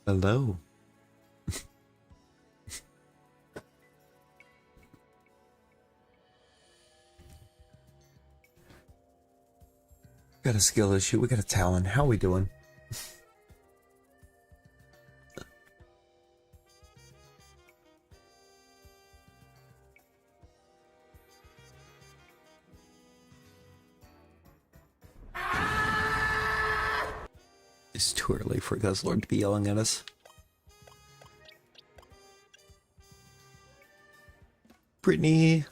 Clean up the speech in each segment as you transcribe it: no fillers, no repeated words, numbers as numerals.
Hello. Got a skill issue. We got a talent. How we doing? It's too early for Guzzlord to be yelling at us. Brittany.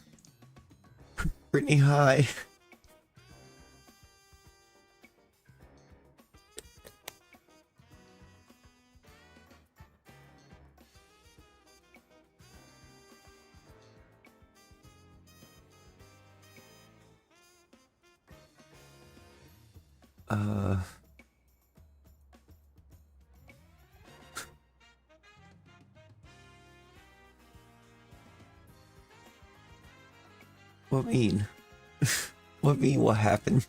Brittany, hi. What mean? What mean? What happened?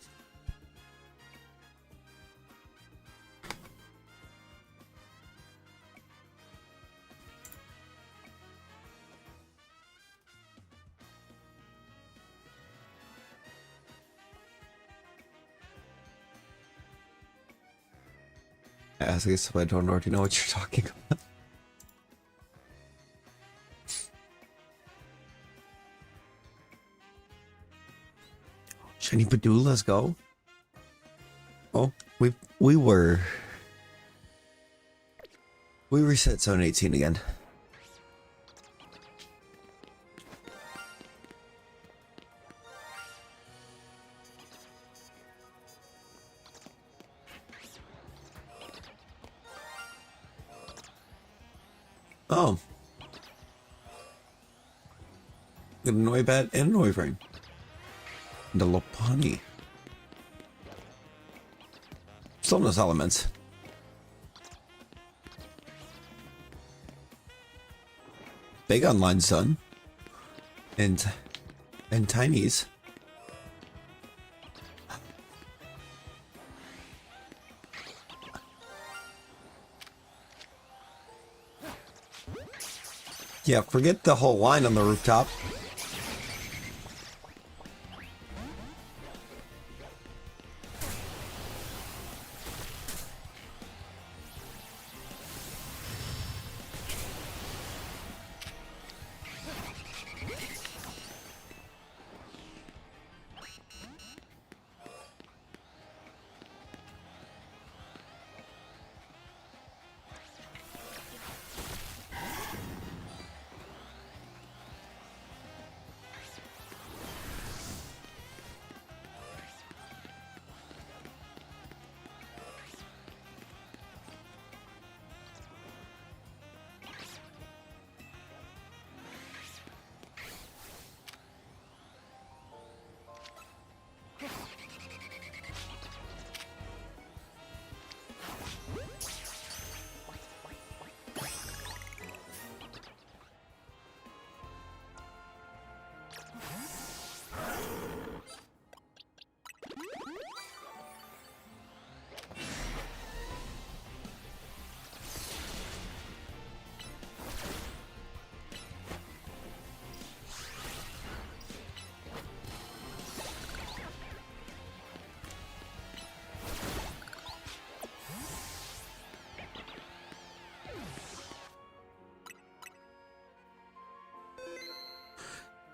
Ask us if I don't already know what you're talking about. Shiny Badoo, let's go. Oh, we reset zone 18 again. Oh. Got a Noibat and a Noivern. And a Lopunny. Still knows elements. Big online son. And Tinies. Yeah, forget the whole line on the rooftop.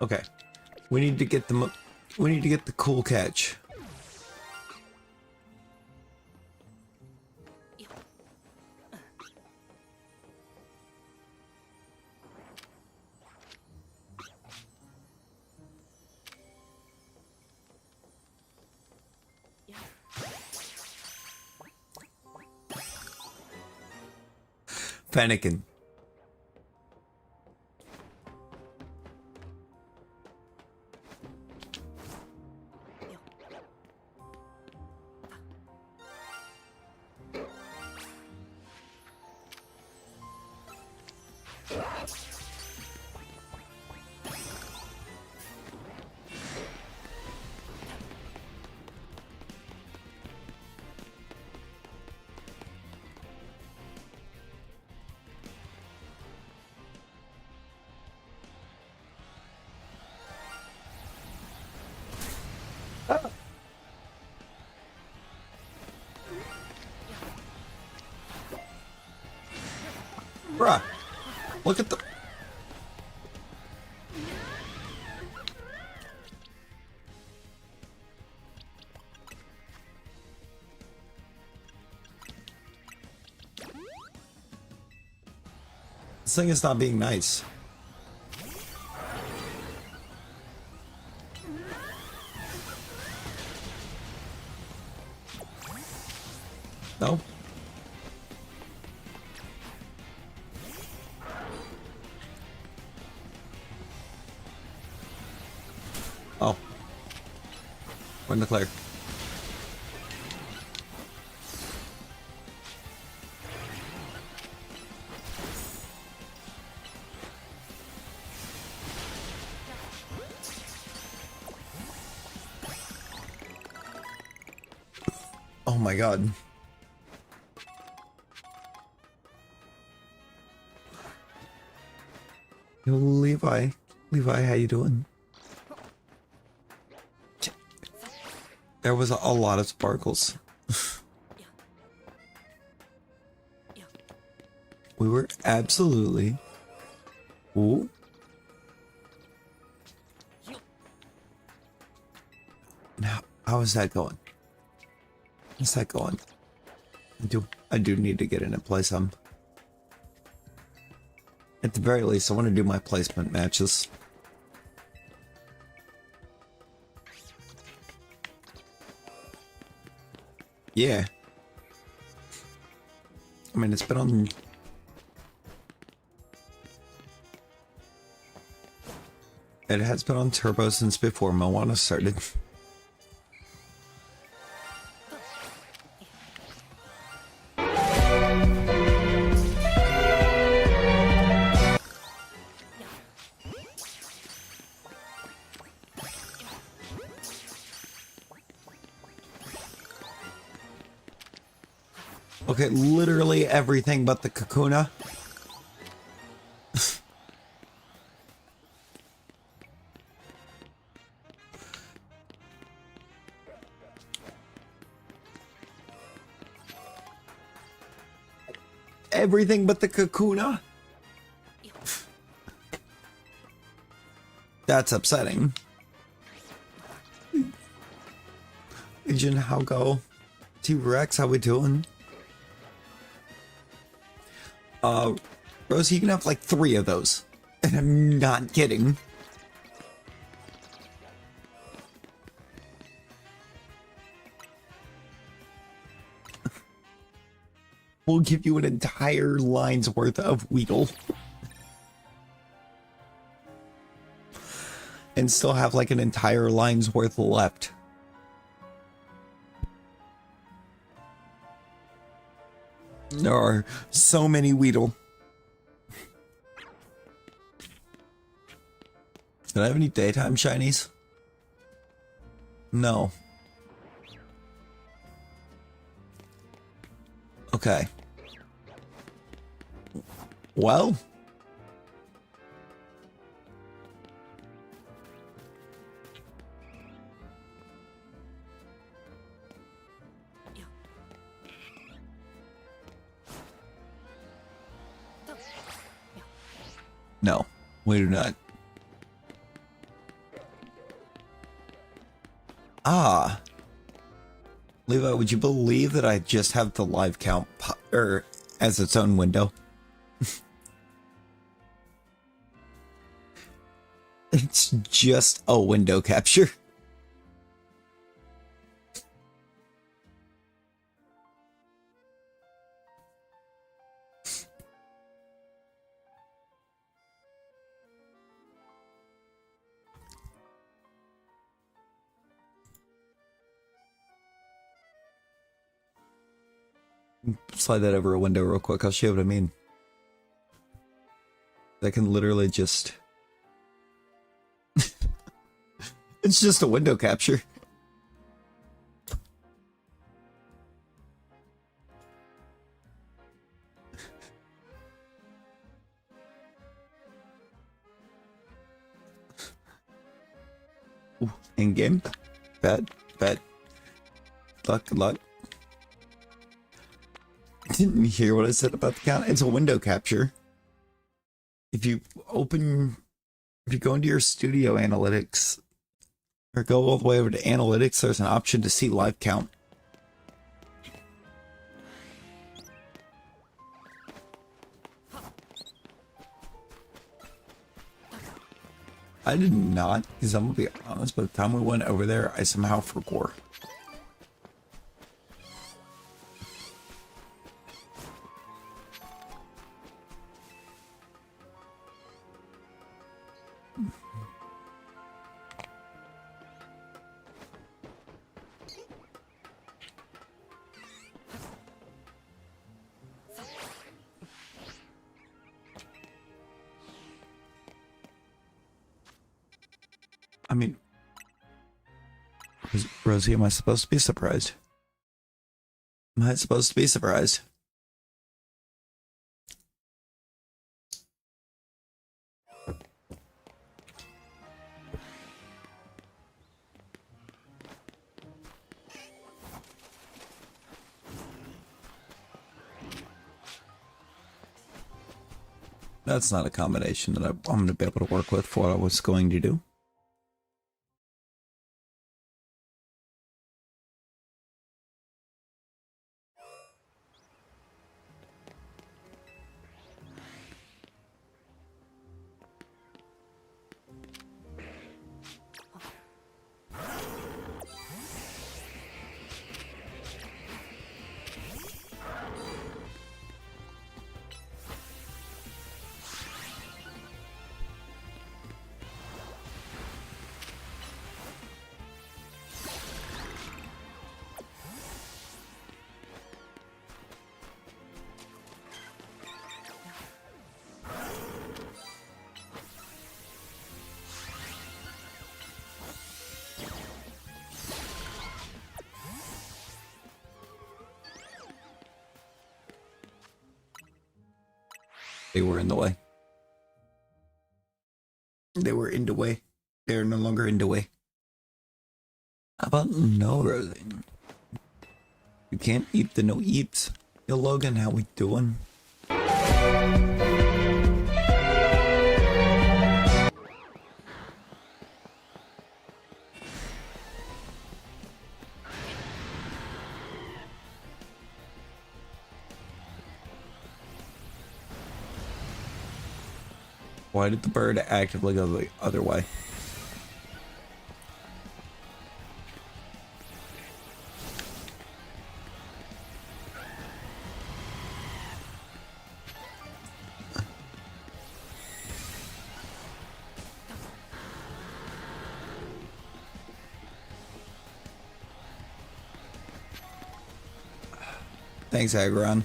Okay, we need to get the cool catch. Fennekin. Bruh, look at the... This thing is not being nice. No. Oh. Run the clear. Oh my god. Yo, Levi. Levi, how you doing? There was a lot of sparkles. We were absolutely... Ooh. Now, how is that going? How's that going? I do need to get in and play some. At the very least, I want to do my placement matches. Yeah. I mean, it's been on... It has been on Turbo since before Moana started. Okay, literally everything but the Kakuna. Everything but the Kakuna? That's upsetting. Agent, how go? T-Rex, how we doing? Rose, you can have like 3 of those. And I'm not kidding. We'll give you an entire line's worth of Weedle. And still have like an entire line's worth left. There are so many Weedle. Did I have any daytime shinies? No. Okay. Well. No, we do not. Ah. Levi, would you believe that I just have the live count as its own window? It's just a window capture. Slide that over a window real quick. I'll show you what I mean. I can literally just... It's just a window capture. Ooh, in-game. Bad. Good luck. Didn't you hear what I said about the count? It's a window capture. if you go into your studio analytics or go all the way over to analytics, there's an option to see live count. I did not, because I'm gonna be honest, by the time we went over there, I somehow forgot. I mean, Rosie, am I supposed to be surprised? Am I supposed to be surprised? That's not a combination that I'm going to be able to work with for what I was going to do. They were in the way. They were in the way. They are no longer in the way. How about no, Rosie? You can't eat the no eats. Yo, Logan, how we doing? Why did the bird actively go the other way? Thanks, Agron.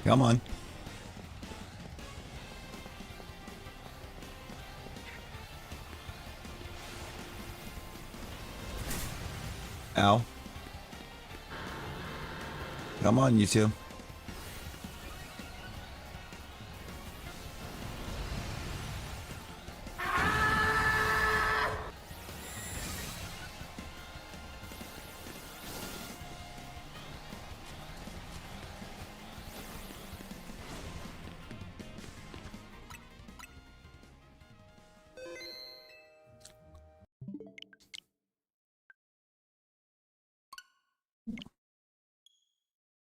Come on. Ow. Come on, you two.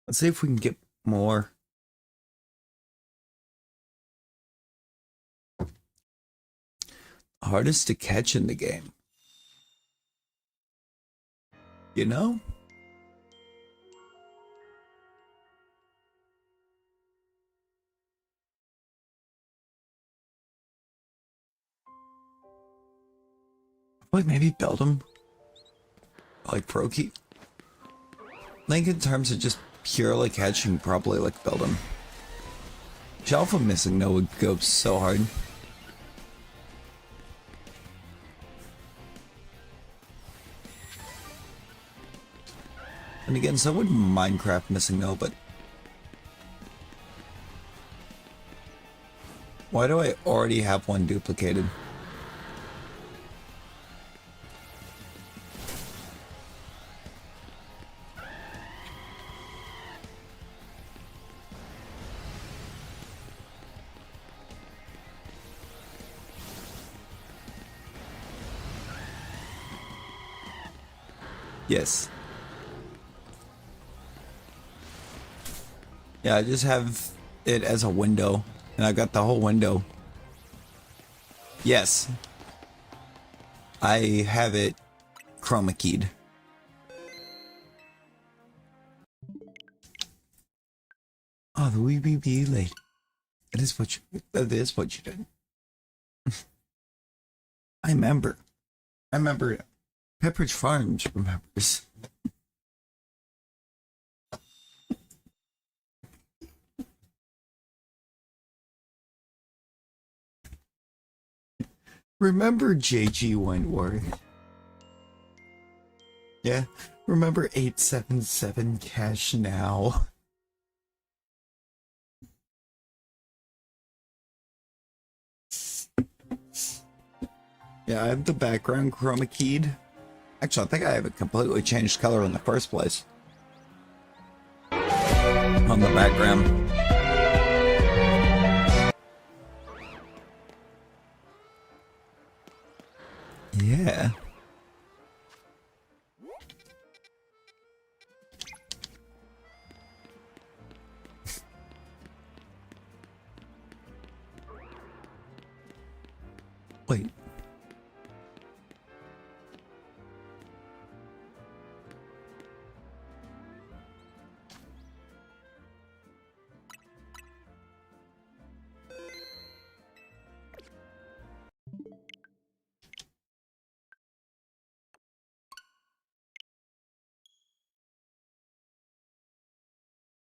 Let's see if we can get more. Hardest to catch in the game. You know? Like maybe build them. Like Proki. I think in terms of just purely catching, probably like build them. Shelf missing though would go so hard. And again, so would Minecraft missing though, but why do I already have one duplicated? Yes. Yeah, I just have it as a window, and I've got the whole window. Yes. I have it chroma keyed. Oh, the wee wee lady. That is what you did. I remember. I remember Pepperidge Farms remembers. Remember JG Wentworth? Yeah. Remember 877 Cash Now? Yeah, I have the background chroma keyed. Actually, I think I have it completely changed color in the first place. On the background. Yeah. Wait.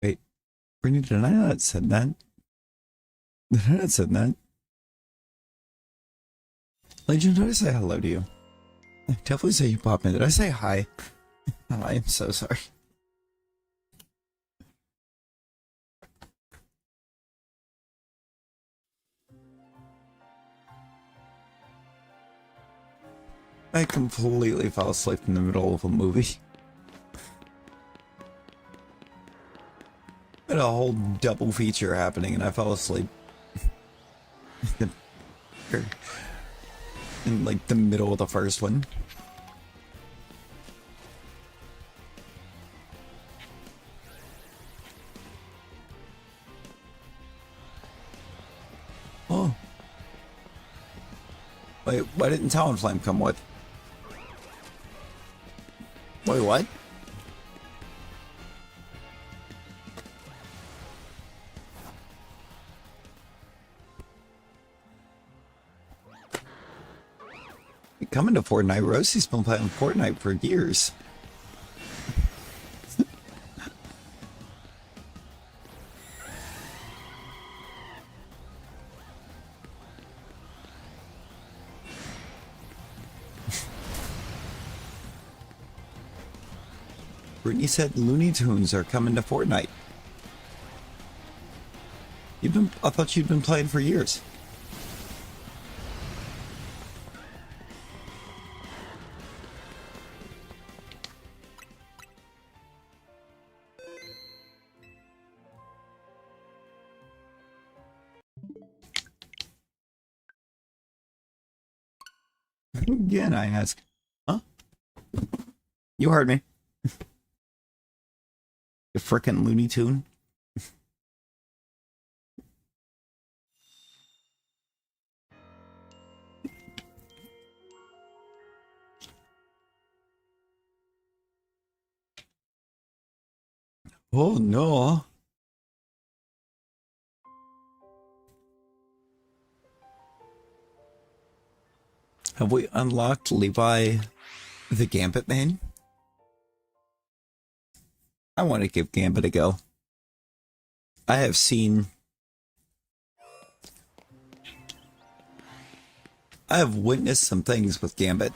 Wait. Brittany, did I not said that? Did I not said that? Legend, did I say hello to you? I definitely say you popped in. Did I say hi? Oh, I am so sorry. I completely fell asleep in the middle of a movie. Had a whole double feature happening and I fell asleep. In like the middle of the first one. Oh. Wait, why didn't Talonflame come with? Wait, what? Coming to Fortnite, Rosie's been playing Fortnite for years. Brittany said Looney Tunes are coming to Fortnite. I thought you'd been playing for years. Again, I ask. Huh? You heard me. You frickin' Looney Tune. Oh no. Have we unlocked Levi the Gambit main? I want to give Gambit a go. I have witnessed some things with Gambit.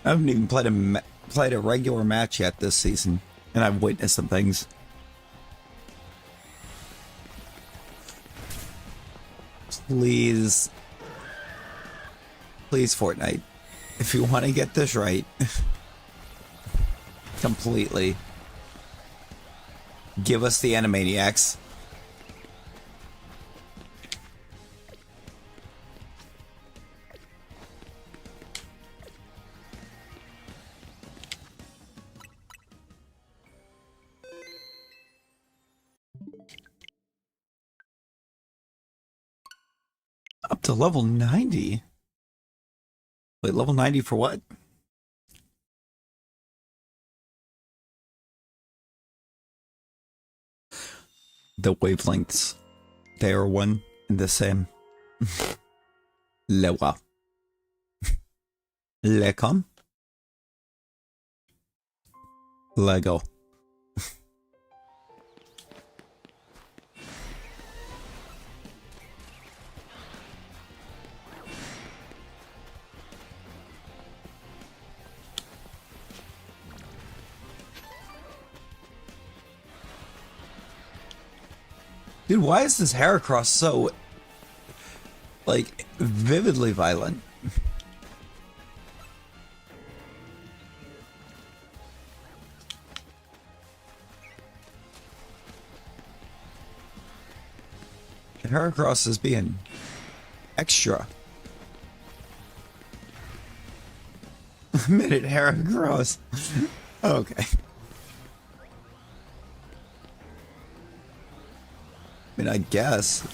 I haven't even played a regular match yet this season, and I've witnessed some things. Please, please, Fortnite, if you want to get this right, completely, give us the Animaniacs. Up to level 90? Wait, level 90 for what? The wavelengths. They are one and the same. Lower. Lecom. Lego. Dude, why is this Heracross so, like, vividly violent? Heracross is being extra. Minute Heracross. Okay. I mean, I guess.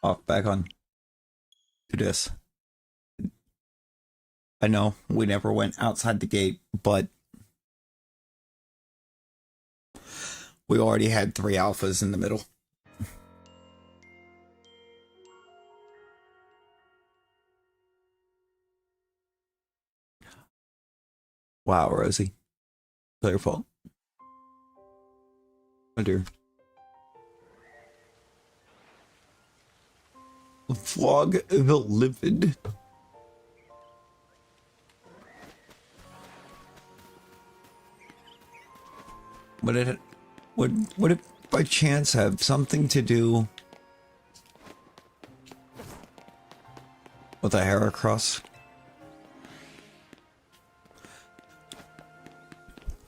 Off, back on. Do this. I know we never went outside the gate, but we already had 3 alphas in the middle. Wow, Rosie. It's your fault. Oh dear. Vlog the Livid. Would it by chance have something to do with a Heracross?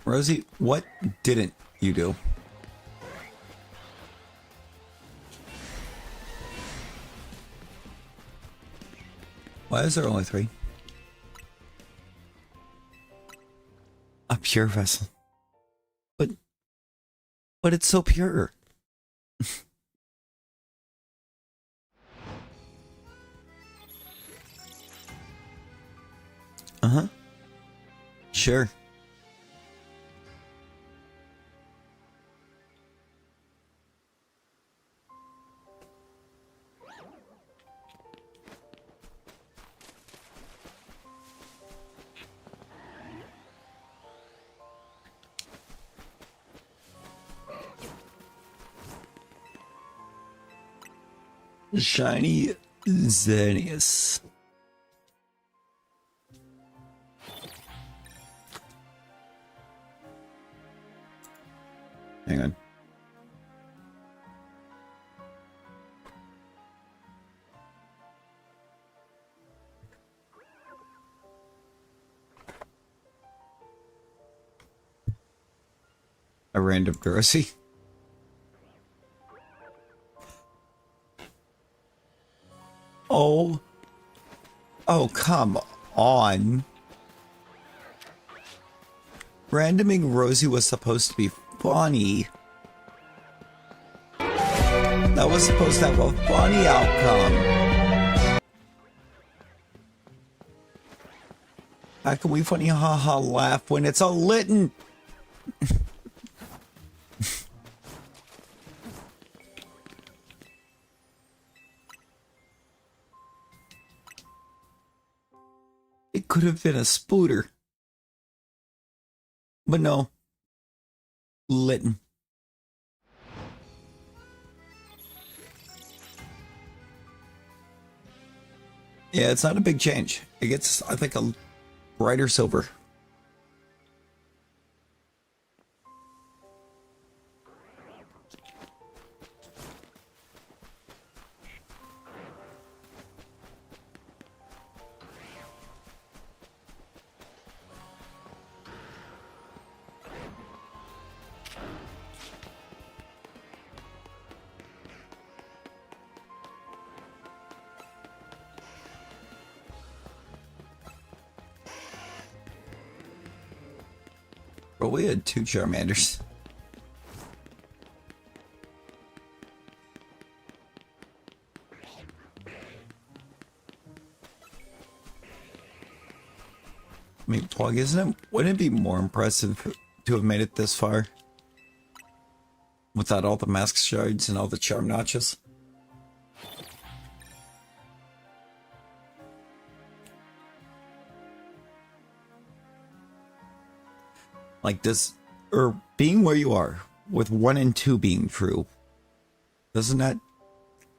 Rosie, what didn't you do? Why is there only 3? A pure vessel. But it's so pure. Uh-huh. Sure. Shiny Xerneas. Hang on. A random Grossy. Oh. Oh, come on. Randoming Rosie was supposed to be funny. That was supposed to have a funny outcome. How can we funny haha laugh when it's a Litten? could have been a spooter. But no. Litten. Yeah, it's not a big change. It gets, I think, a brighter silver. But we had 2 Charmanders. I mean, Plug, isn't it? Wouldn't it be more impressive to have made it this far? Without all the mask shards and all the charm notches? Like this, or being where you are, with 1 and 2 being true, doesn't that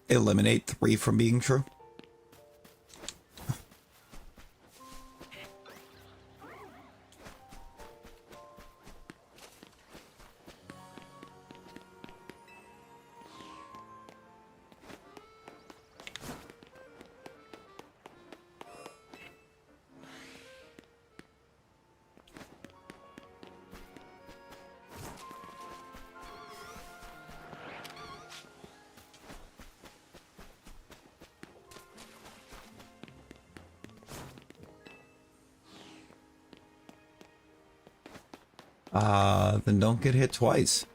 eliminate 3 from being true? Then don't get hit twice.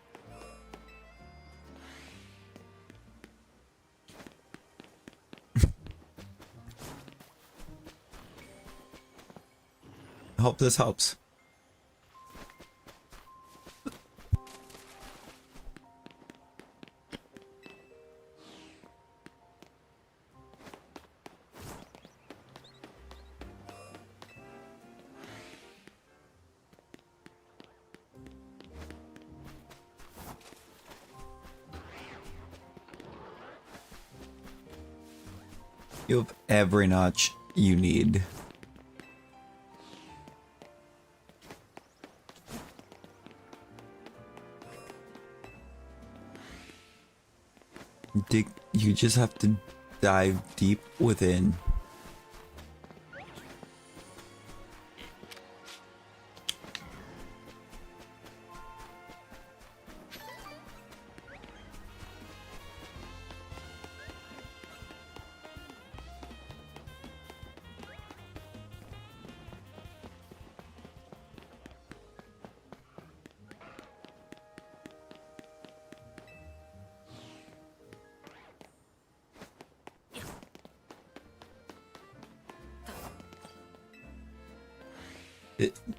I hope this helps. You have every notch you need. You just have to dive deep within.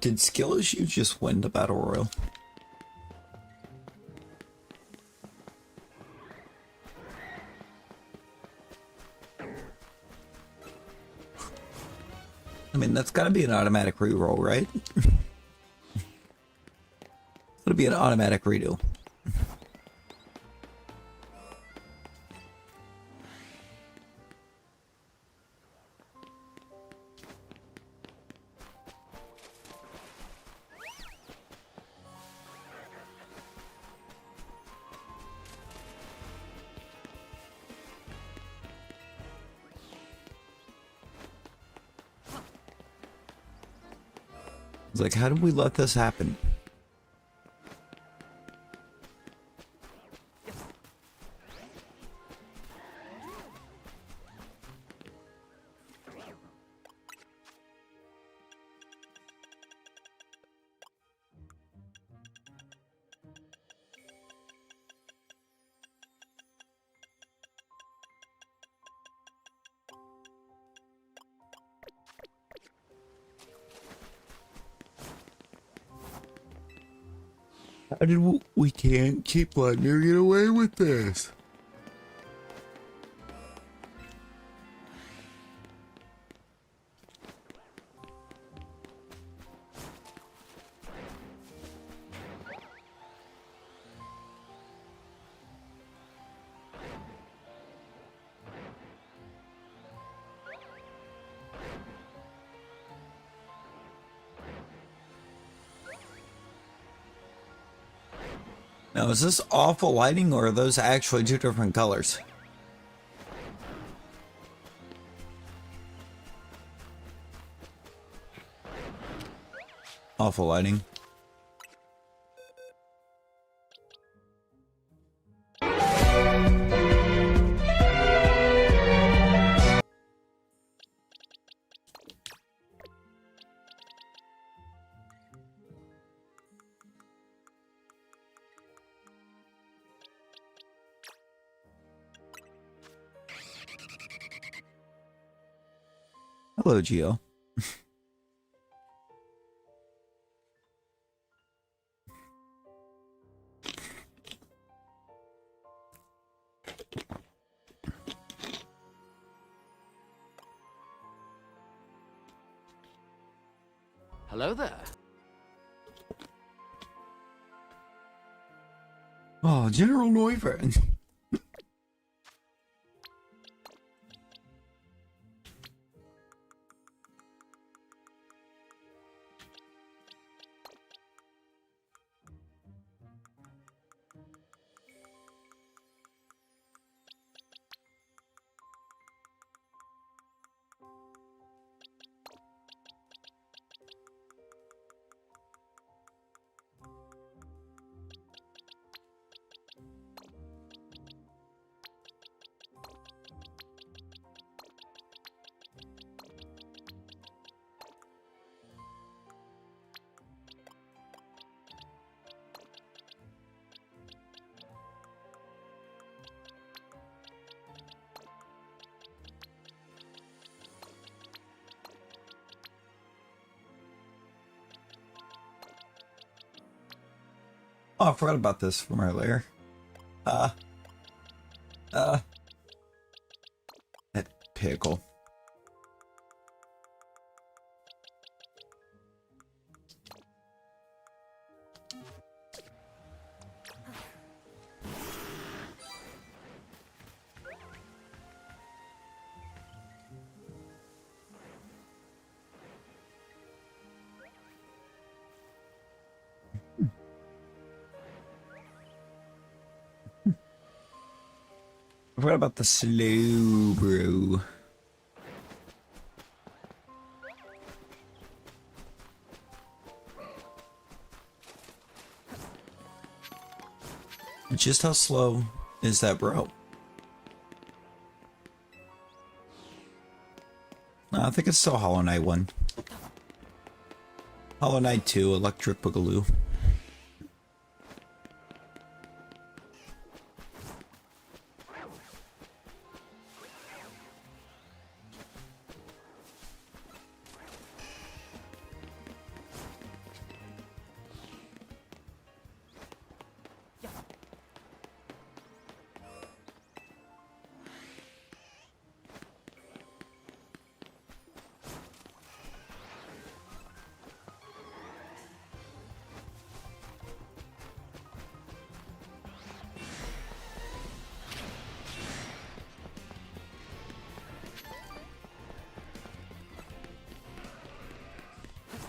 Did skill issue just win the battle royal? I mean, that's gotta be an automatic reroll, right? It'll be an automatic redo. It's like, how did we let this happen? How did we can't keep letting her get away with this? Now, is this awful lighting or are those actually two different colors? Awful lighting. Hello, Geo. Hello there. Oh, General Neuven. Oh, I forgot about this from earlier. Uh, that pickle. I forgot about the slow brew. Just how slow is that bro? No, I think it's still Hollow Knight 1. Hollow Knight 2, Electric Boogaloo.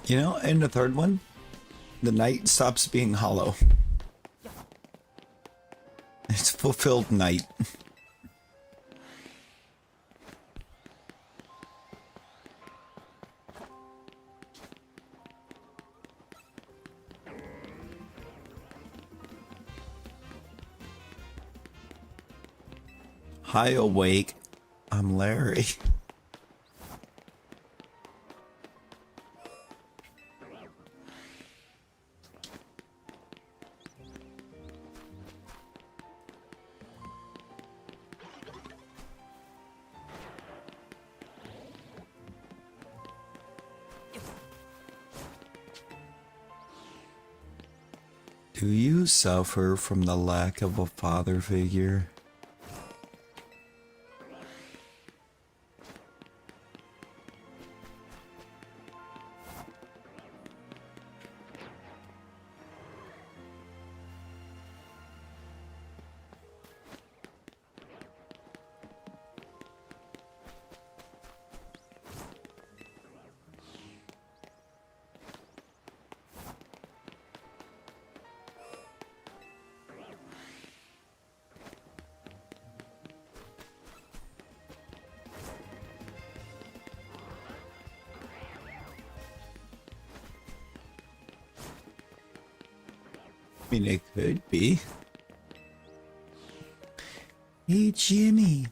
You know, in the third one, the night stops being hollow. It's fulfilled night. Hi, awake. I'm Larry. Do you suffer from the lack of a father figure? mean, it could be. Hey, Jimmy.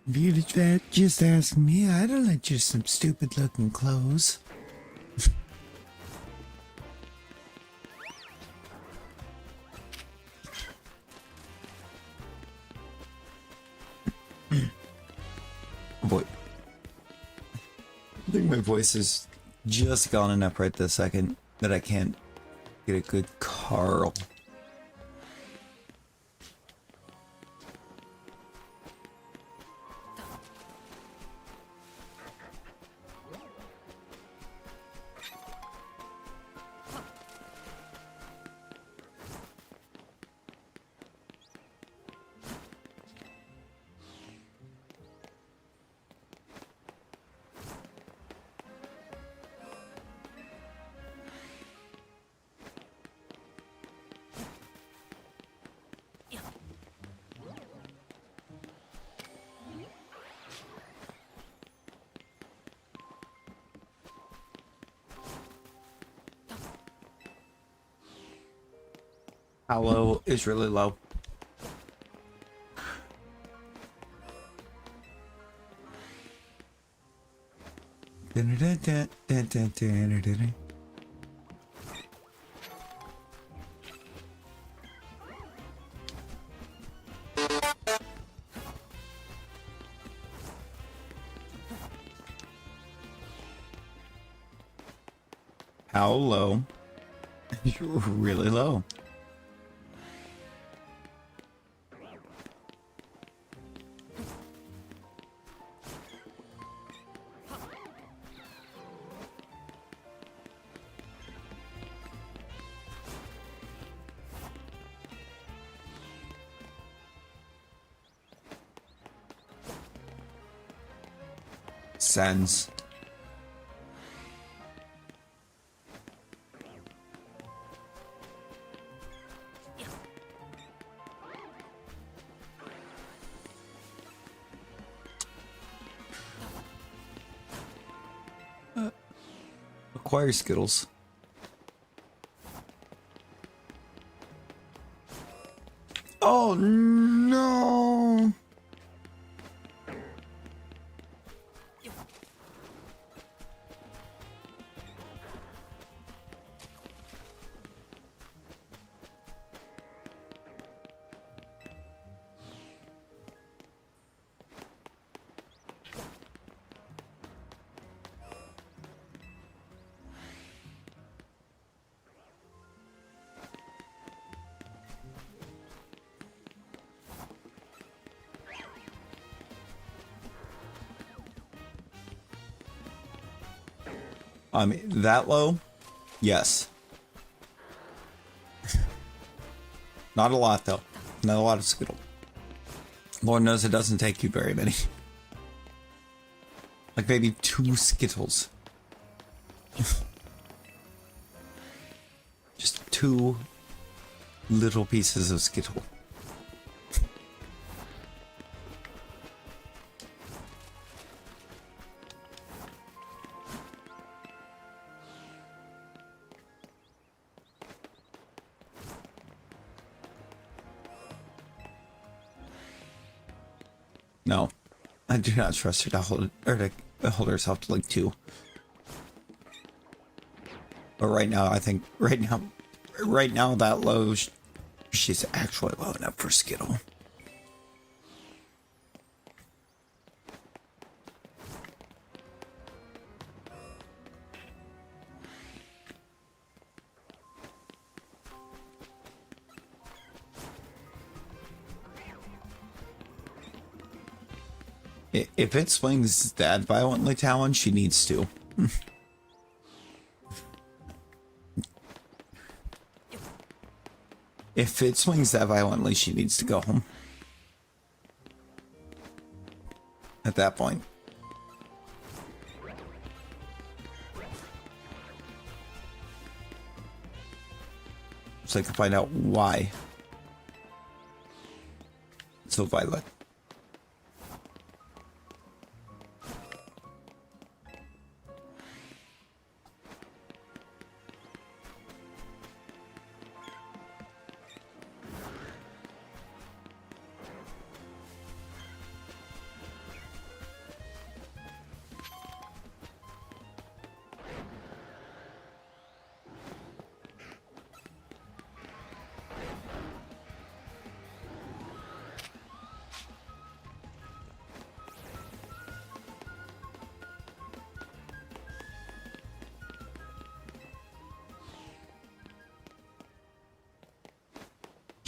If you'd just ask me, I'd have lent you some stupid looking clothes. Boy. I think my voice is just gone enough right this second that I can't get a good Carl. How low is really low? How low? You're really low. Sense. Acquire Skittles. Oh no! I mean, that low? Yes. Not a lot, though. Not a lot of Skittle. Lord knows it doesn't take you very many. Like maybe 2 Skittles. Just 2 little pieces of Skittle. No, I do not trust her to hold to hold herself to like 2. But right now, I think right now that low, she's actually low enough for Skittle. If it swings that violently, Talon, she needs to. If it swings that violently, she needs to go home. At that point. So I can find out why it's so violent.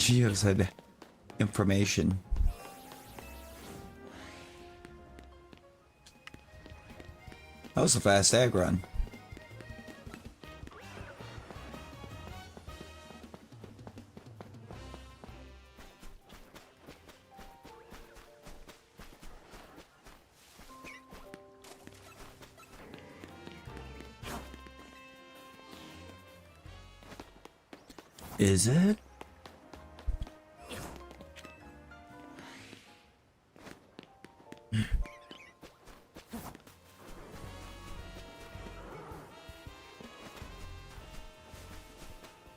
Geocide information. That was a fast ag run. Is it?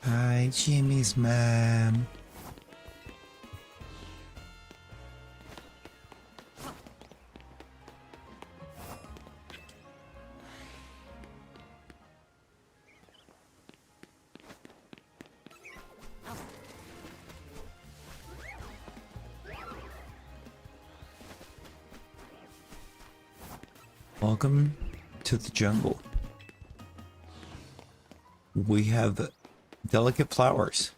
Hi, Jimmy's mom. Welcome to the jungle. We have delicate flowers.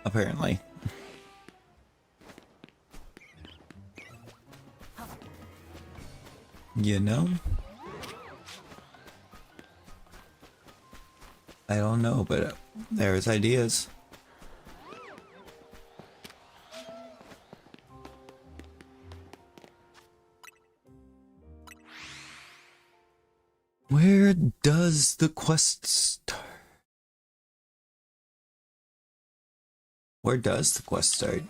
Apparently. You know? I don't know, but there's ideas. Where does the quest start? Where does the quest start?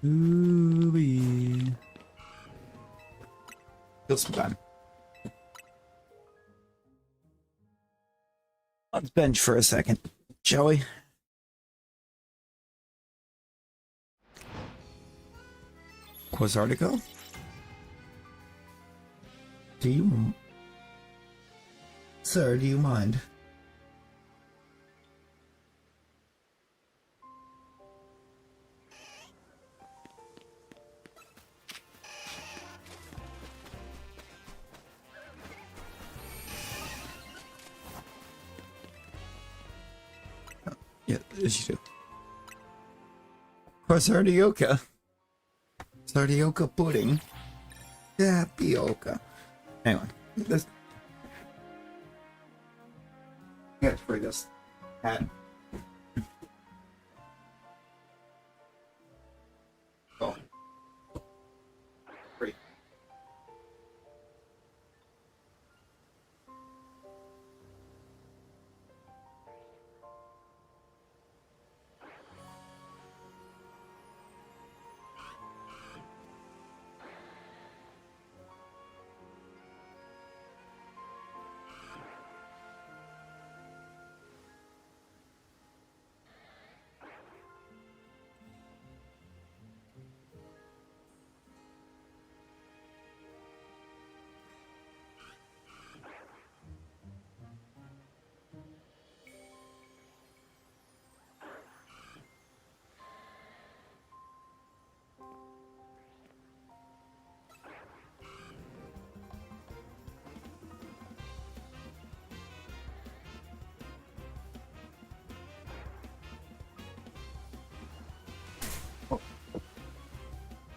Ooh-wee. Kill some time. Let's bench for a second, shall we? Quasartico? Do you... Sir, do you mind? Yeah, yes you do. Quasardioca. Sardioca pudding. Tapioca. Anyway, this... I gotta spray this hat. Oh. Free.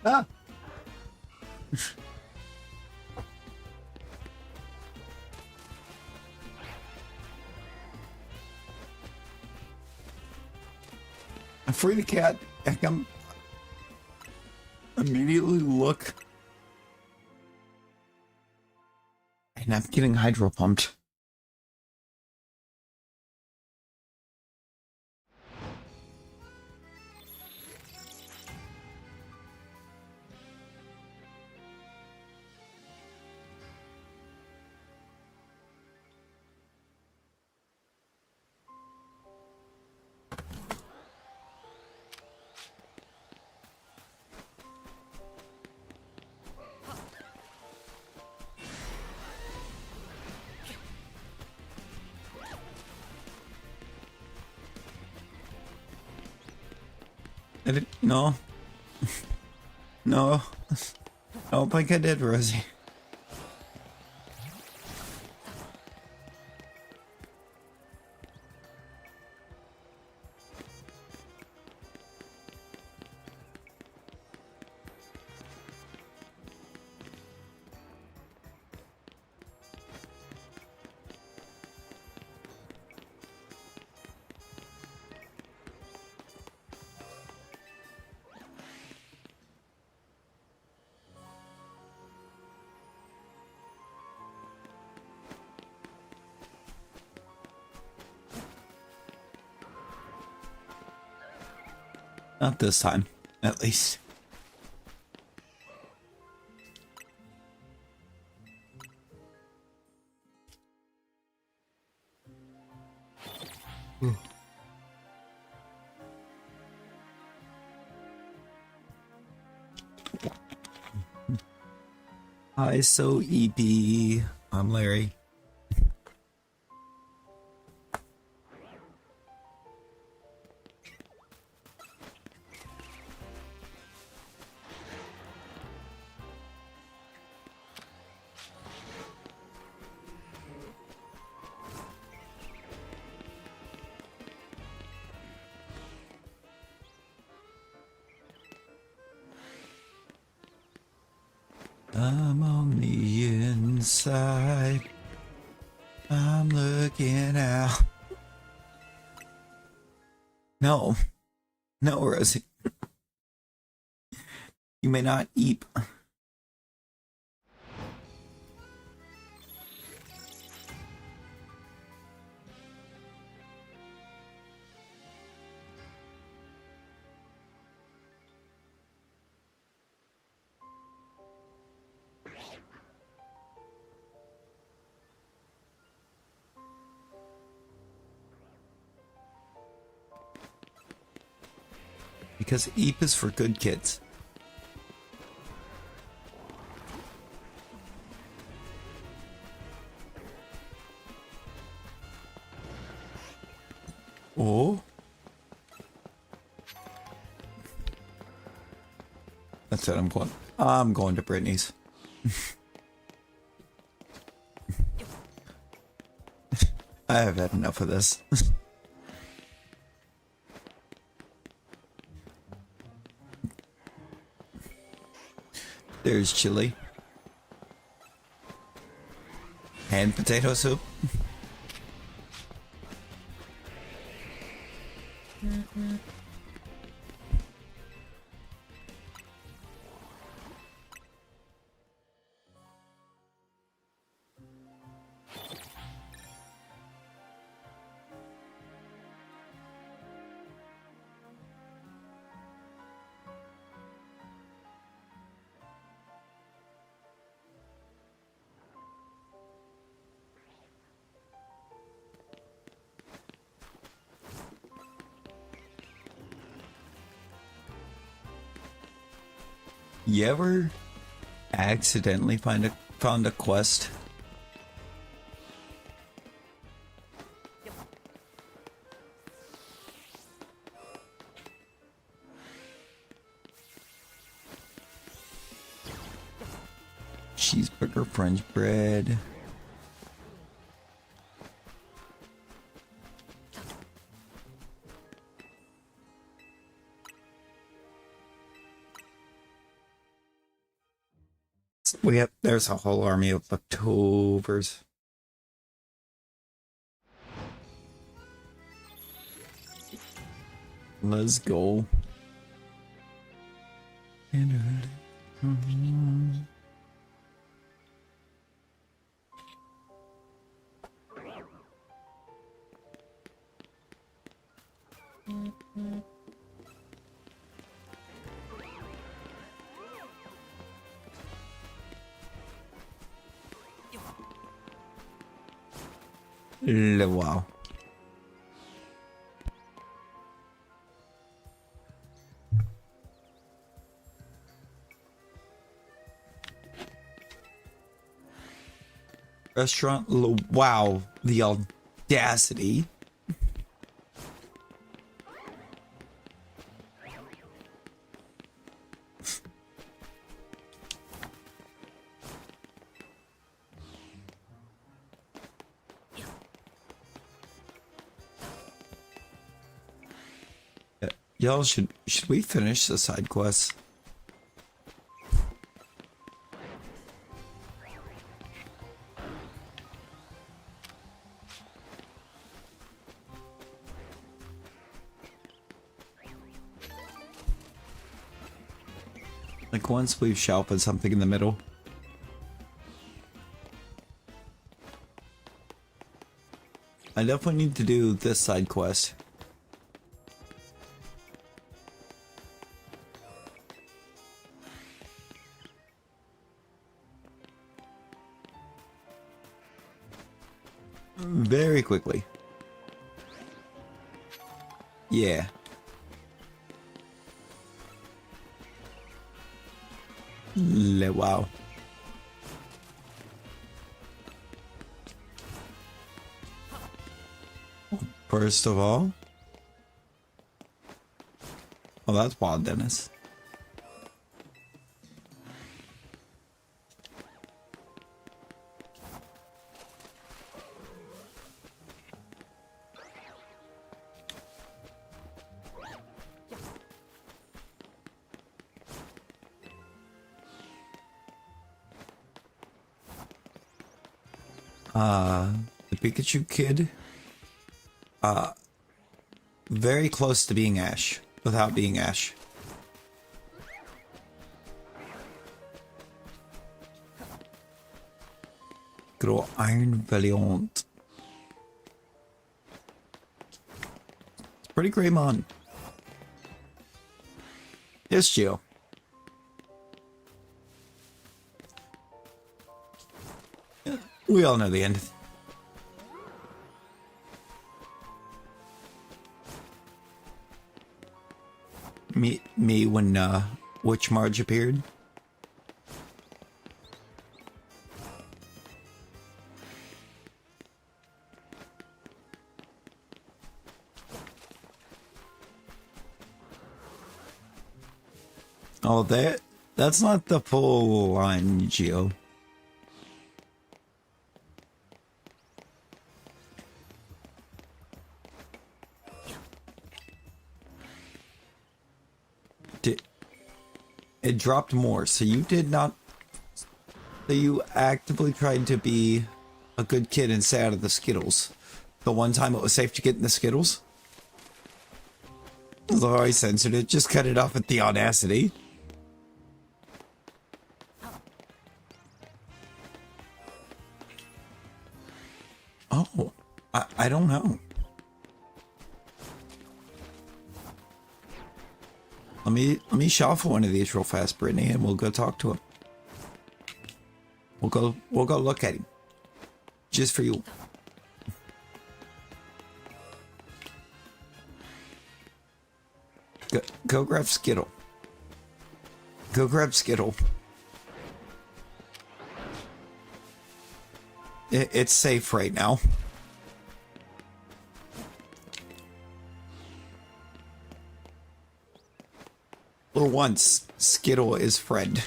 Ah! I free the cat. I come immediately look. And I'm getting hydro pumped. No. No. I don't think I did, Rosie. Not this time, at least. Hi, so EP. I'm Larry. I'm on the inside. I'm looking out. No. No, Rosie. You may not eat. Because EAP is for good kids. Oh. That's it, I'm going to Brittany's. I have had enough of this. There's chili. And potato soup. You ever accidentally found a quest? Cheeseburger, French bread. There's a whole army of Octobers. Let's go. Wow. Restaurant. Wow. The audacity. Y'all, should we finish the side quest? Like once we shall put something in the middle. I definitely need to do this side quest. Very quickly. Yeah. Wow. First of all. Oh, that's wild, Dennis. The Pikachu kid, very close to being Ash, without being Ash. Good old Iron Valiant. It's pretty Greymon. Yes, Gio. We all know the end. Me when Witch Marge appeared. Oh, that's not the full line, Geo. It dropped more, so you did not. So you actively tried to be a good kid and stay out of the Skittles. The one time it was safe to get in the Skittles. Although I censored it, just cut it off at the audacity. Oh, I don't know. Let me shuffle one of these real fast, Brittany, and we'll go talk to him. We'll go look at him. Just for you. Go grab Skittle. Go grab Skittle. It's safe right now. For once, Skittle is Fred.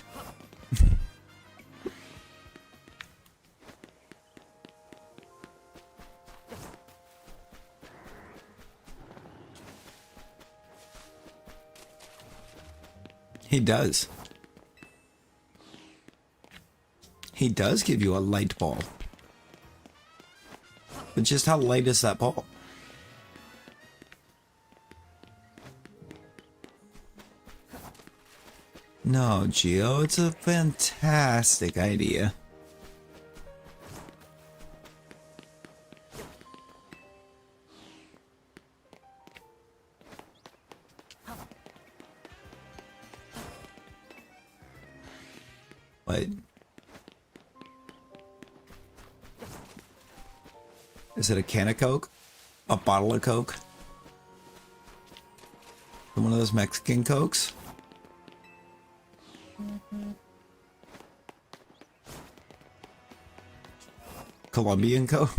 He does. He does give you a light ball. But just how light is that ball? No, Geo, it's a fantastic idea. What? Is it a can of Coke? A bottle of Coke? One of those Mexican Cokes? Colombian Coke?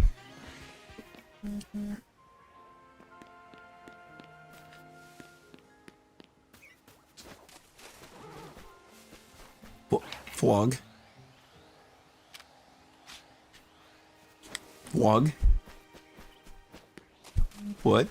Flog. Flog. What?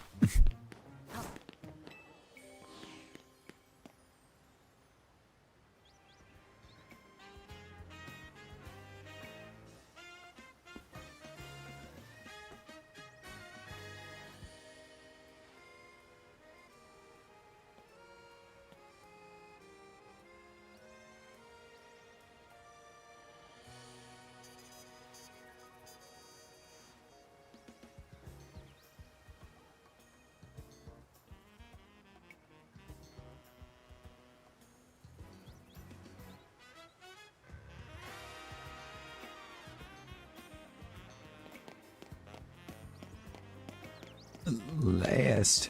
last.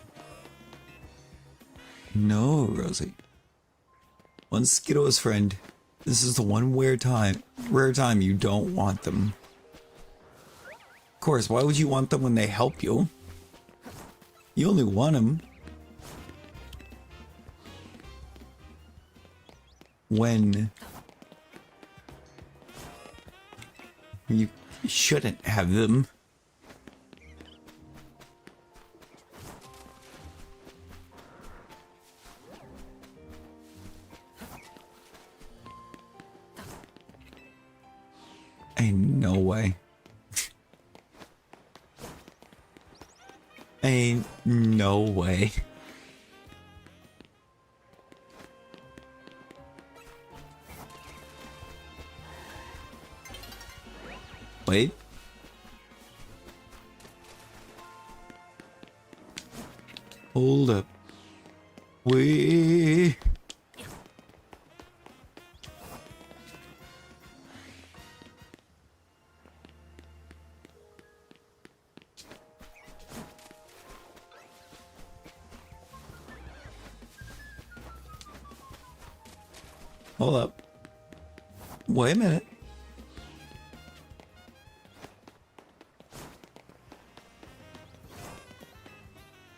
No, Rosie. Once Skiddo's friend, this is the one rare time you don't want them. Of course, why would you want them when they help you? You only want them when you shouldn't have them. Ain't no way. Ain't no way. Wait. Hold up. Wait. Hold up. Wait a minute.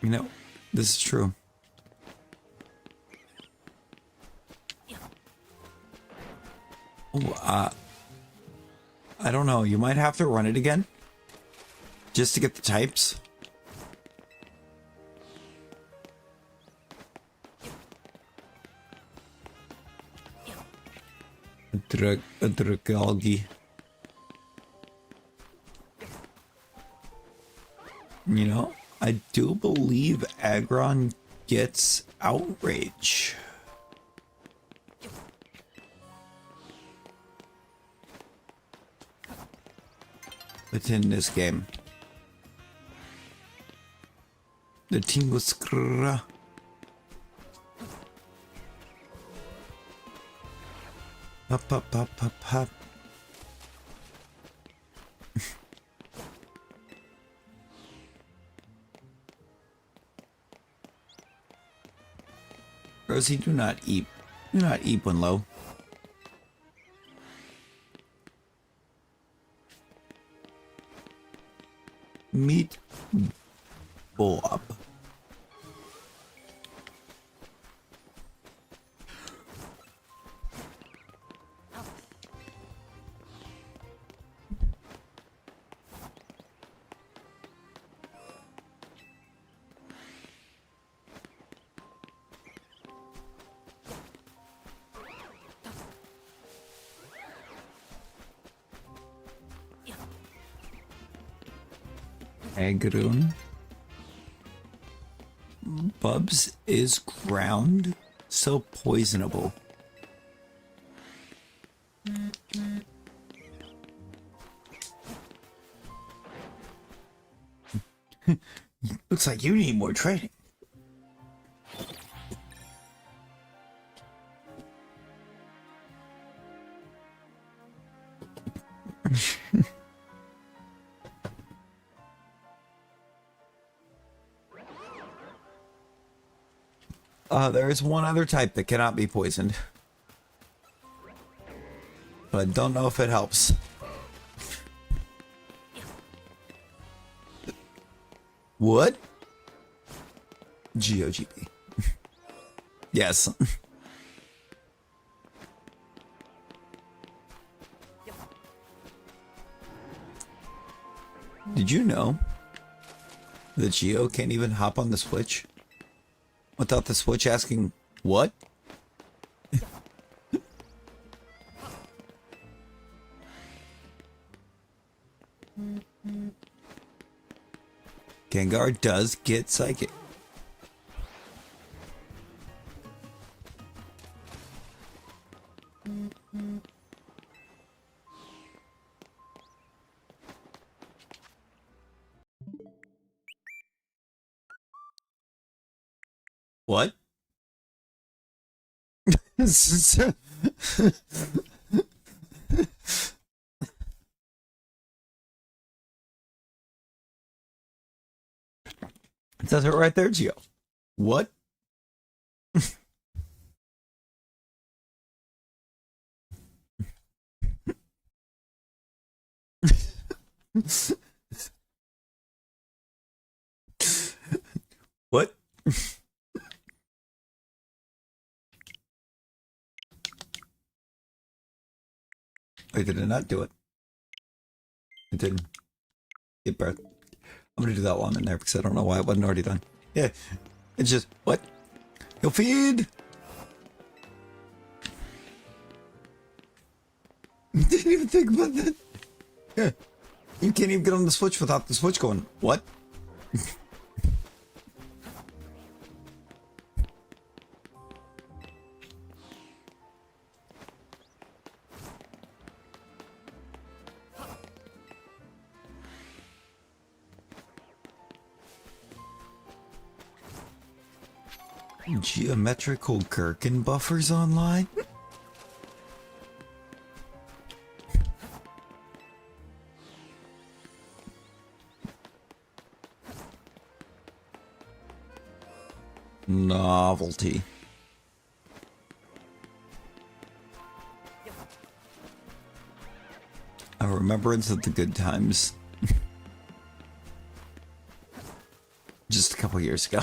You know, this is true. Oh, I don't know. You might have to run it again. Just to get the types. Dragalgi. You know, I do believe Aggron gets outrage. Within this game. The Tinguskra. Up, up, up, up, up. Rosie, do not eat. Do not eat when low. Meet Bob. Aggron. Bubs is ground so poisonable. Looks like you need more training. There is one other type that cannot be poisoned. But I don't know if it helps. What? GOGP. Yes. Did you know that Geo can't even hop on the Switch without the Switch asking, what? Gengar does get psychic. What? It says it right there, Geo. What? What? Wait, did it not do it? It didn't. Get breath. I'm gonna do that while I'm in there because I don't know why it wasn't already done. Yeah, it's just what? You'll feed. Didn't even think about that. Yeah, you can't even get on the switch without the switch going. What? Geometrical gherkin buffers online? Novelty. A remembrance of the good times. Just a couple years ago.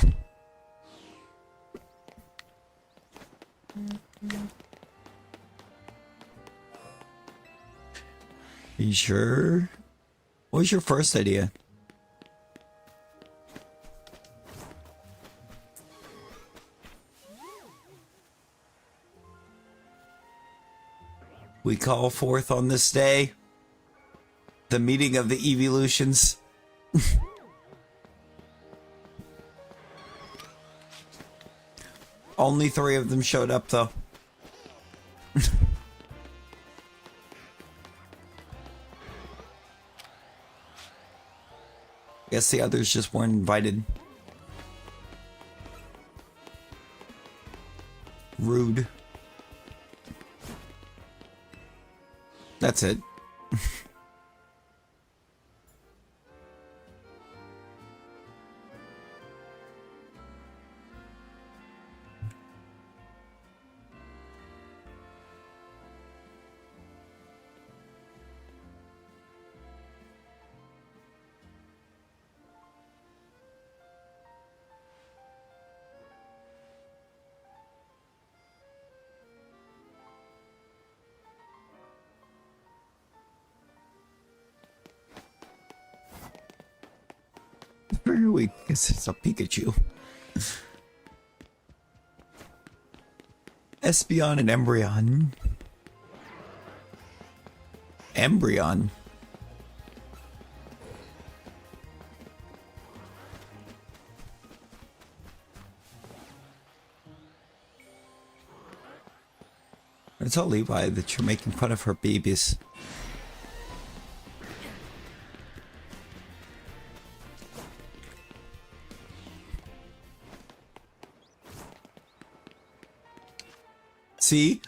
You sure? What was your first idea? We call forth on this day the meeting of the evolutions. Only 3 of them showed up, though. Guess the others just weren't invited. Rude. That's it. Very weak because it's a Pikachu. Espeon and Embryon. Embryon? I tell Levi that you're making fun of her babies. See?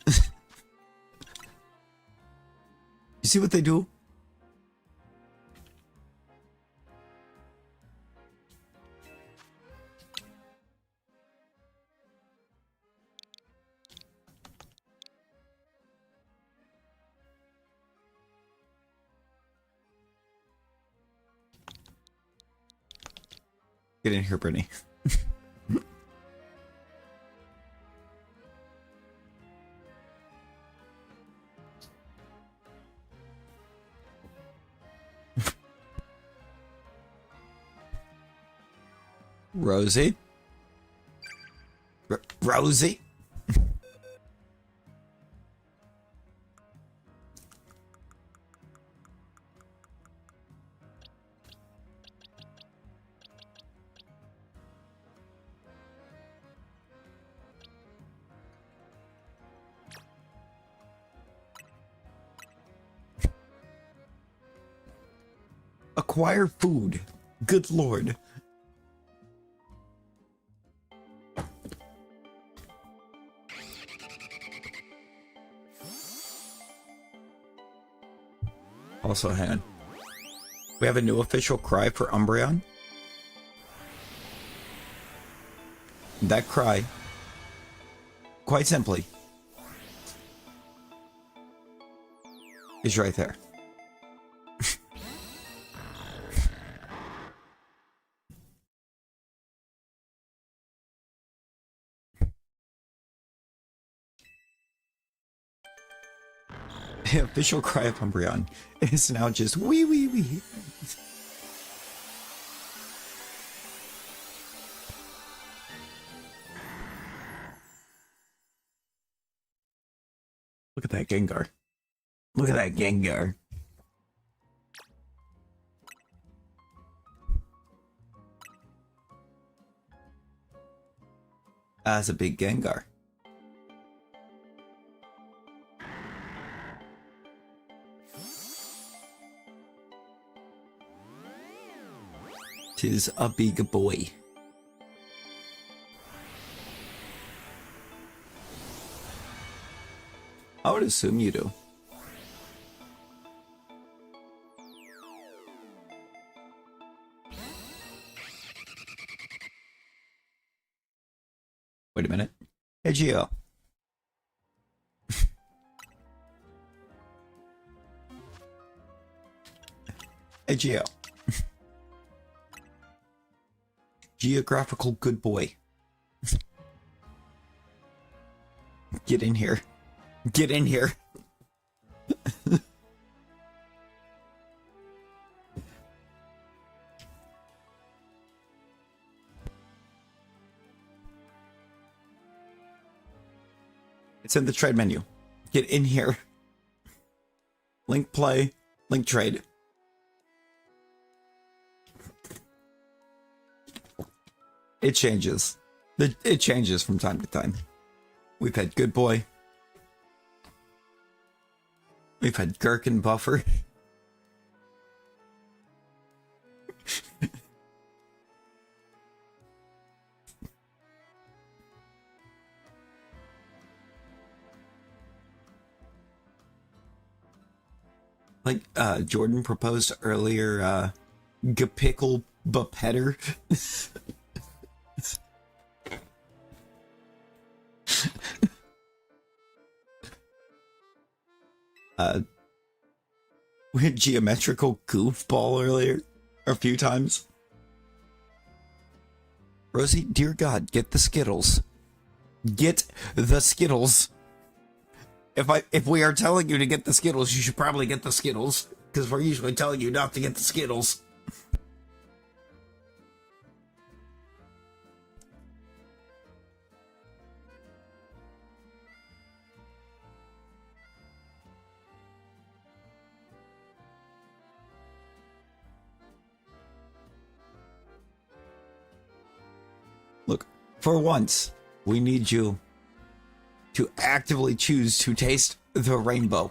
You see what they do? Get in here, Brittany. Rosie? Rosie? Acquire food. Good lord. Also, hang on. We have a new official cry for Umbreon. That cry, quite simply, is right there. The official cry of Umbreon is now just wee wee wee. Look at that Gengar. Look at that Gengar. That's a big Gengar. Tis a big boy. I would assume you do. Wait a minute. Hey, Gio. Hey, Gio. Geographical good boy. Get in here. Get in here. It's in the trade menu. Get in here. Link play. Link trade. It changes. It changes from time to time. We've had Good Boy. We've had Gherkin Buffer. Like Jordan proposed earlier, Gapickle Bupetter. We had geometrical goofball earlier a few times. Rosie, dear God, get the Skittles. Get the Skittles. If we are telling you to get the Skittles, you should probably get the Skittles, because we're usually telling you not to get the Skittles. Look, for once, we need you to actively choose to taste the rainbow.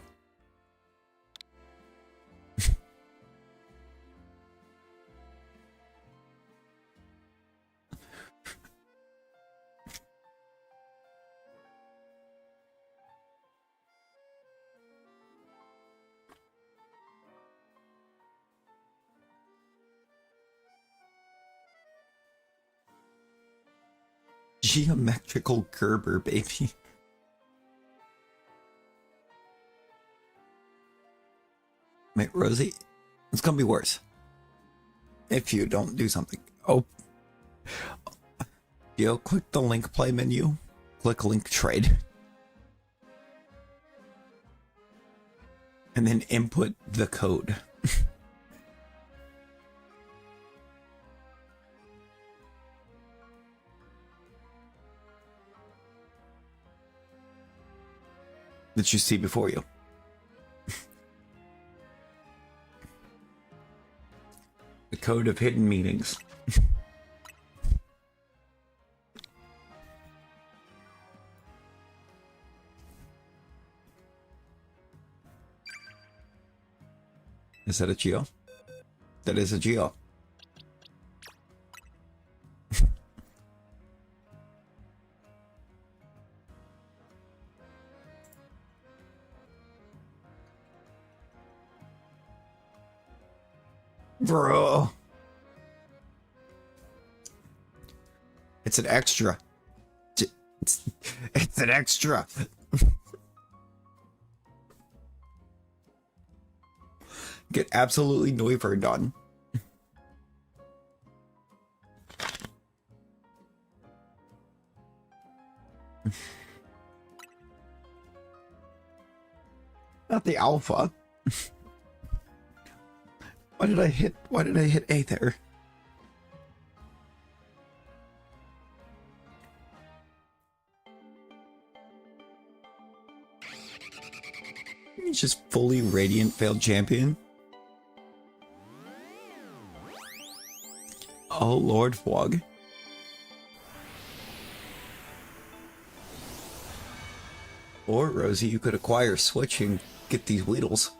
Geometrical Gerber, baby. Wait, Rosie, it's gonna be worse if you don't do something. Oh, yo, click the link play menu, click link trade, and then input the code. That you see before you. The code of hidden meanings. Is that a Geo? That is a Geo. Bro. It's an extra. It's an extra. Get absolutely noivered on. Not the alpha. Why did I hit A there? He's just fully radiant failed champion. Oh Lord Fwog. Or Rosie, you could acquire Switch and get these Weedles.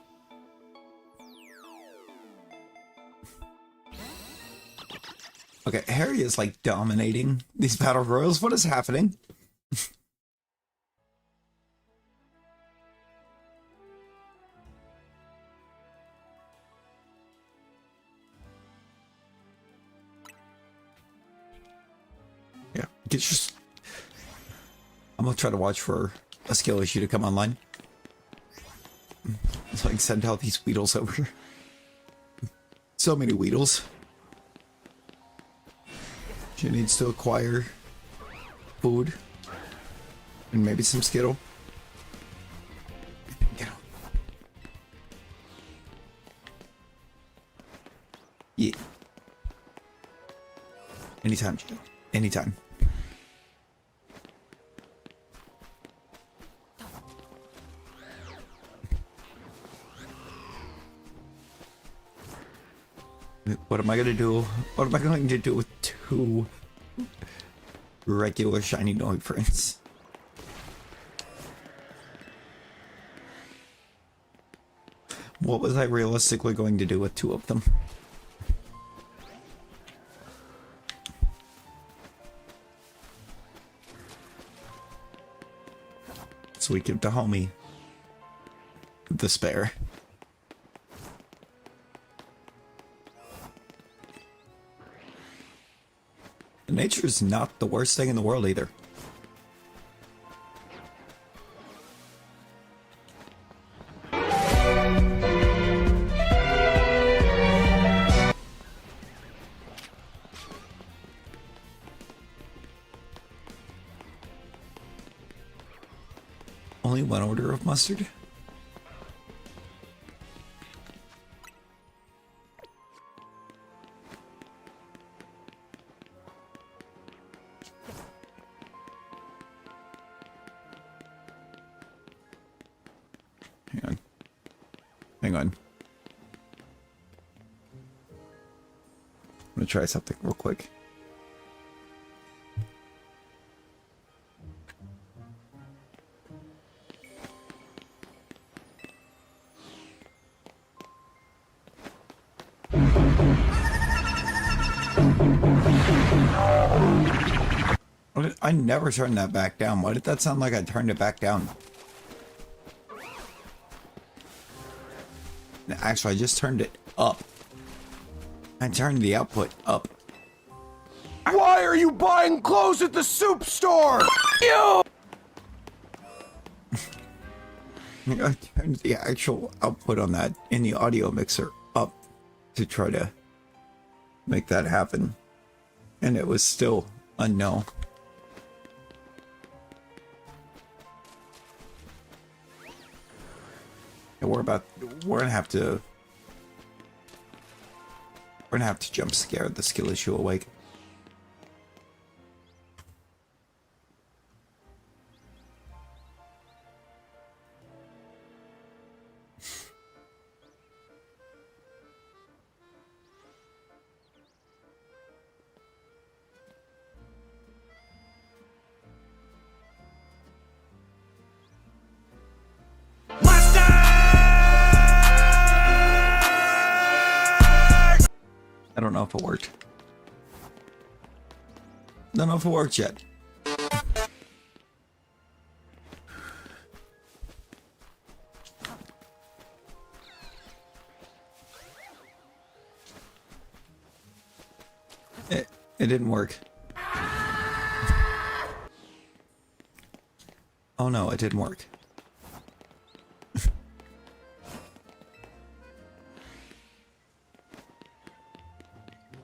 Okay, Harry is like dominating these battle royals. What is happening? Yeah, get just. I'm gonna try to watch for a skill issue to come online, so I can send out these Weedles over. So many Weedles. She needs to acquire food and maybe some Skittle. Get on. Yeah. Anytime, Jill. Anytime. What am I gonna do? What am I going to do with two regular shiny Noi friends? What was I realistically going to do with two of them? So we give the homie the spare. Nature is not the worst thing in the world either. Only one order of mustard? Hang on. I'm gonna try something real quick. I never turned that back down. Why did that sound like I turned it back down? Actually, I just turned it up. I turned the output up. Why are you buying clothes at the soup store? You! I turned the actual output on that in the audio mixer up to try to make that happen. And it was still a no. And we're gonna have to jump scare the skill issue awake. I don't know if it worked. Don't know if it worked yet. It didn't work. Oh no, it didn't work.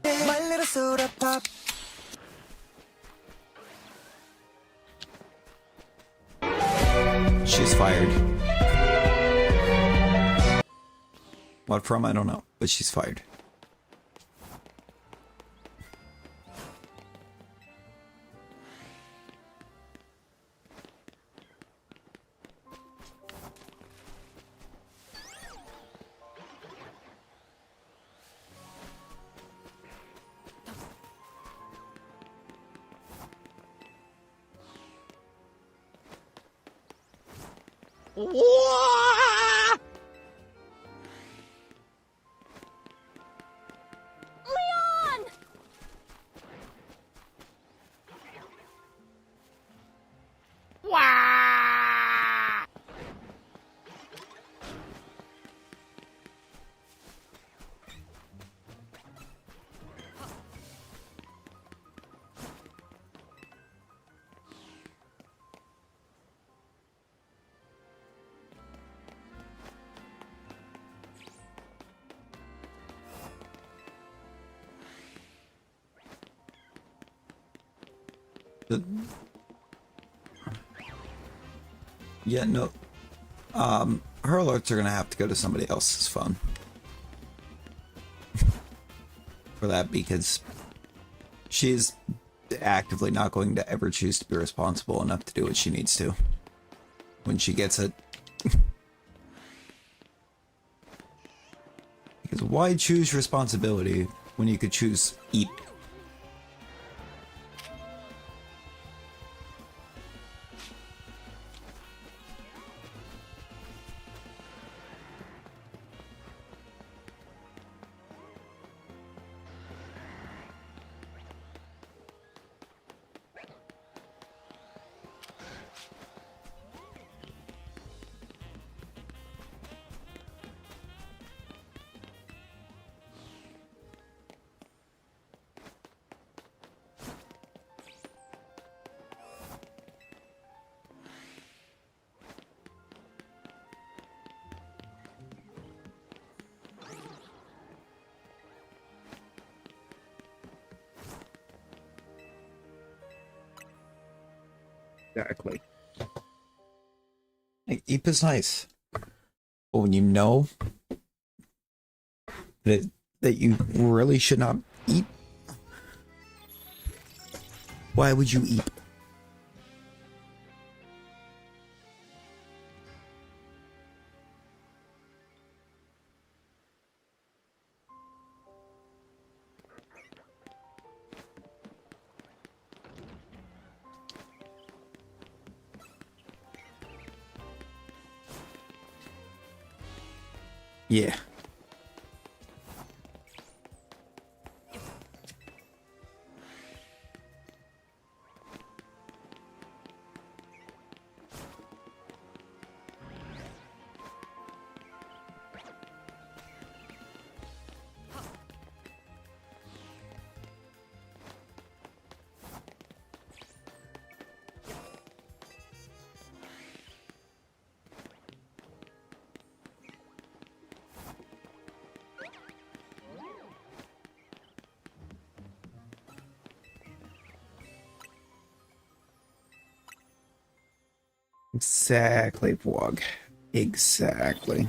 My little soda pop. She's fired. What from? I don't know, but she's fired. Leon! Yeah, no. Her alerts are gonna have to go to somebody else's phone for that, because she's actively not going to ever choose to be responsible enough to do what she needs to when she gets it. Because why choose responsibility when you could choose eat? Exactly. Like, Eep is nice, but when you know that you really should not eat, why would you eat? Yeah. Exactly, Vlog. Exactly.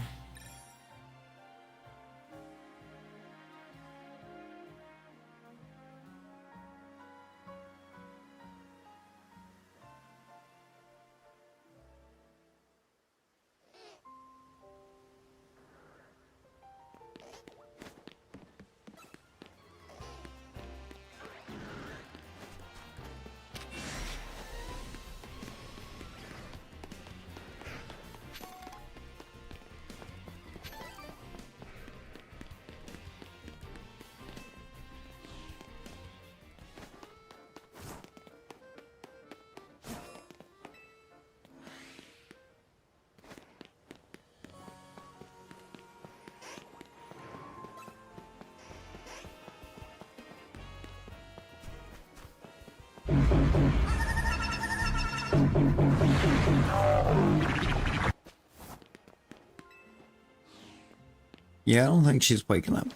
Yeah, I don't think she's waking up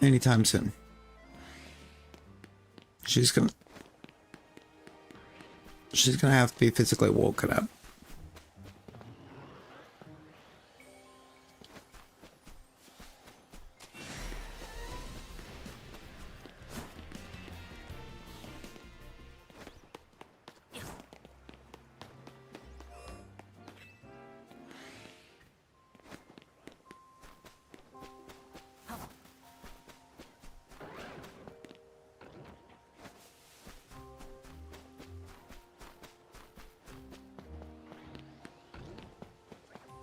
anytime soon. She's gonna have to be physically woken up.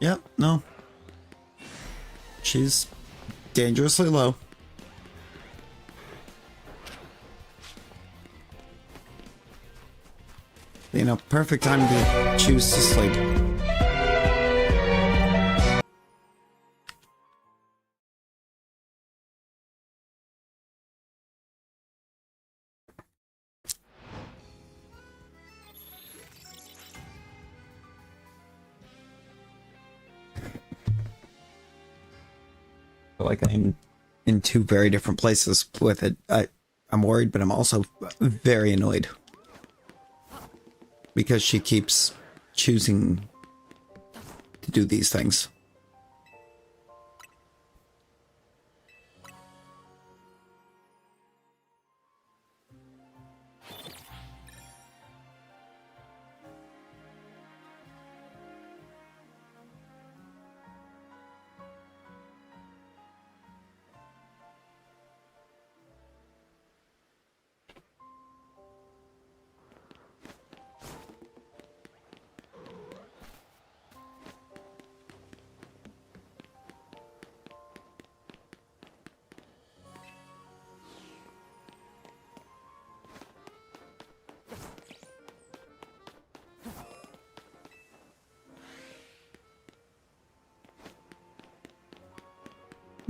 Yep, no. She's dangerously low. You know, perfect time to choose to sleep. Like I'm in two very different places with it. I'm worried, but I'm also very annoyed because she keeps choosing to do these things.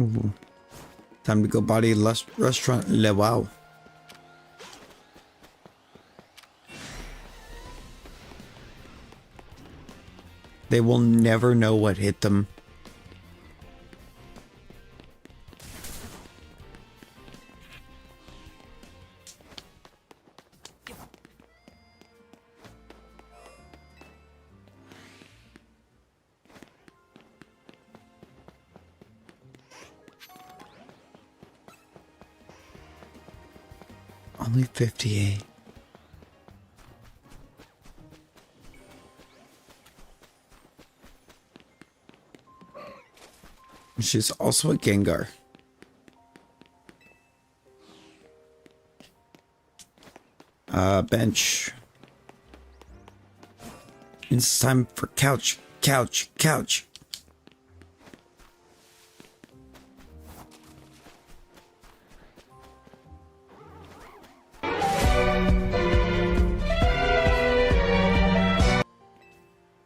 Ooh. Time to go body restaurant Le Wow. They will never know what hit them. Only 58. She's also a Gengar. Bench. It's time for couch.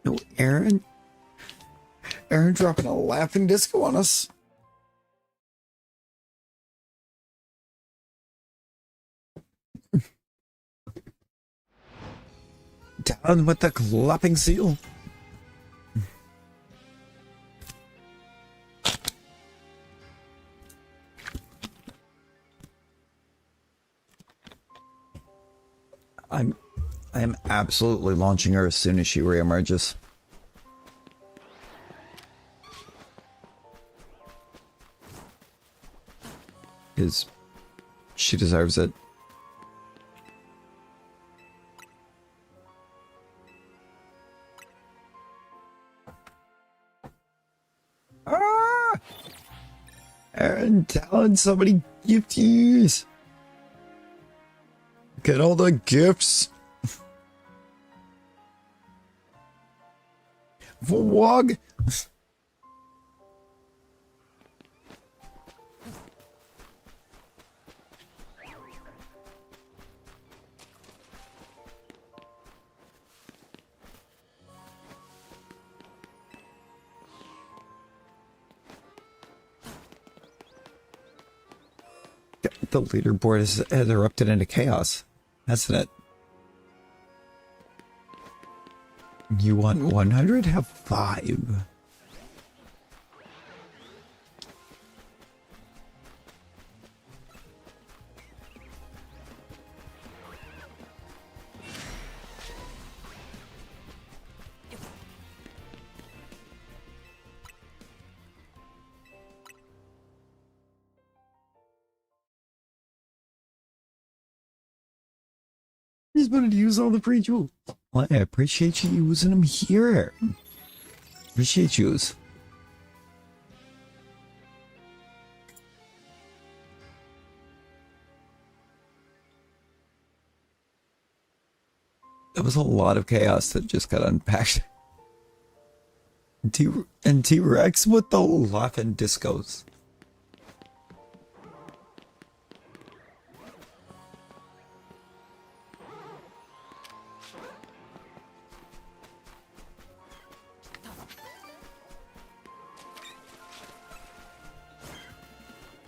No, Aaron. Aaron dropping a laughing disco on us. Down with the clapping seal. I am absolutely launching her as soon as she reemerges. Because she deserves it. Ah! Aaron, Talon, somebody gift use. Get all the gifts. Vlog. The leaderboard has erupted into chaos. That's it. You want 100? Have 5. I just wanted to use all the free jewels. Well, I appreciate you using them here. Appreciate yous. There was a lot of chaos that just got unpacked. T-Rex with the laughing discos.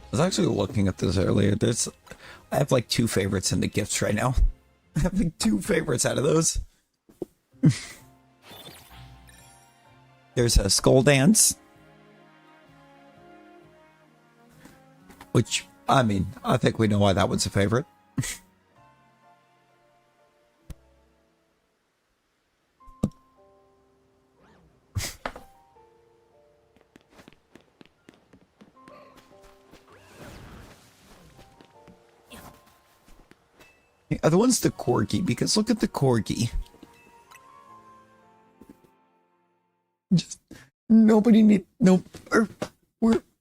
I was actually looking at this earlier. I have like 2 favorites in the gifts right now. I have like 2 favorites out of those. There's a Skull Dance. Which, I mean, I think we know why that one's a favorite. The other one's the Corgi, because look at the Corgi. Just nobody need no.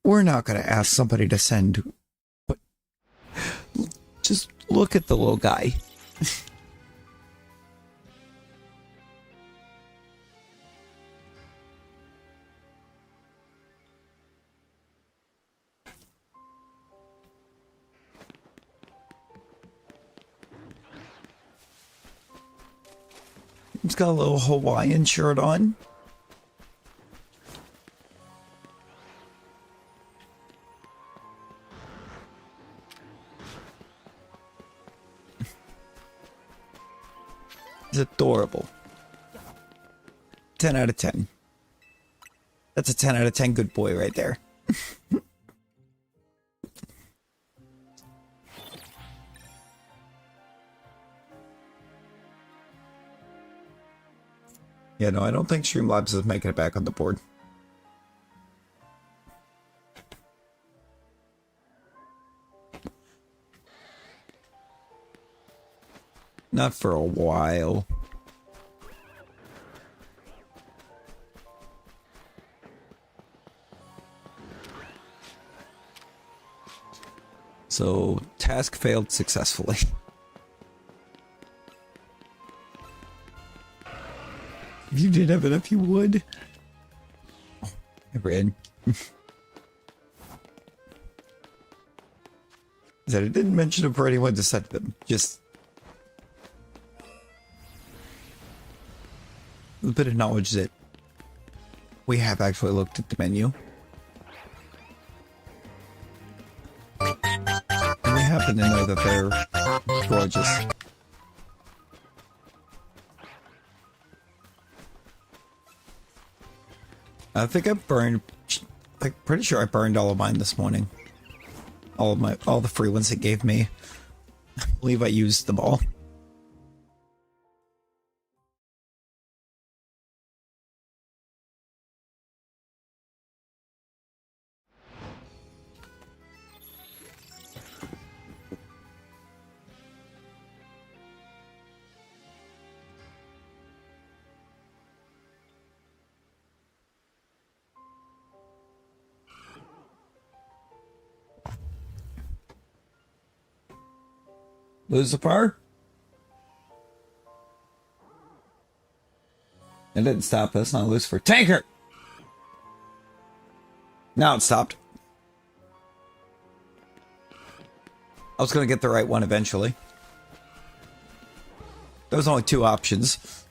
We're not gonna ask somebody to send, but just look at the little guy. He's got a little Hawaiian shirt on. He's adorable. 10 out of 10. That's a 10 out of 10 good boy right there. Yeah, no, I don't think Streamlabs is making it back on the board. Not for a while. So, task failed successfully. If you did have enough, you would. Oh, I read. That I didn't mention it for anyone to send them. Just a bit of knowledge that we have actually looked at the menu. And we happen to know that they're gorgeous. I think I burned, like, pretty sure I burned all of mine this morning. All the free ones it gave me. I believe I used them all. Lucifer? It didn't stop. That's not Lucifer. Tanker! Now it stopped. I was going to get the right one eventually. There was only 2 options.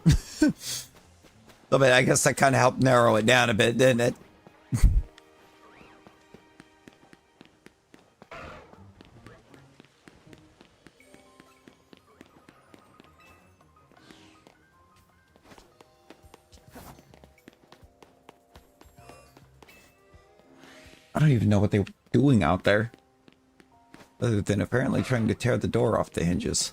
I mean, I guess that kind of helped narrow it down a bit, didn't it? I don't even know what they were doing out there. Other than apparently trying to tear the door off the hinges.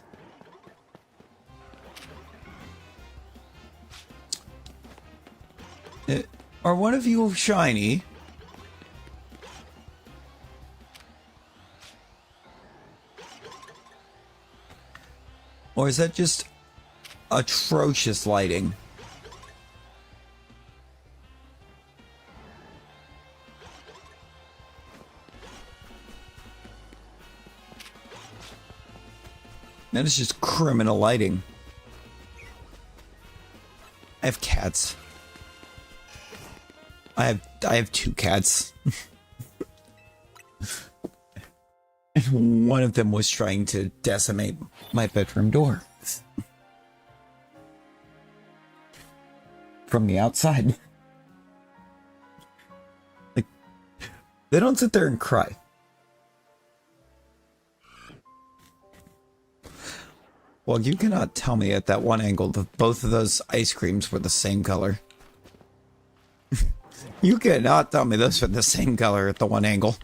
Are one of you shiny? Or is that just atrocious lighting? That is just criminal lighting. I have cats. I have 2 cats. And one of them was trying to decimate my bedroom door. From the outside. Like, they don't sit there and cry. Well, you cannot tell me at that one angle that both of those ice creams were the same color. You cannot tell me those were the same color at the one angle.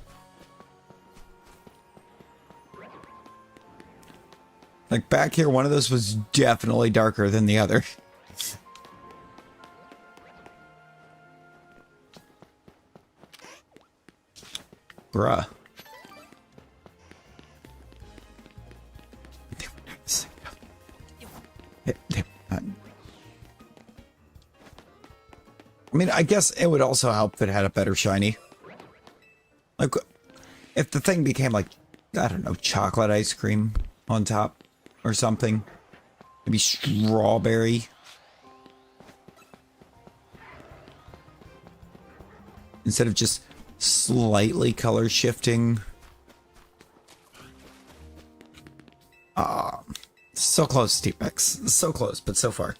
Like back here, one of those was definitely darker than the other. Bruh. I mean, I guess it would also help if it had a better shiny. Like, if the thing became like, I don't know, chocolate ice cream on top or something. Maybe strawberry. Instead of just slightly color shifting. So close, T-Rex. So close, but so far.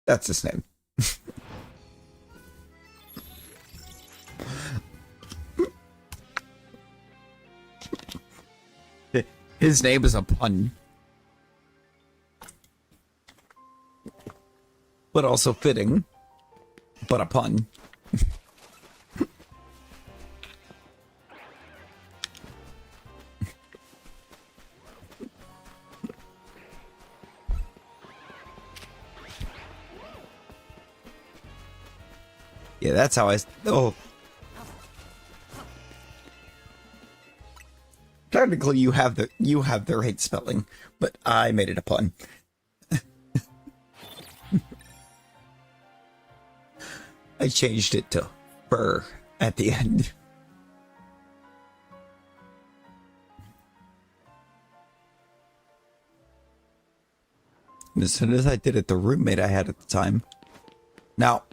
That's his name. His name is a pun. But also fitting. But a pun. Yeah, that's how oh. Technically you have the right spelling, but I made it a pun. I changed it to fur at the end. And as soon as I did it, the roommate I had at the time. Now,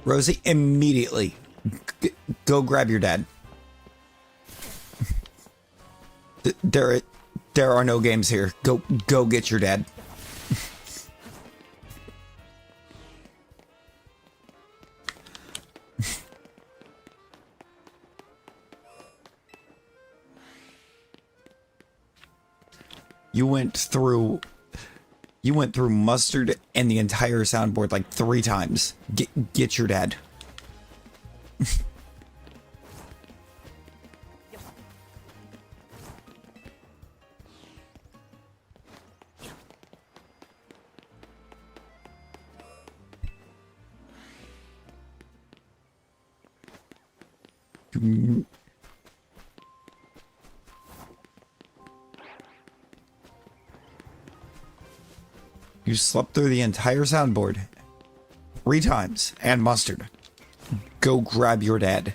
Rosie, immediately go grab your dad. There are no games here. Go get your dad. You went through mustard and the entire soundboard like 3 times. Get your dad. You slept through the entire soundboard 3 times and mustard. Go grab your dad.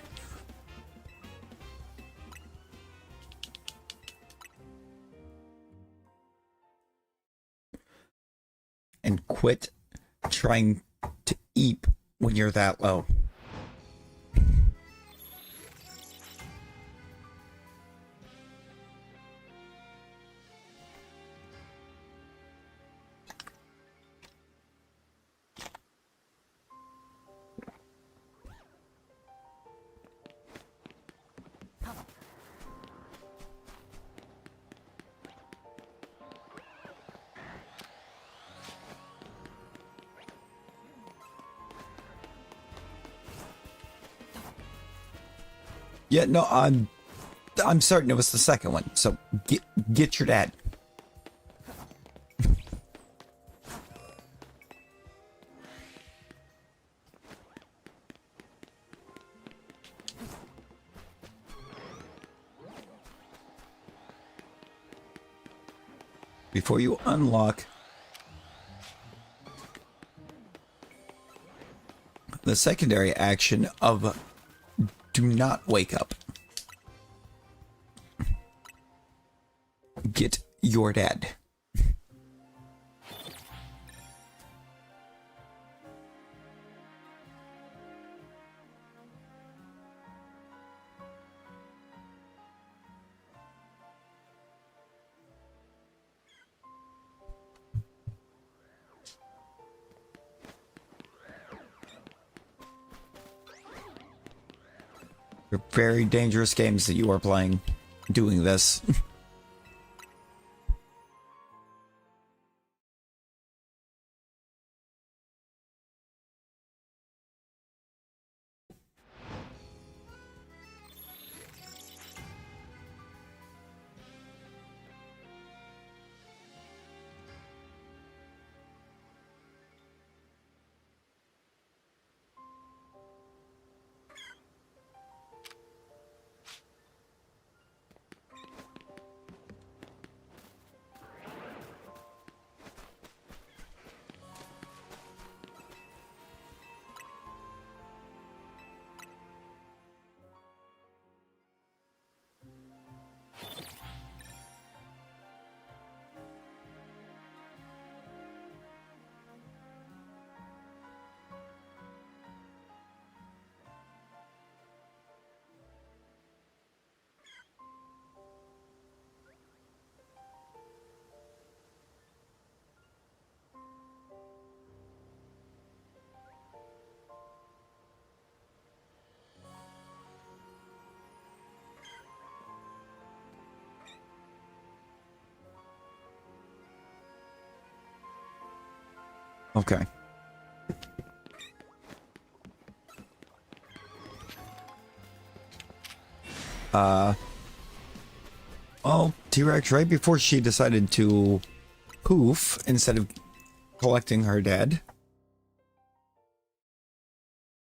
And quit trying to eep when you're that low. Yeah, no, I'm certain it was the second one. So get your dad. Before you unlock the secondary action of do not wake up. Get your dad. They're very dangerous games that you are playing, doing this. Okay. Well, T-Rex, right before she decided to poof instead of collecting her dad,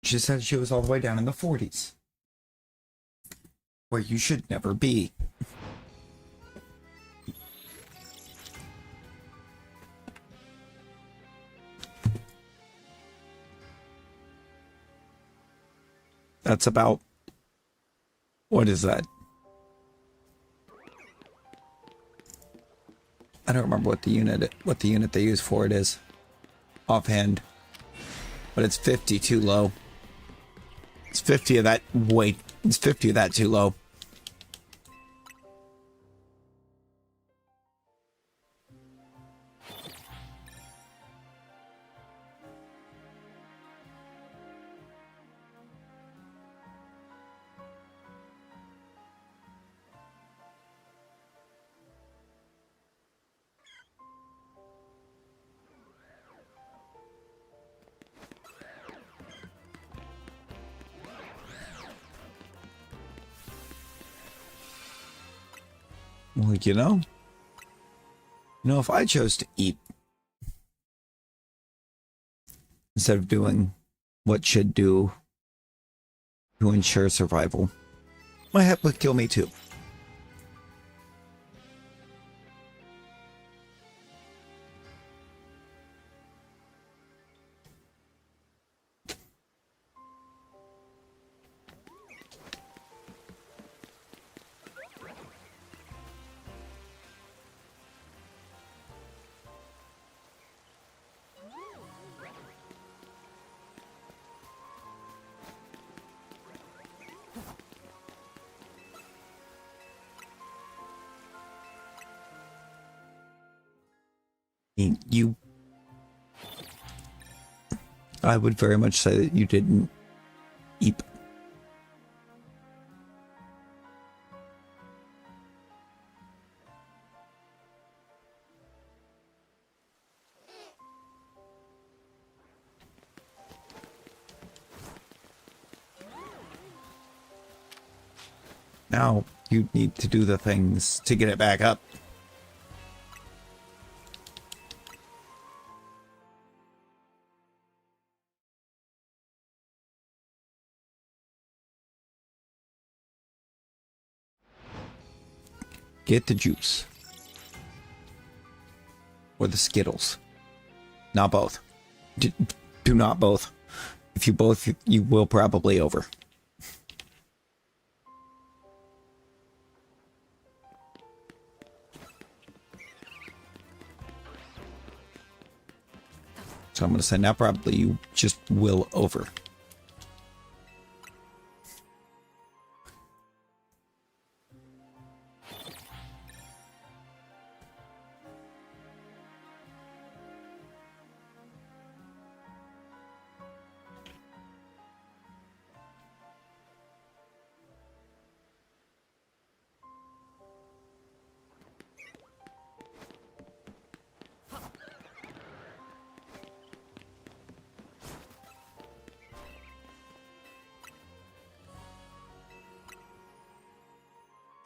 she said she was all the way down in the 40s. Where you should never be. That's about... What is that? I don't remember what the unit they use for it is offhand, but it's 50 too low. It's 50 of that weight. It's 50 of that too low. Well, if I chose to eat instead of doing what should do to ensure survival, my head would kill me too. You, I would very much say that you didn't eat. Now you need to do the things to get it back up. Get the juice. Or the Skittles. Not both. Do not both. If you both, you will probably over. So I'm going to say now probably you just will over.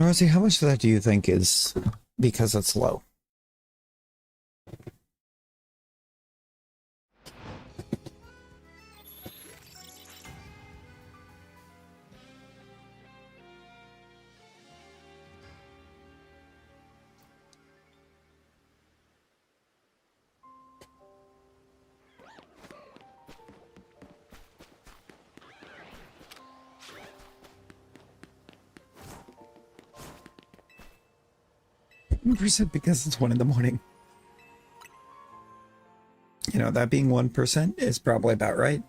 Rosie, how much of that do you think is because it's low? Percent because it's 1 in the morning. You know, that being 1% is probably about right.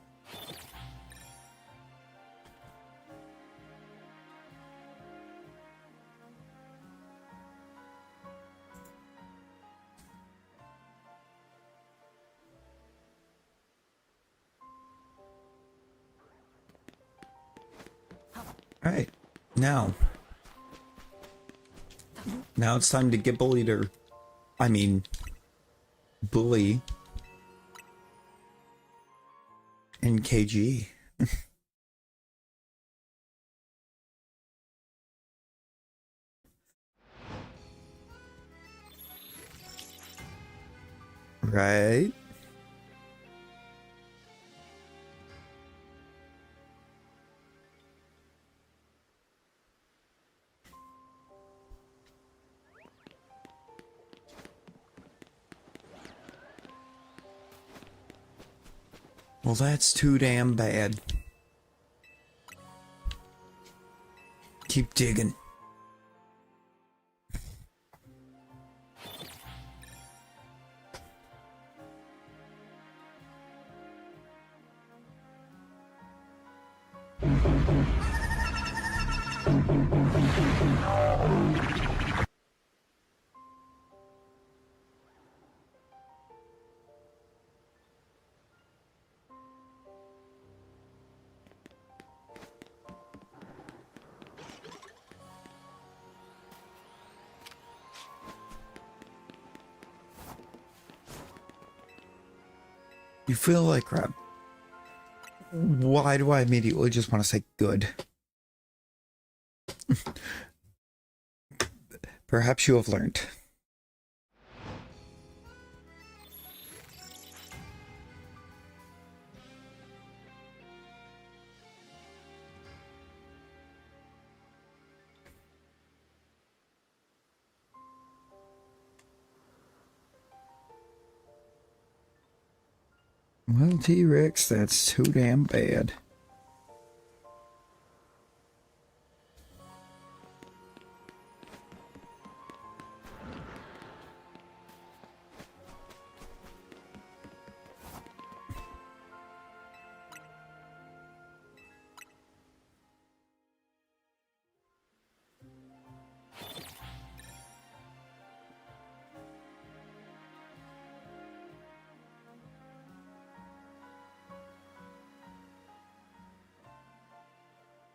All right, now it's time to get bullied, or I mean, bully in KG. Right? Well, that's too damn bad. Keep digging. You feel like crap. Why do I immediately just want to say good? Perhaps you have learned. Well, T-Rex, that's too damn bad.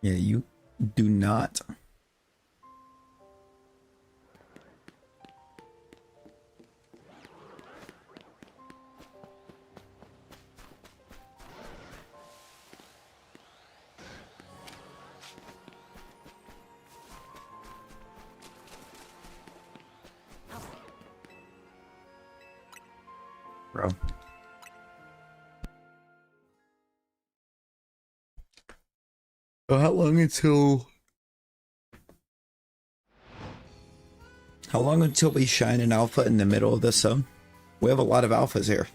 Yeah, you do not. Bro. So how long until we shine an alpha in the middle of this zone? We have a lot of alphas here.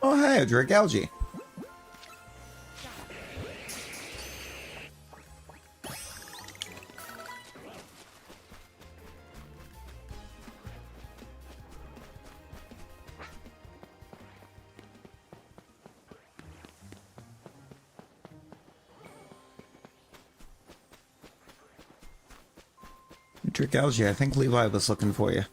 Oh, hey, a Drake Algae. Drake Algae, I think Levi was looking for you.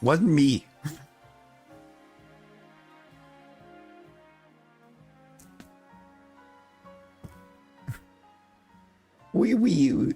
Wasn't me. Wee.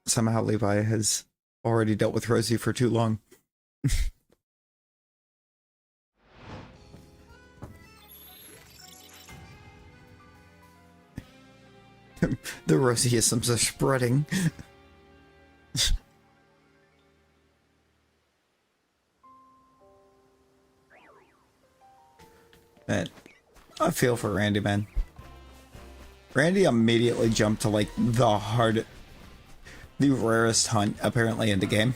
Somehow Levi has already dealt with Rosie for too long. The Rosieisms are spreading. Man, I feel for Randy, man. Randy immediately jumped to like the rarest hunt apparently in the game,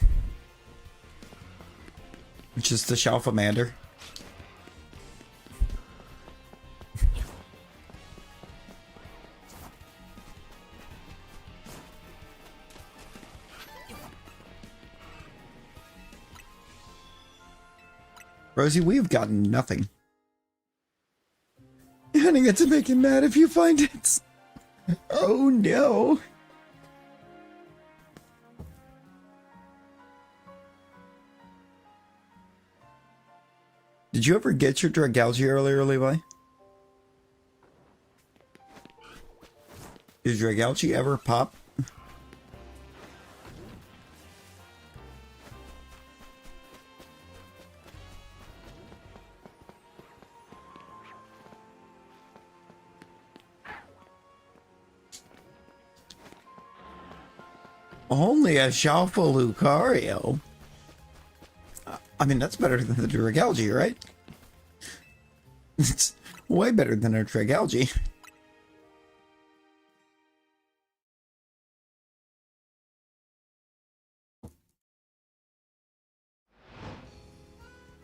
which is the Shalfamander. Rosie, we've gotten nothing. And I get to make him mad if you find it. Oh no. Did you ever get your Dragalge earlier, Levi? Did Dragalge ever pop? Only a Shalfa Lucario. I mean, that's better than the Dragalge, right? It's way better than a Dragalge.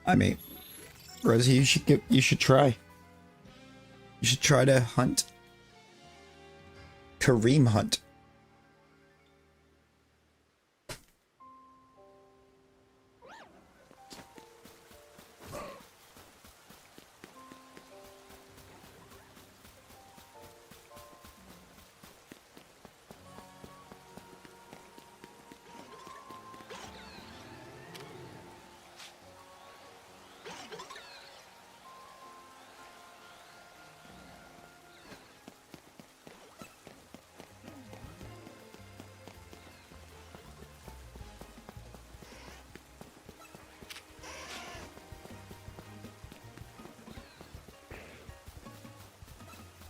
I mean, Rosie, you should try. You should try to hunt. Kareem hunt.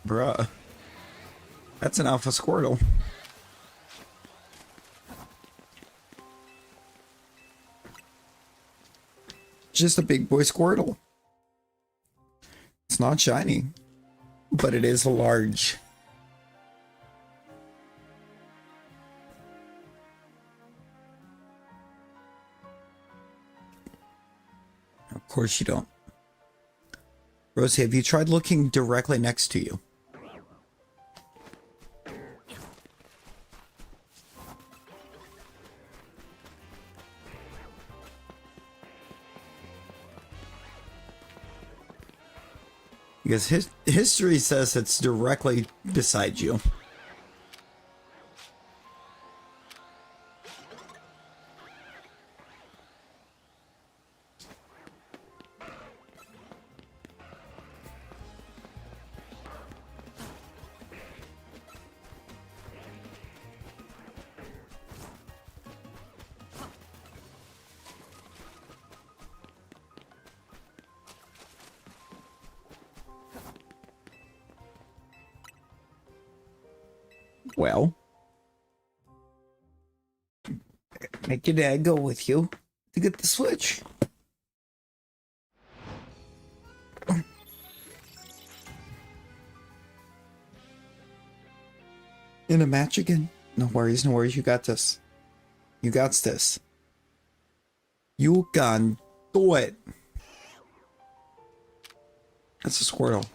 Bruh. That's an Alpha Squirtle. Just a big boy Squirtle. It's not shiny, but it is large. Of course you don't. Rosie, have you tried looking directly next to you? Because history says it's directly beside you. Well, make your dad go with you to get the Switch. In a match again? No worries, no worries. You got this. You got this. You can do it. That's a Squirtle.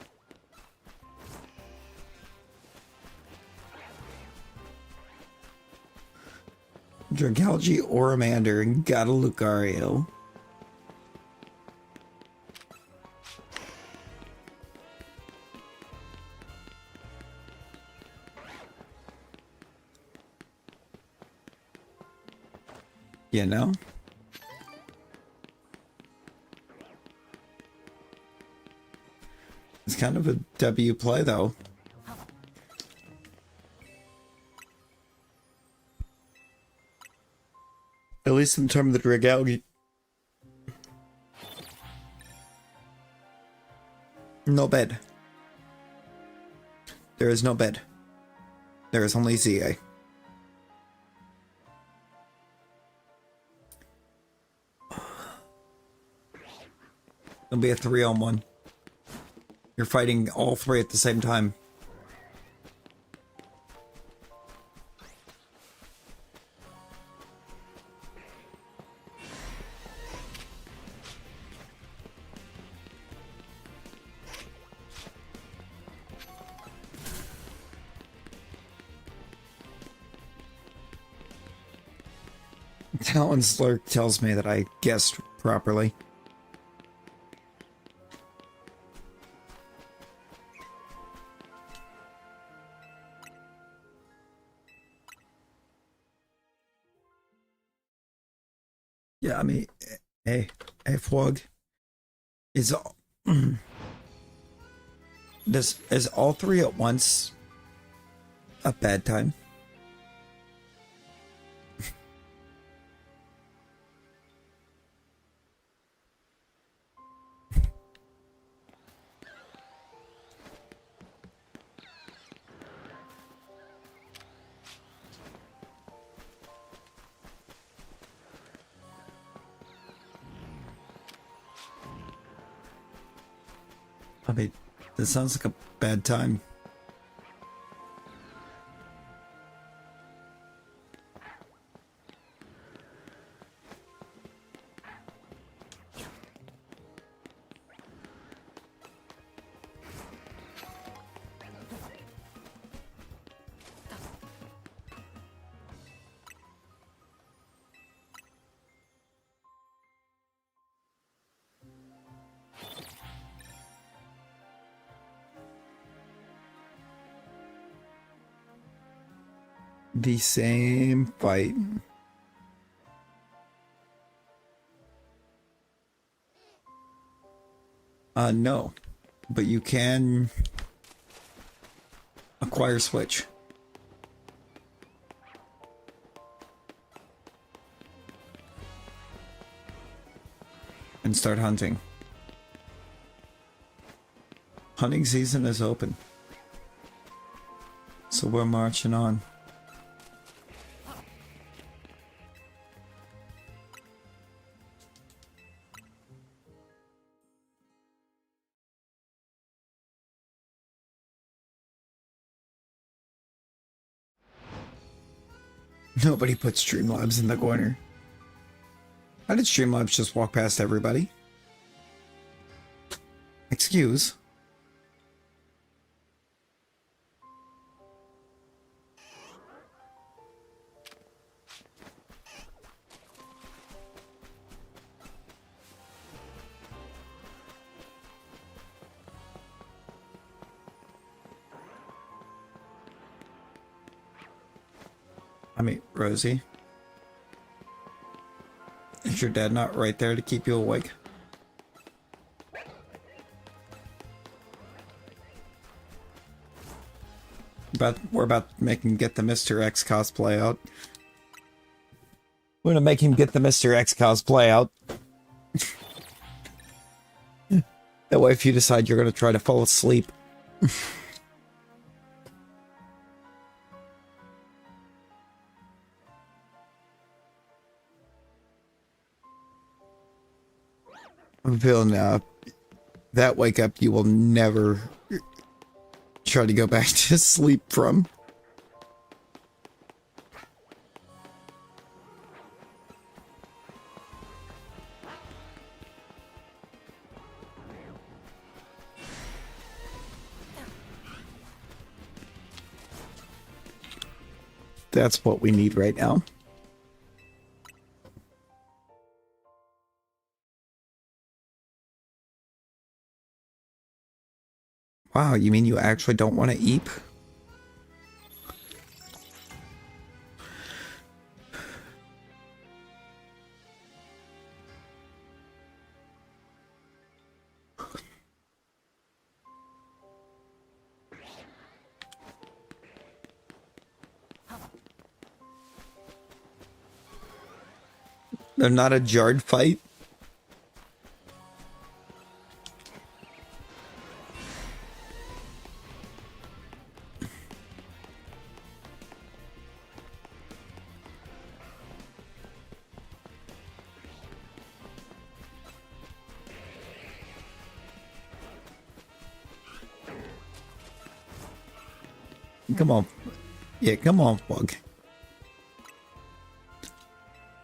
Dragalge, Oramander, and got a Lucario. You know? It's kind of a W play, though. At least in terms of the Dragalge. No bed. There is no bed. There is only ZA. It'll be a 3-on-1. You're fighting all three at the same time. Talon Slurk tells me that I guessed properly. Yeah, I mean, hey, Frog, is is all three at once a bad time? I mean, this sounds like a bad time. The same fight. No. But you can acquire Switch. And start hunting. Hunting season is open. So we're marching on. Nobody put Streamlabs in the corner. How did Streamlabs just walk past everybody? Excuse. I mean, Rosie. Is your dad not right there to keep you awake? We're about to make him get the Mr. X cosplay out. We're gonna make him get the Mr. X cosplay out. That way, if you decide you're gonna try to fall asleep. I'm feeling that wake up you will never try to go back to sleep from. That's what we need right now. Wow, you mean you actually don't want to eep? They're not a jarred fight? Come on. Yeah, come on, Bug.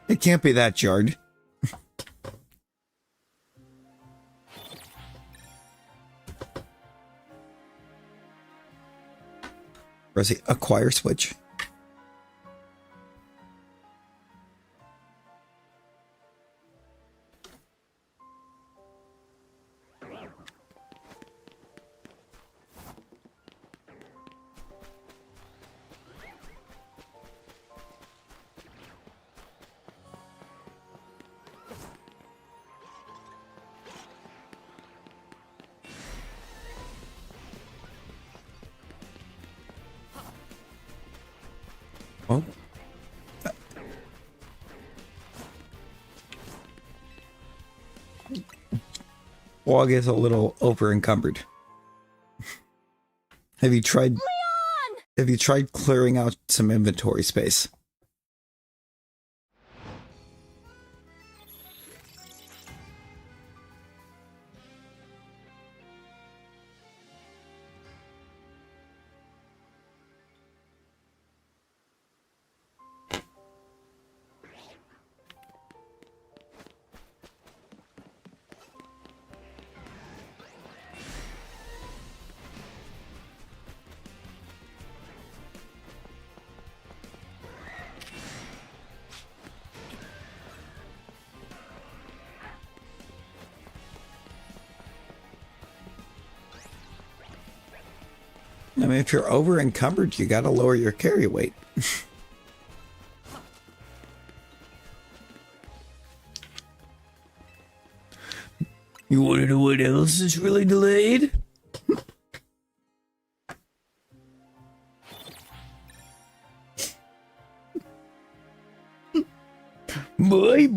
It can't be that jarred. Rosie, acquire switch. Oh. Wog is a little over encumbered. Have you tried Leon! Have you tried clearing out some inventory space? I mean, if you're over encumbered, you gotta lower your carry weight. You wanna know what else is really delayed? Boy.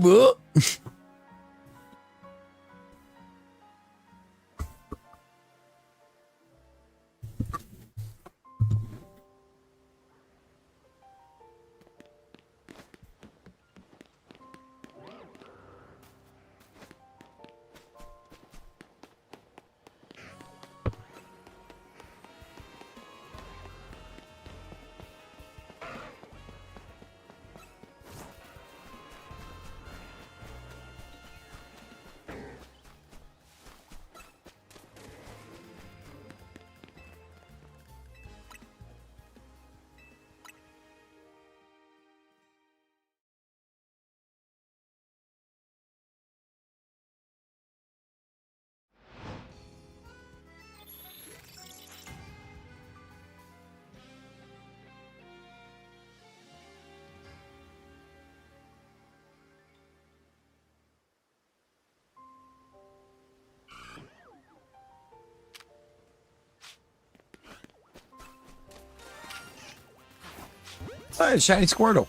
Oh, shiny Squirtle.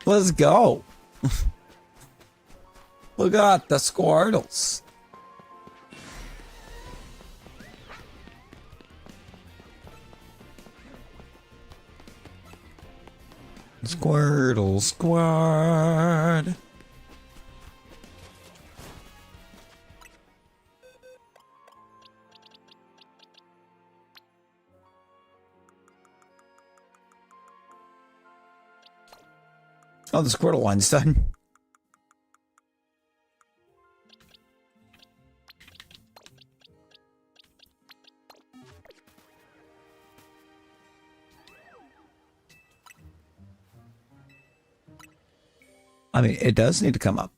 Let's go. Look at the Squirtles. Squirtle Squad. Oh, the Squirtle line's done. I mean, it does need to come up.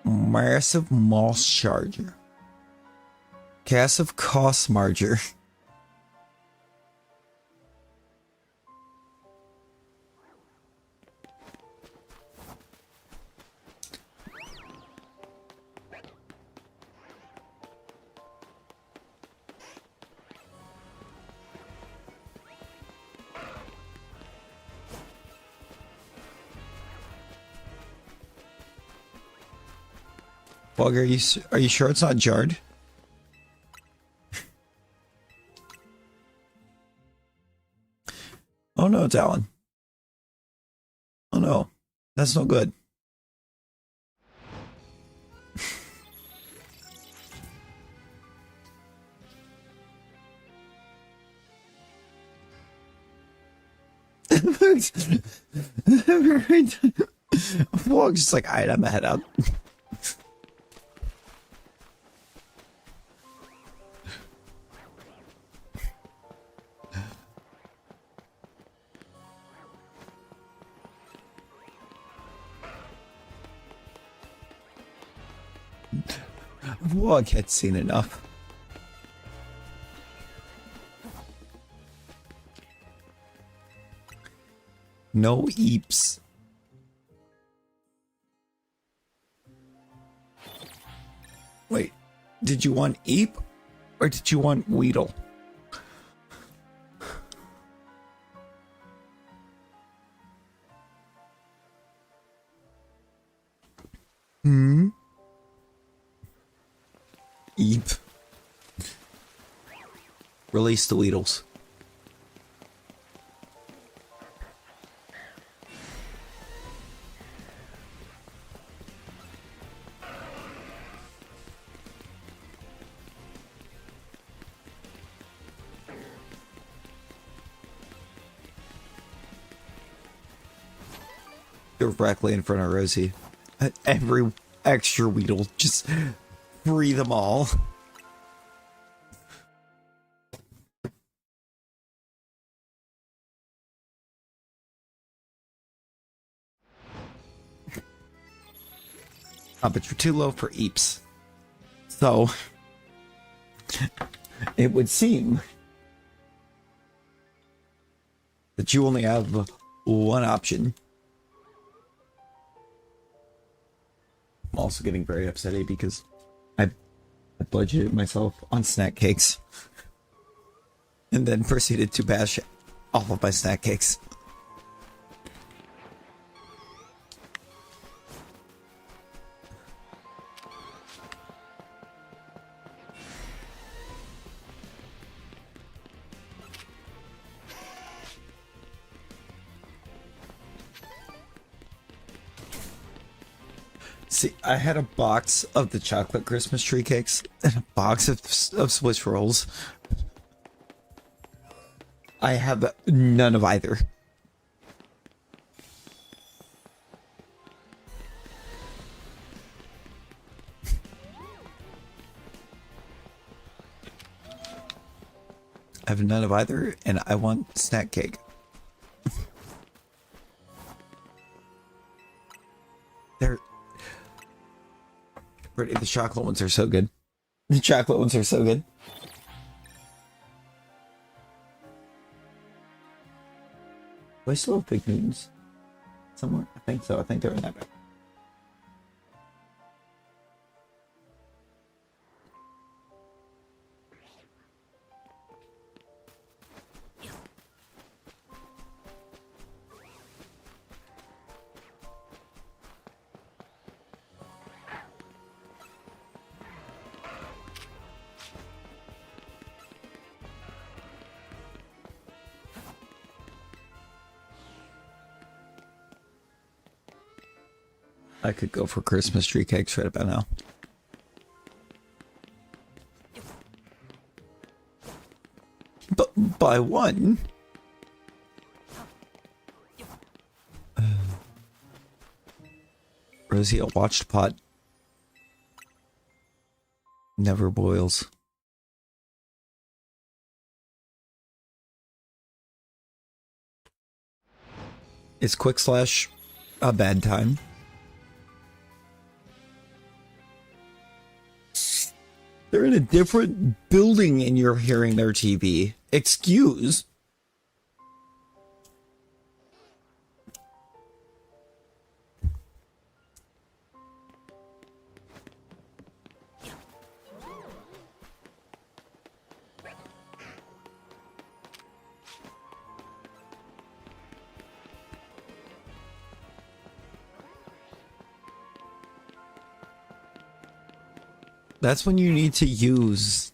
Massive Moss Charger. Cassive Cost Marger. Bug, are you sure it's not jarred? Oh no, it's Alan. Oh no, that's no good. Bug's just like, alright, I'm gonna head out. Wog had seen enough. No eeps. Wait, did you want eep or did you want Weedle? Eep. Release the Weedles. Directly in front of Rosie. Every extra Weedle, just free them all. Oh, but you're too low for Eeps. So, it would seem that you only have one option. I'm also getting very upsetty because I budgeted myself on snack cakes and then proceeded to bash all of my snack cakes. See, I had a box of the chocolate Christmas tree cakes and a box of Swiss rolls. I have none of either. I have none of either, and I want snack cake. They're pretty. The chocolate ones are so good. The chocolate ones are so good. Do I still have Big Newtons somewhere? I think so. I think they're in that bag. I could go for Christmas tree cakes right about now. But by one. Rosie, a watched pot never boils. Is Quick Slash a bad time? They're in a different building and you're hearing their TV. Excuse. That's when you need to use...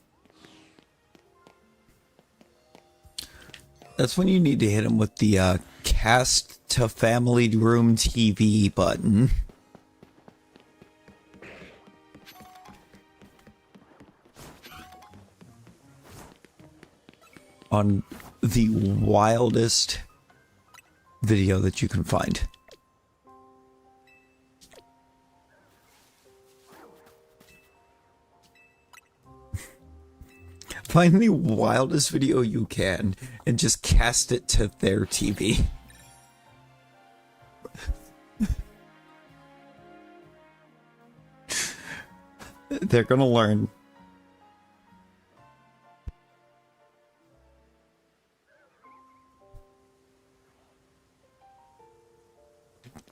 That's when you need to hit him with the cast to family room TV button. On the wildest video that you can find. Find the wildest video you can and just cast it to their TV. They're gonna learn.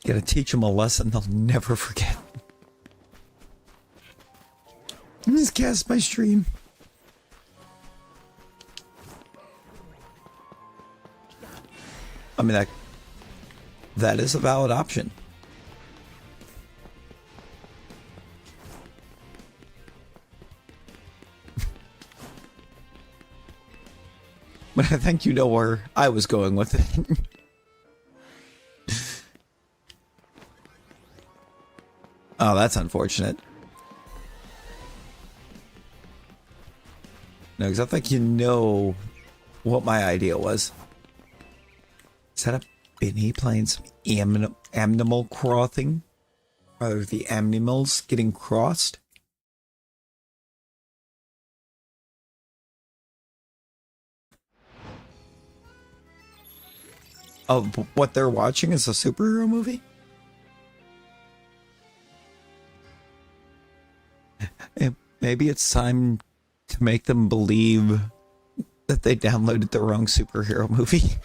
Gotta teach them a lesson they'll never forget. Just cast my stream. I mean, that is a valid option. But I think you know where I was going with it. Oh, that's unfortunate. No, because I think you know what my idea was. Is that a Benny playing some animal crossing? Or the animals getting crossed? Oh, what they're watching is a superhero movie? Maybe it's time to make them believe that they downloaded the wrong superhero movie.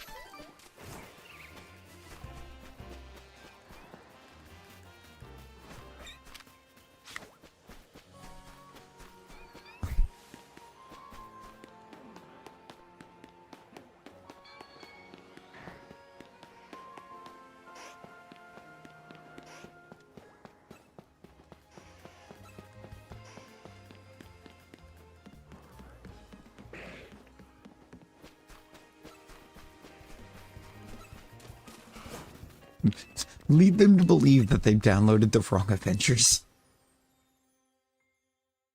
Lead them to believe that they've downloaded the wrong Avengers.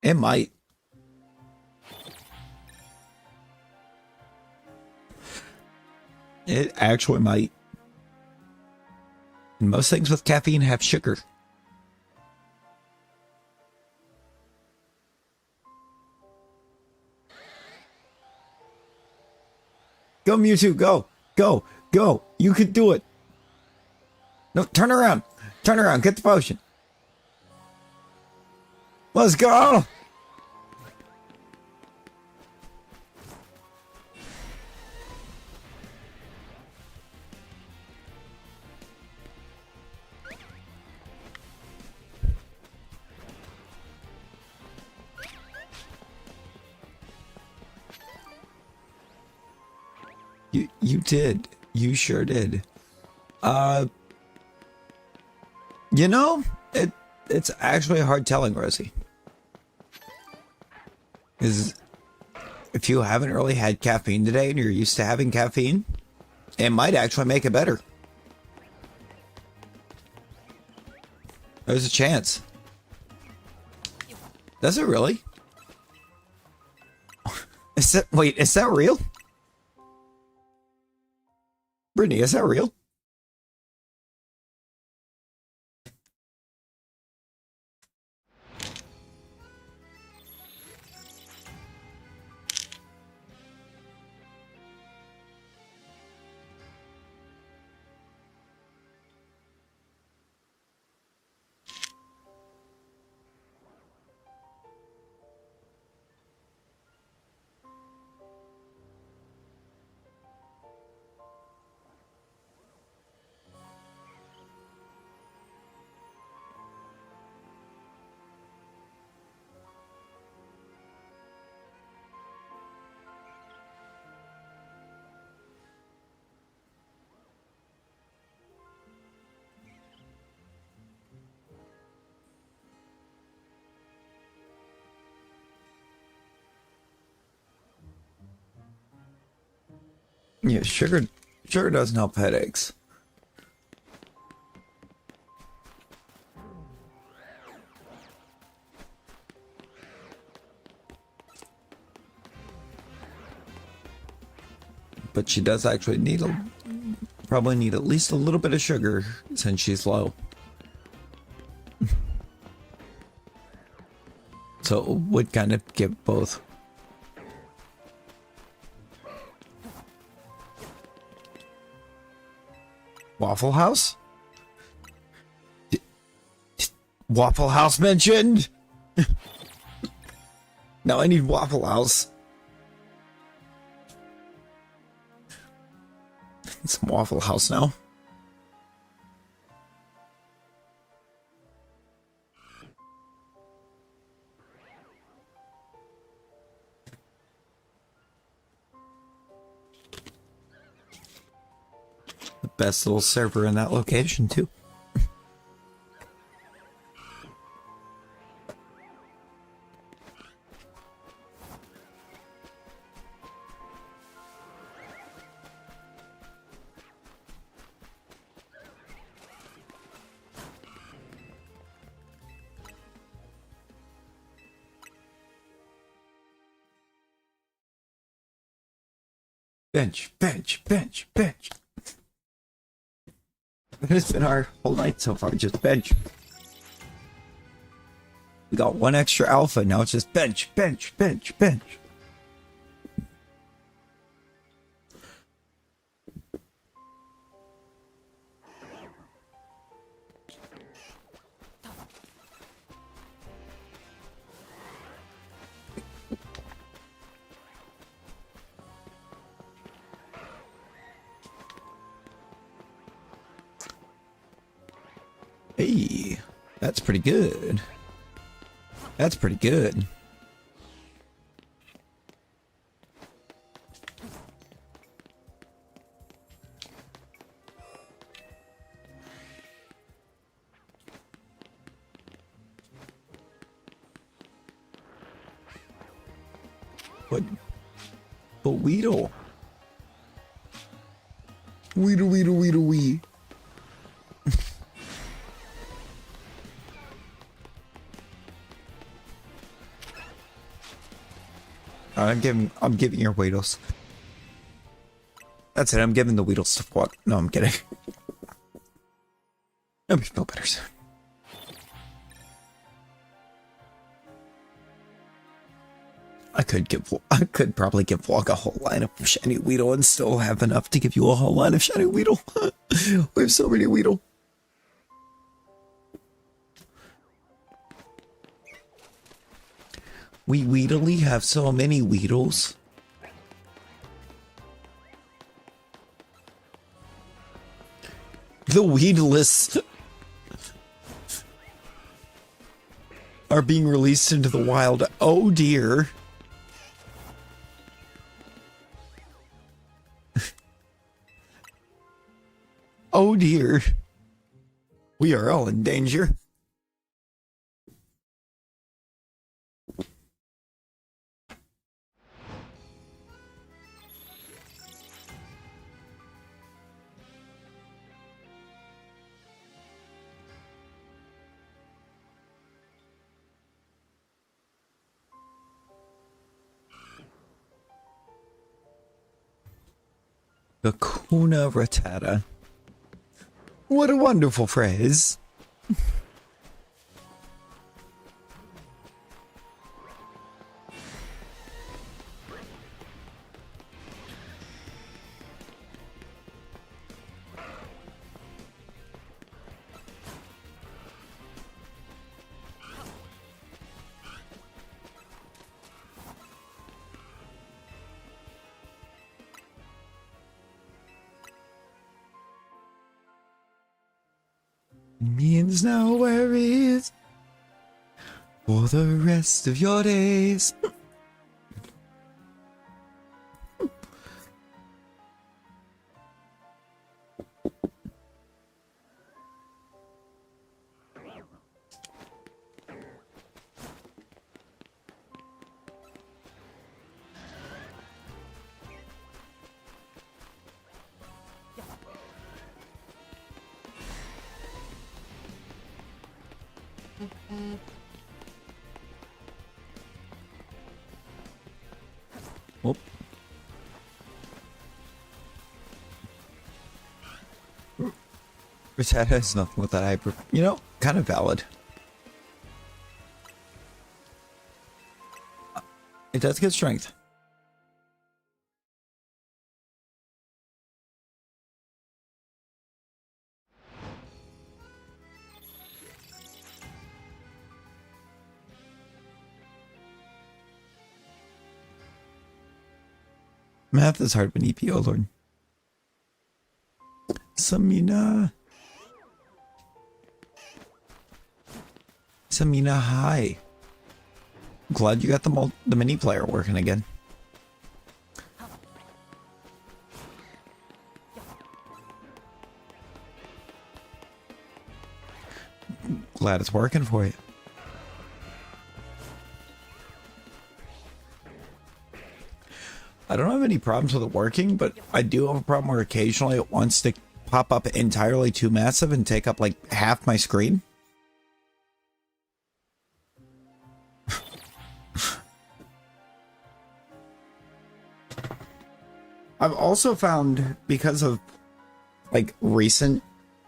It might. It actually might. Most things with caffeine have sugar. Go, Mewtwo, go! Go! Go! You can do it! No, turn around! Turn around, get the potion! Let's go! You did. You sure did. You know, it's actually hard telling, Rosie. Is if you haven't really had caffeine today and you're used to having caffeine, it might actually make it better. There's a chance. Does it really? Wait, is that real? Brittany, is that real? Yeah, sugar doesn't help headaches. But she does actually need probably need at least a little bit of sugar since she's low. So it would kind of give both. Waffle House? Waffle House mentioned? Now I need Waffle House. Some Waffle House now. The best little server in that location too. Bench, bench, bench, bench. It's been our whole night so far, just bench. We got one extra alpha, now it's just bench, bench, bench, bench. Hey, that's pretty good. That's pretty good. But Weedle. Weedle, Weedle, Weedle, Wee. I'm giving your Weedles. That's it, I'm giving the Weedles to what? No, I'm kidding. Nobody feel better soon. I could probably give Vlog a whole line of shiny Weedle and still have enough to give you a whole line of shiny Weedle. We have so many Weedle. We Weedly have so many Weedles. The Weedless are being released into the wild. Oh dear. Oh dear. We are all in danger. Hakuna Matata. What a wonderful phrase. Means no worries for the rest of your days. Whoop. Rosetta has nothing with that hyper. You know, kind of valid. It does get strength. Math is hard when EPO, Lord. Samina. Samina, hi. Glad you got the mini player working again. Glad it's working for you. I don't have any problems with it working, but I do have a problem where occasionally it wants to pop up entirely too massive and take up like half my screen. I've also found, because of like recent,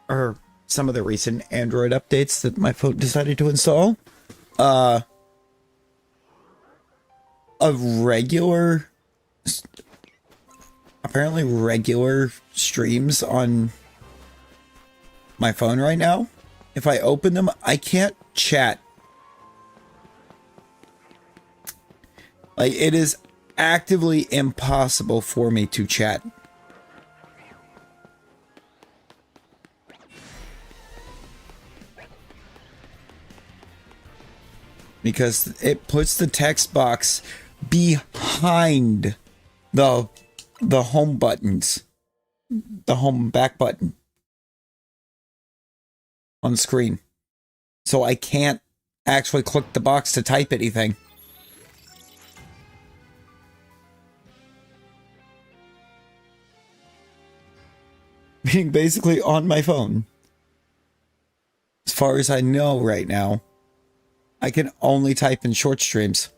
or some of the recent Android updates that my phone decided to install, a apparently regular streams on my phone right now, if I open them, I can't chat. Like, it is actively impossible for me to chat. Because it puts the text box behind the home buttons, the home back button on screen. So I can't actually click the box to type anything. Being basically on my phone. As far as I know right now, I can only type in short streams.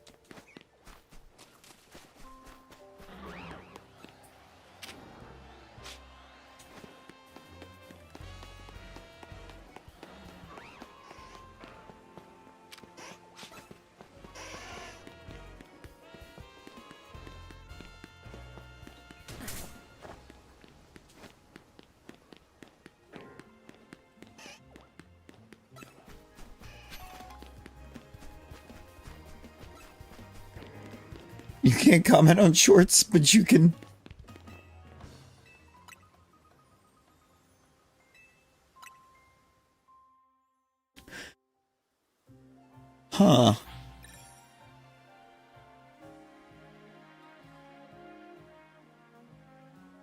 You can't comment on shorts, but you can... Huh.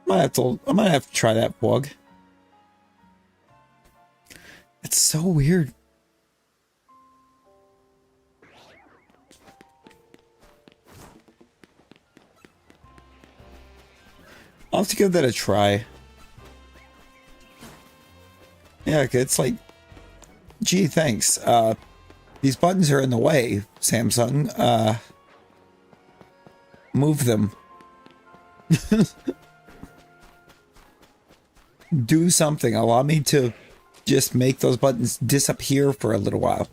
I might have to try that bug. It's so weird. I'll have to give that a try. Yeah, it's like, gee, thanks. These buttons are in the way, Samsung. Move them. do something. Allow me to just make those buttons disappear for a little while.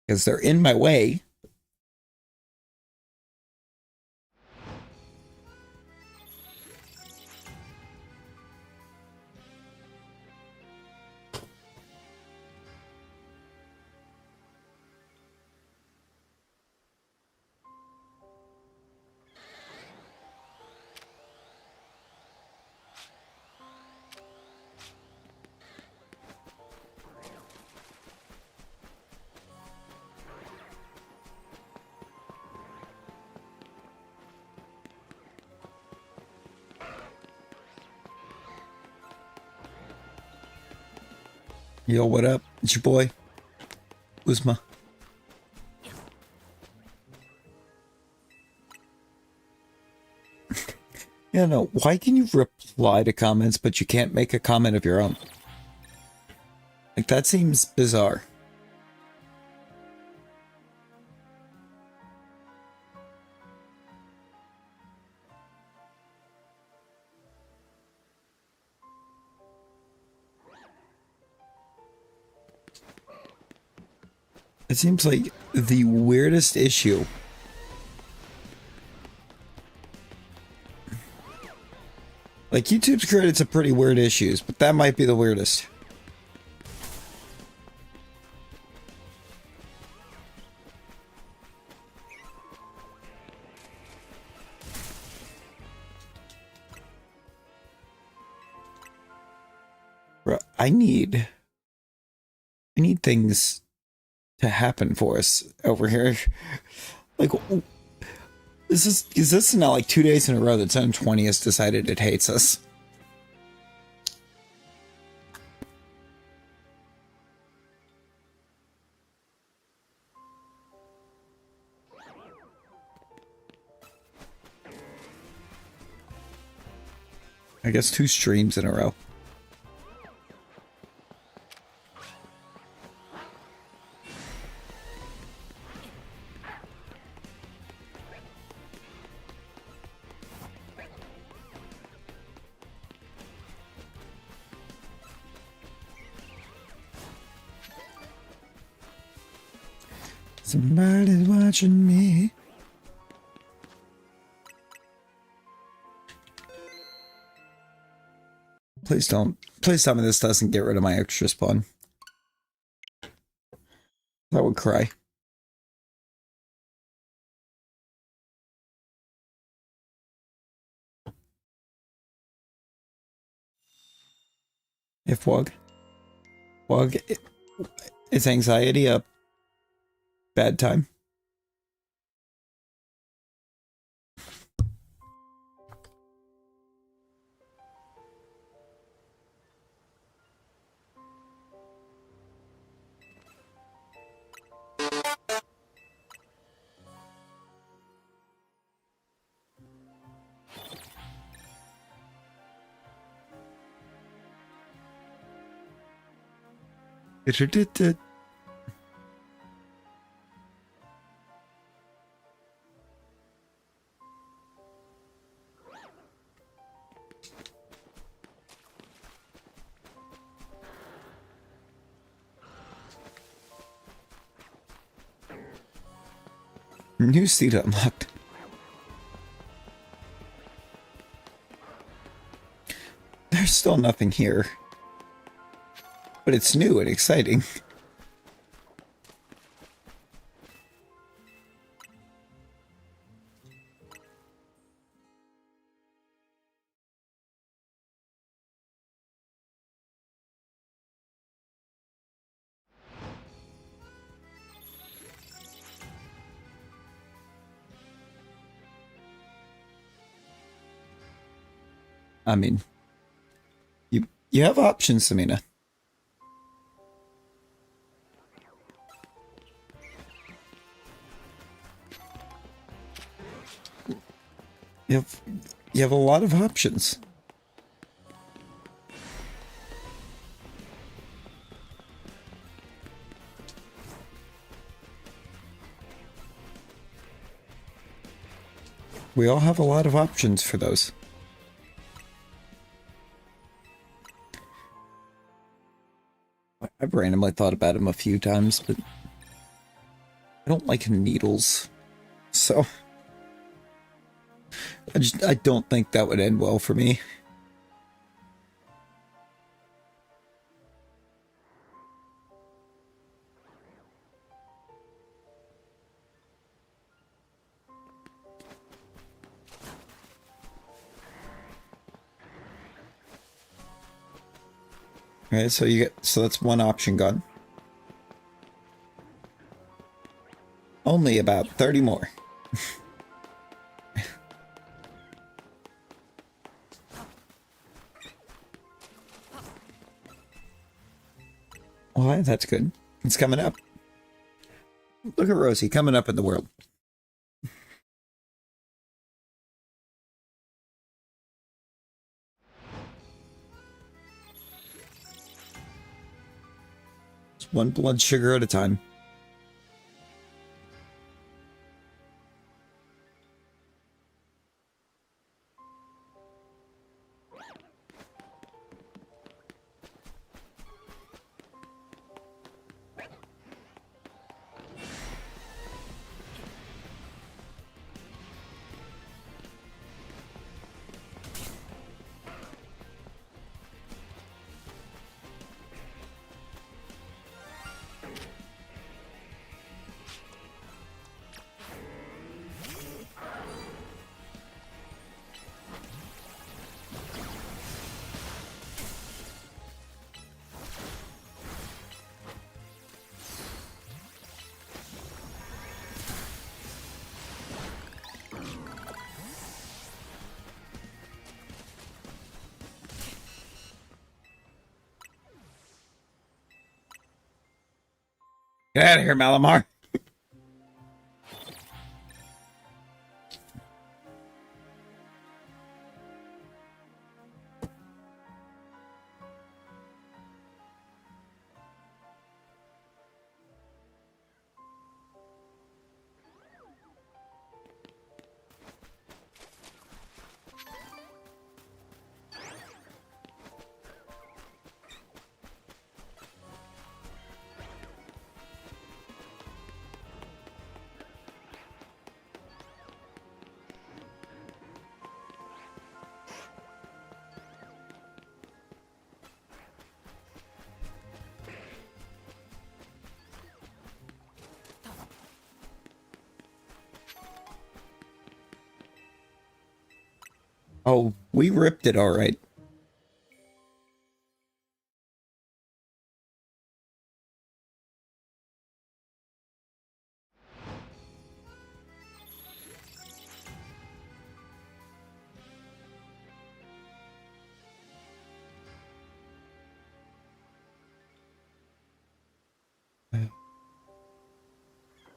Because they're in my way. Yo, what up? It's your boy, Uzma. Yeah, no, why can you reply to comments, but you can't make a comment of your own? Like, that seems bizarre. It seems like the weirdest issue. Like, YouTube's created some pretty weird issues, but that might be the weirdest. Bro, I need things to happen for us over here. Like, is this now like 2 days in a row that 1020 has decided it hates us? I guess 2 streams in a row. Somebody's watching me. Please tell me this doesn't get rid of my extra spawn. I would cry. If Wug, is anxiety a bad time? It. New seat unlocked. There's still nothing here. But it's new and exciting. I mean, you have options, Samina. You have a lot of options. We all have a lot of options for those. I've randomly thought about him a few times, but I don't like needles. So I don't think that would end well for me. Okay, so that's one option gone. Only about 30 more. Well, that's good. It's coming up. Look at Rosie coming up in the world. It's one blood sugar at a time. Get out of here, Malamar. Oh, we ripped it all right.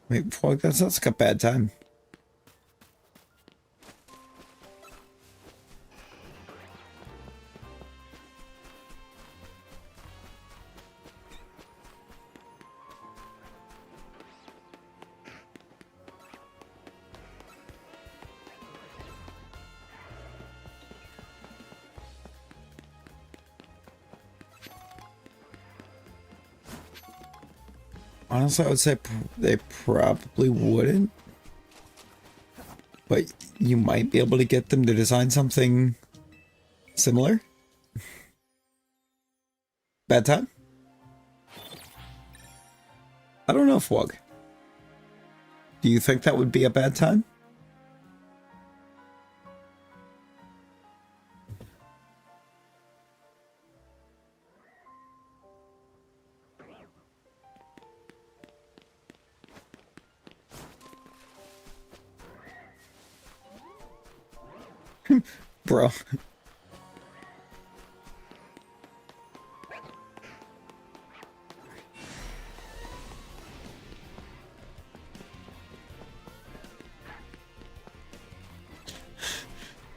Wait, fuck, that sounds like a bad time. Honestly, I would say they probably wouldn't. But you might be able to get them to design something similar. Bad time? I don't know, Fwog. Do you think that would be a bad time? Bro.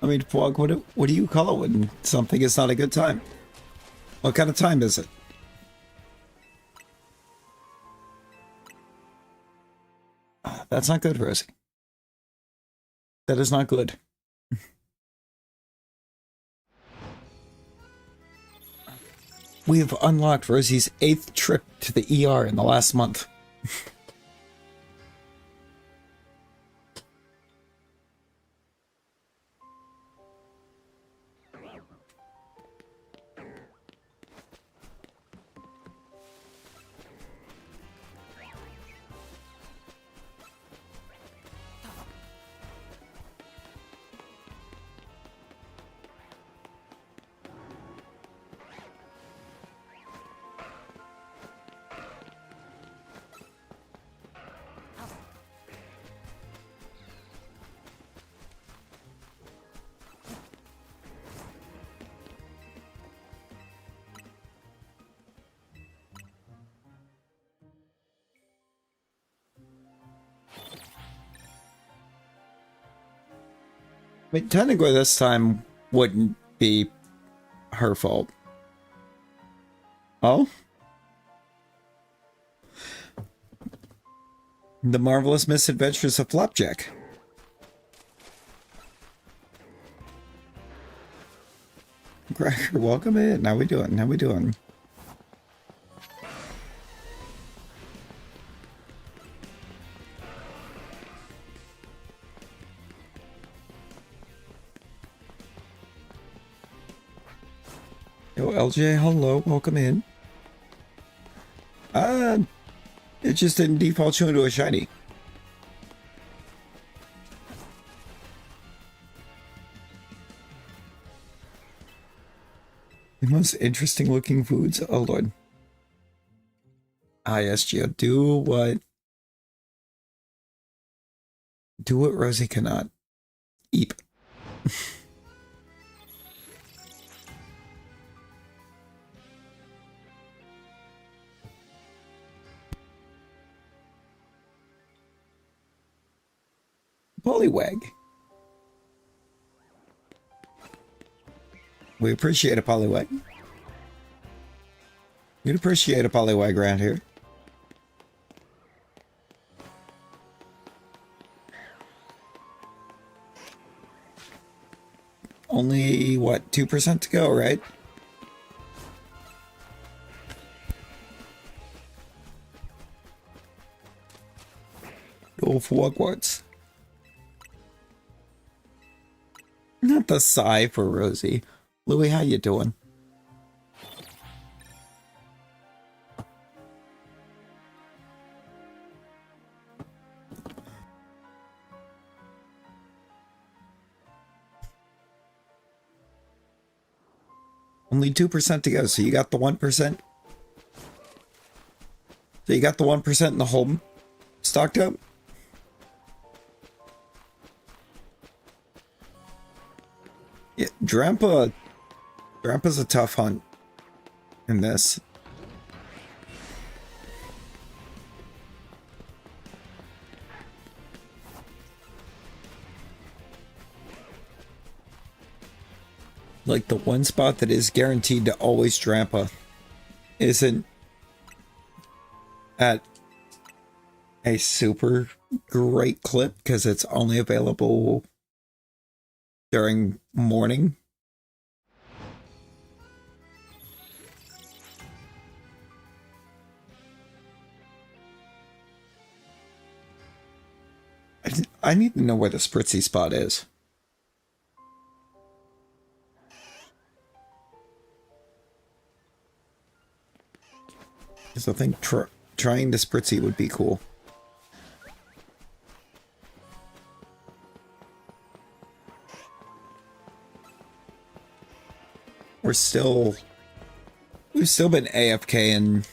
I mean, Fwog, what do you call it when something is not a good time? What kind of time is it? That's not good, Rosie. That is not good. We have unlocked Rosie's 8th trip to the ER in the last month. I mean, technically this time wouldn't be her fault. Oh? The Marvelous Misadventures of Flapjack. Cracker, welcome in. How we doing? How we doing? Yo, LJ, hello, welcome in. It just didn't default you into a shiny. The most interesting looking foods. Oh lord. Ah yes, Gio. Do what Rosie cannot. Eep. Poliwag. We appreciate a Poliwag. We'd appreciate a Poliwag around here. Only, what, 2% to go, right? Oh, for Hogwarts. Not the sigh for Rosie. Louis, how you doing? Only 2% to go, so you got the 1%. So you got the 1% in the home stocked up? Yeah, Drampa. Drampa's a tough hunt in this. Like the one spot that is guaranteed to always Drampa isn't at a super great clip because it's only available during morning. I need to know where the spritzy spot is. Because I think trying the spritzy would be cool. We've still been AFK in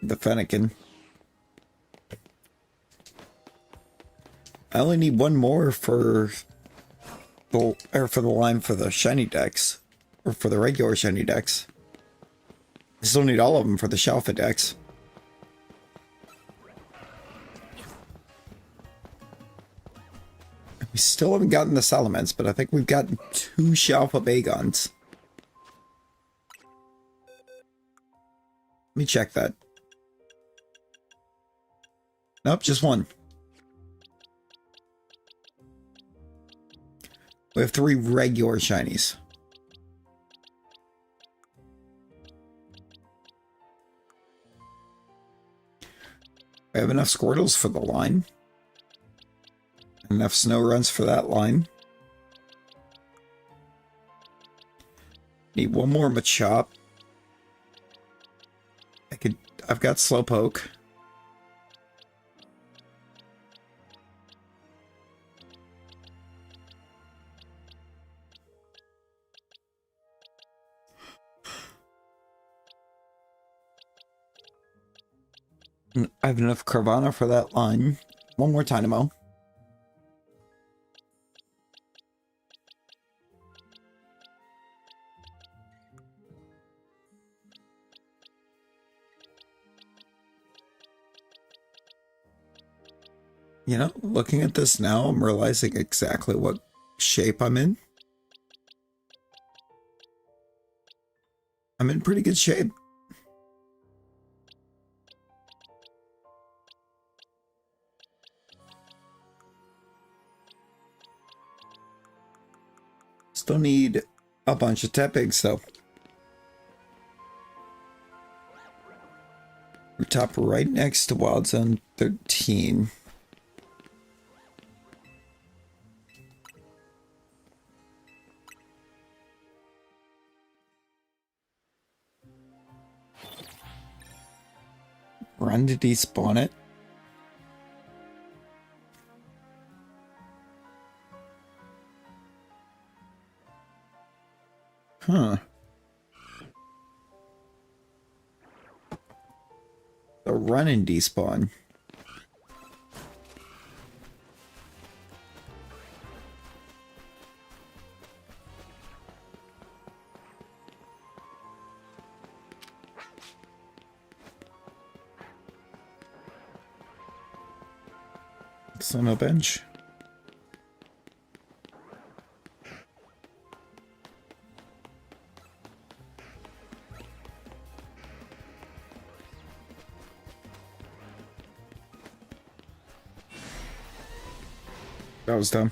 the Fennekin. I only need one more for the line for the shiny decks, or for the regular shiny decks. I still need all of them for the Shalfa decks. We still haven't gotten the Salamence, but I think we've gotten 2 Shalfa Bagons. Let me check that. Nope, just one. We have 3 regular shinies. We have enough Squirtles for the line. Enough snow runs for that line. Need one more Machop. I've got Slowpoke. I have enough Carvana for that line. One more Dynamo. You know, looking at this now, I'm realizing exactly what shape I'm in. I'm in pretty good shape. Still need a bunch of Tepigs, though. We're top right next to Wild Zone 13. Run to despawn it. Huh. A run and despawn. It's on a bench. That was dumb.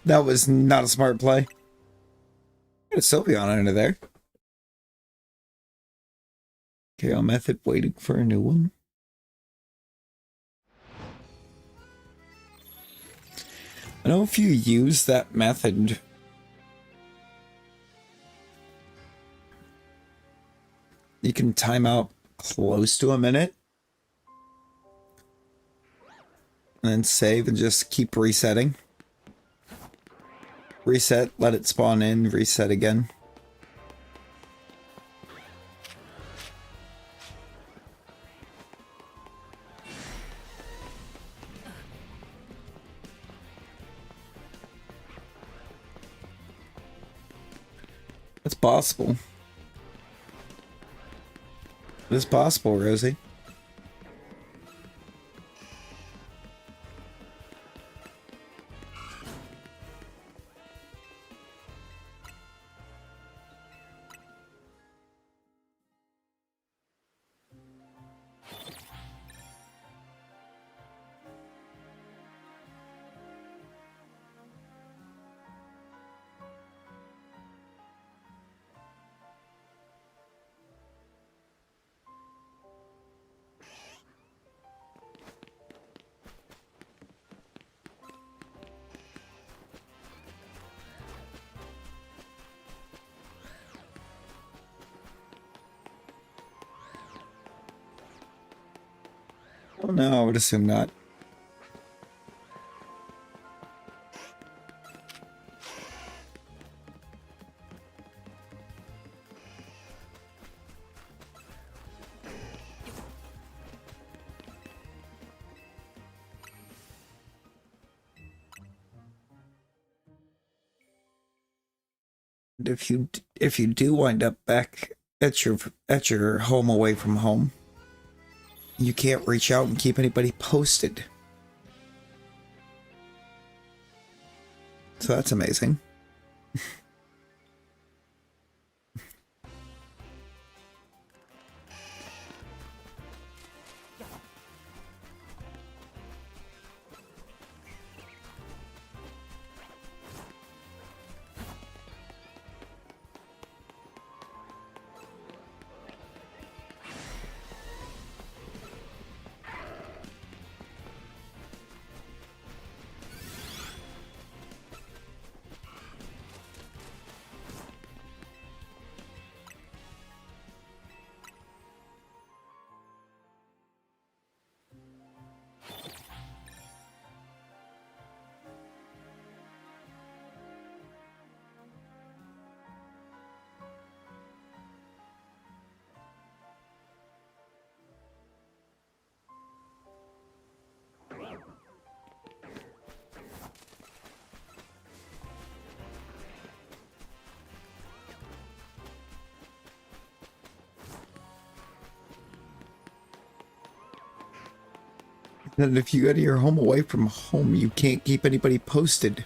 That was not a smart play. Got a Sylveon under there. KO method waiting for a new one. I know if you use that method, you can time out close to a minute and then save and just keep resetting. Reset, let it spawn in, reset again. It's possible. It is possible, Rosie. Oh no, I would assume not. And if you do wind up back at your home away from home, you can't reach out and keep anybody posted. So that's amazing. And if you go to your home away from home, you can't keep anybody posted.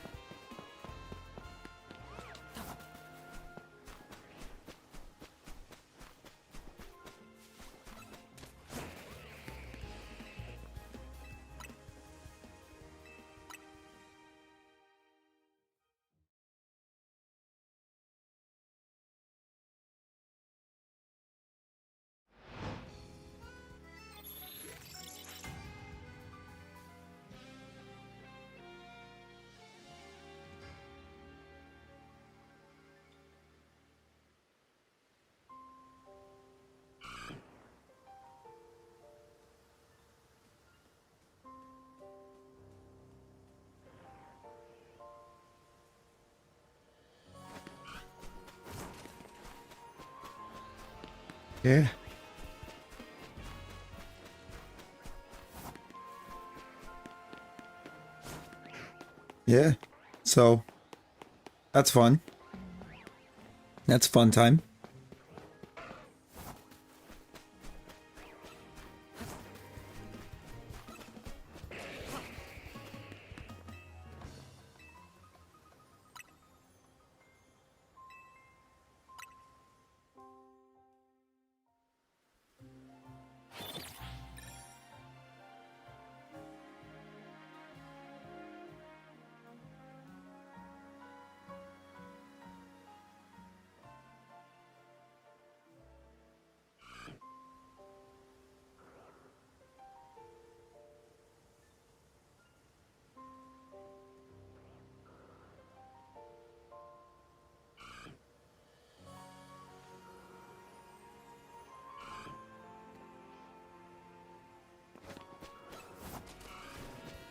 Yeah. Yeah. So that's fun. That's fun time.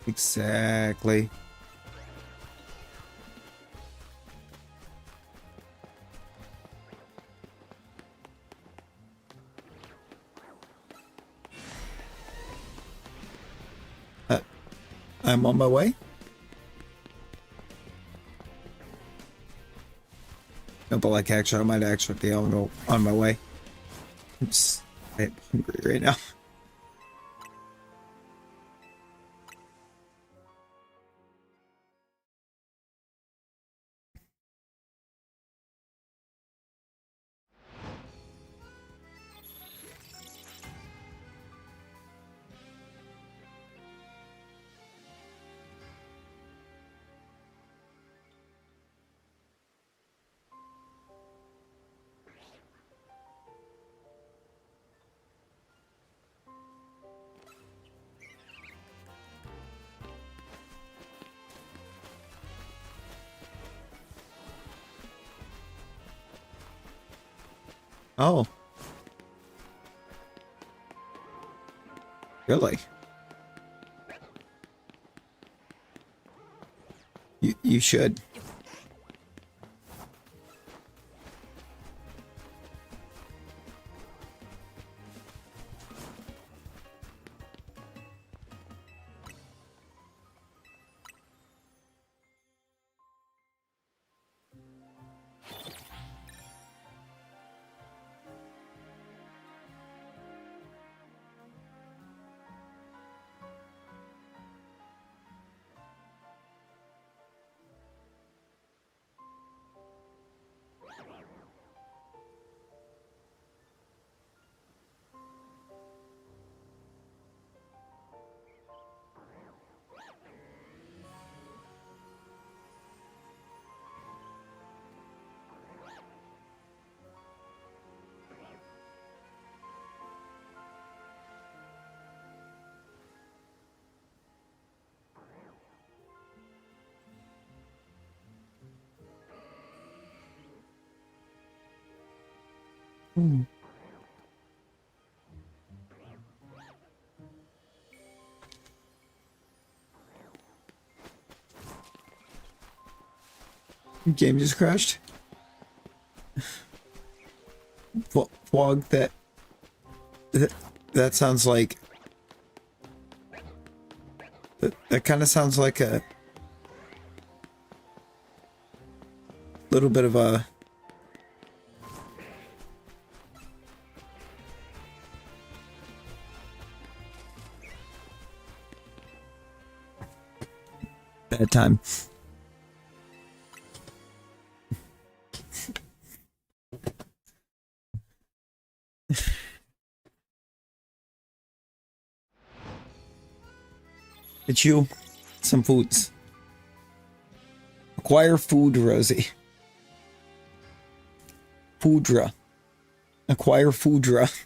Exactly. Uh, I'm on my way. No, but like actually, I might actually be on my way. I'm hungry right now. Oh, really? You should. Game just crashed. Fog, that sounds like that kind of sounds like a little bit of a that time. Get you some foods. Acquire food, Rosie. Foodra. Acquire Foodra.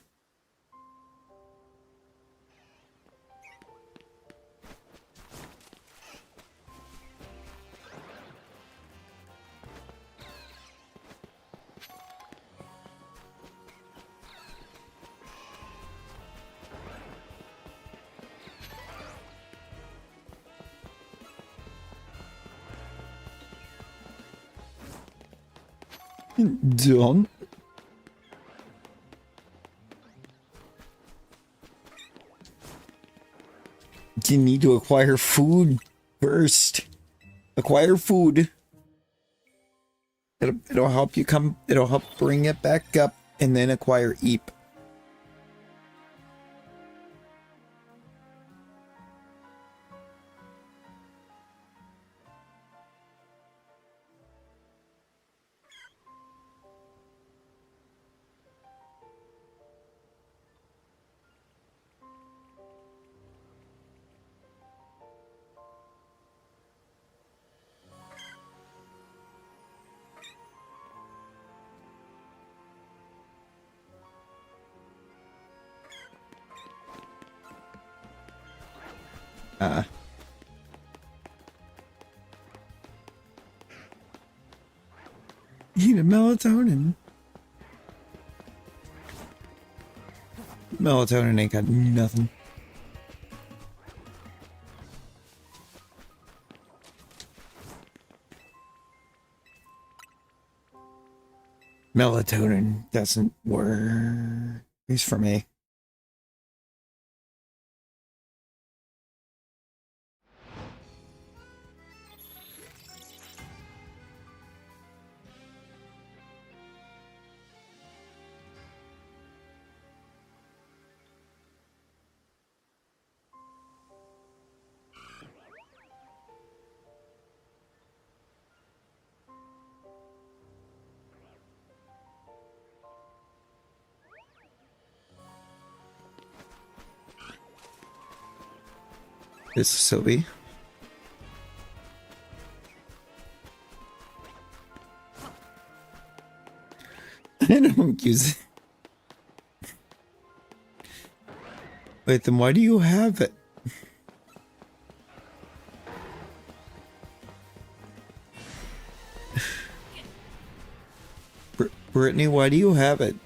Don't. You need to acquire food first. Acquire food. It'll help you come. It'll help bring it back up, and then acquire Eep. Eat a melatonin. Melatonin ain't got nothing. Melatonin doesn't work. At least for me. This is Sylvie. I don't use it. Wait, then why do you have it? Brittany, why do you have it?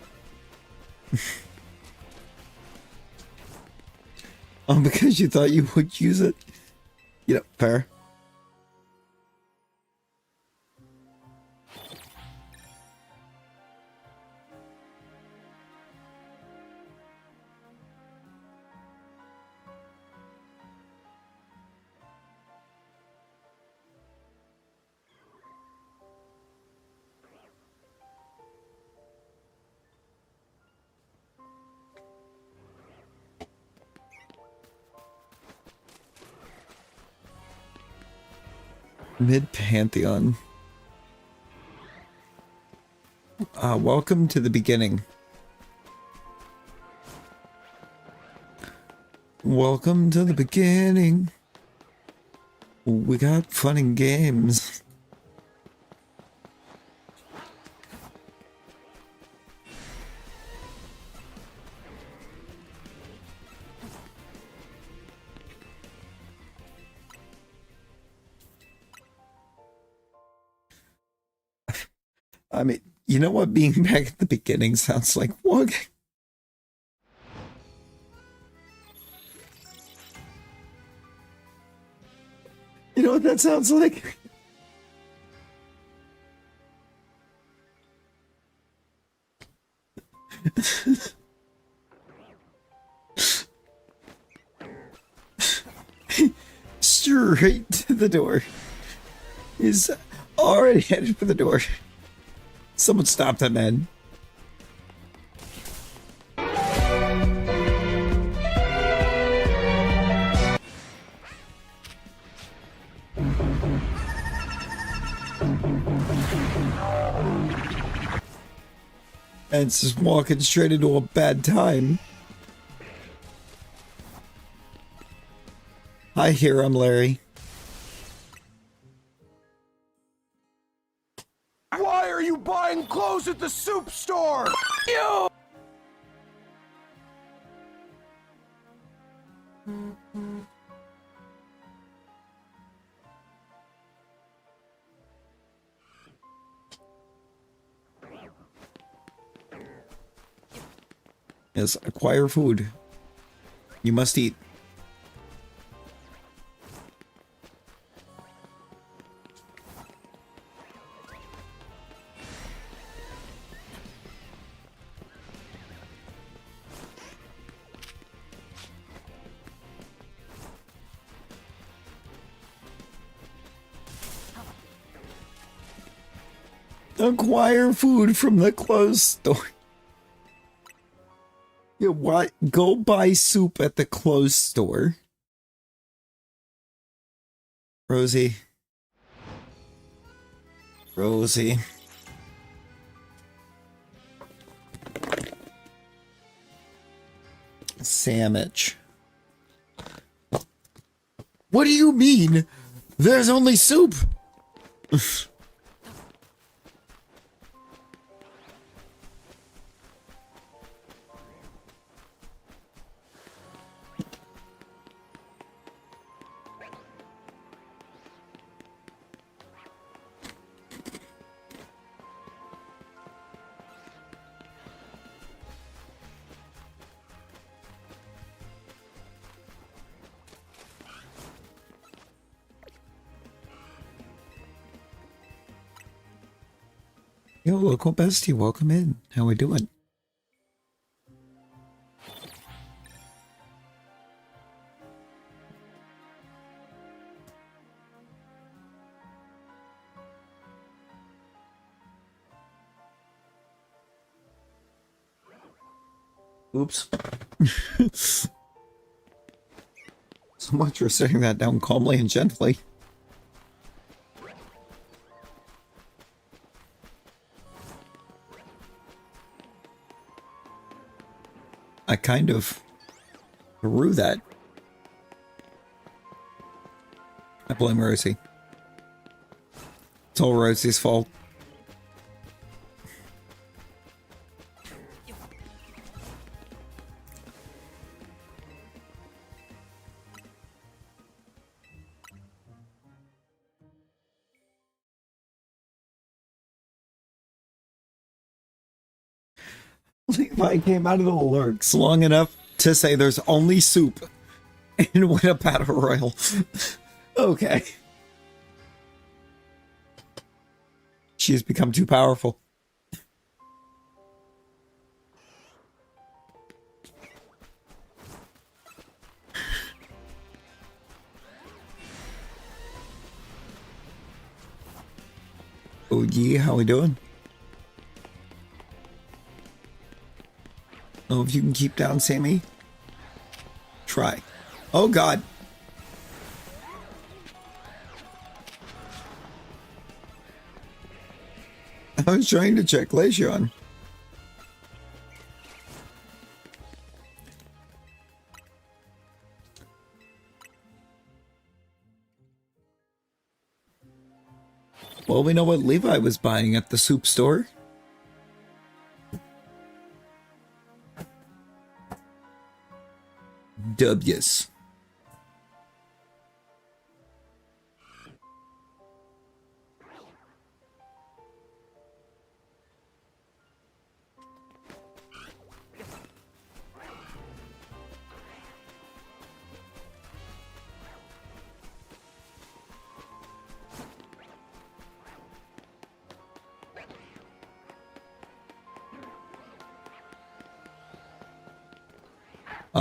Oh, because you thought you would use it? You know, fair. Mid-Pantheon. Welcome to the beginning. Welcome to the beginning. We got fun and games. I mean, you know what being back at the beginning sounds like? What? You know what that sounds like? Straight to the door. He's already headed for the door. Someone stop that man. And it's just walking straight into a bad time. Hi, here I'm Larry. Why are you buying clothes at the soup store? You! Yes, acquire food. You must eat. Acquire food from the clothes store. Yeah, what? Go buy soup at the clothes store. Rosie. Rosie. Sandwich. What do you mean? There's only soup. Yo, local bestie, welcome in. How we doing? Oops. So much for setting that down calmly and gently. I kind of threw that. I blame Rosie. It's all Rosie's fault. Levi came out of the lurks long enough to say there's only soup and win a battle royal. Okay. She's become too powerful. Oh, yeah, how we doing? Oh, if you can keep down, Sammy. Try. Oh, God. I was trying to check Glaceon. Well, we know what Levi was buying at the soup store. W's.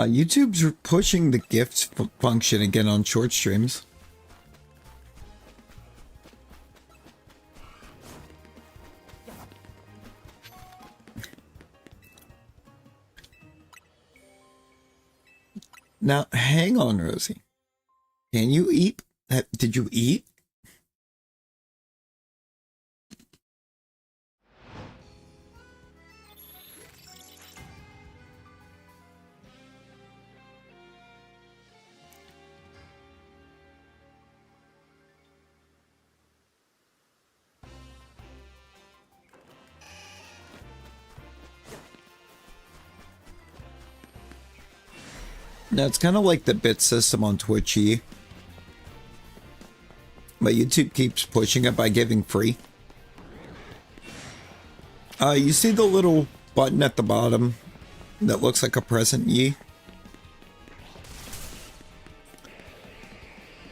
YouTube's pushing the gift function again on short streams. Now, hang on, Rosie. Can you eat? Did you eat? Now it's kind of like the bit system on Twitchy, but YouTube keeps pushing it by giving free. You see the little button at the bottom that looks like a present Yi?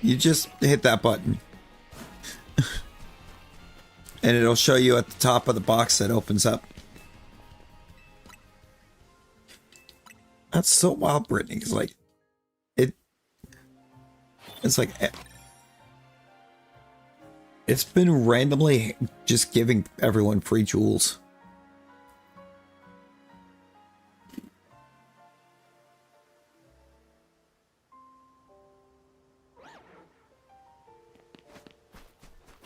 You just hit that button. And it'll show you at the top of the box that opens up. That's so wild, Brittany. It's like, it's like, it's been randomly just giving everyone free jewels.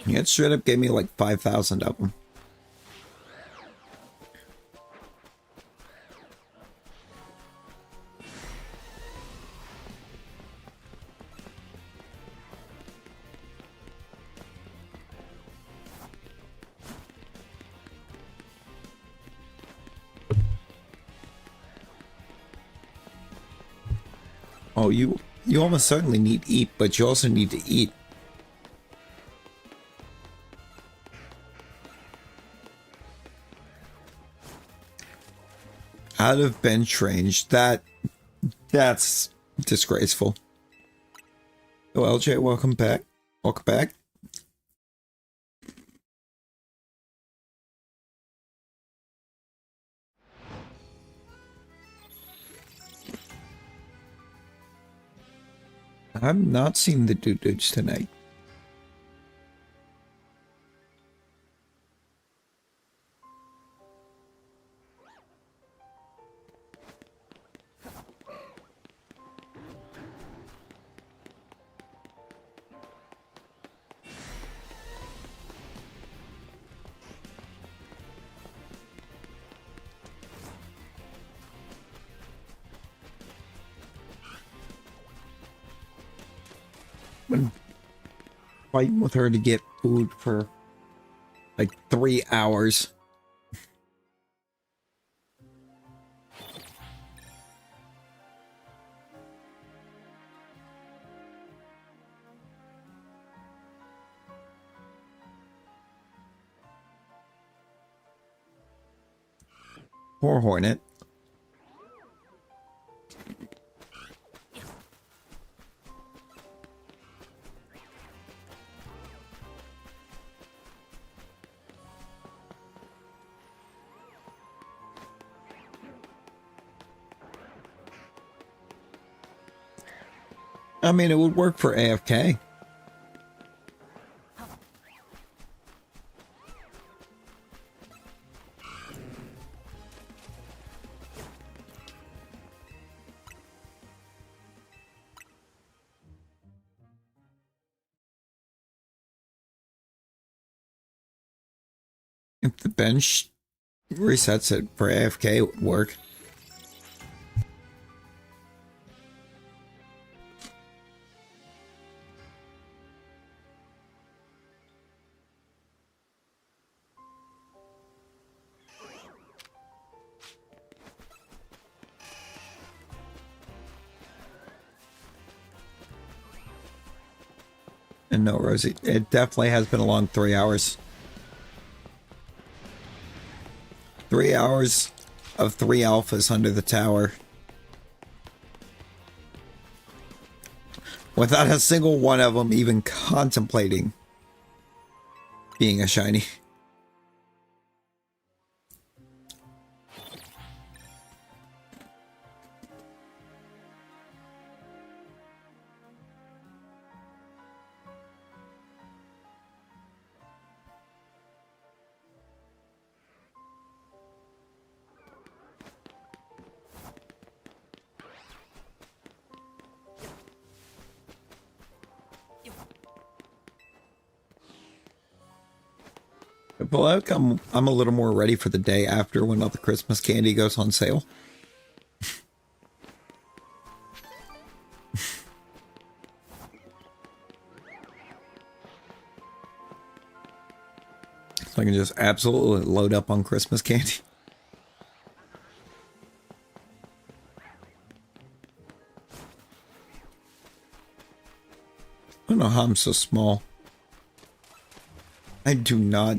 Yeah, it straight up gave me like 5,000 of them. Oh, you almost certainly need to eat, but you also need to eat. Out of bench range, that's disgraceful. Oh, LJ, welcome back. Welcome back. I'm not seeing the dudes tonight. Been fighting with her to get food for like 3 hours. Poor Hornet. I mean, it would work for AFK. If the bench resets it for AFK, it would work. And no, Rosie, it definitely has been a long 3 hours. 3 hours of 3 alphas under the tower. Without a single one of them even contemplating being a shiny. Well, I'm a little more ready for the day after when all the Christmas candy goes on sale. So I can just absolutely load up on Christmas candy. I don't know how I'm so small. I do not.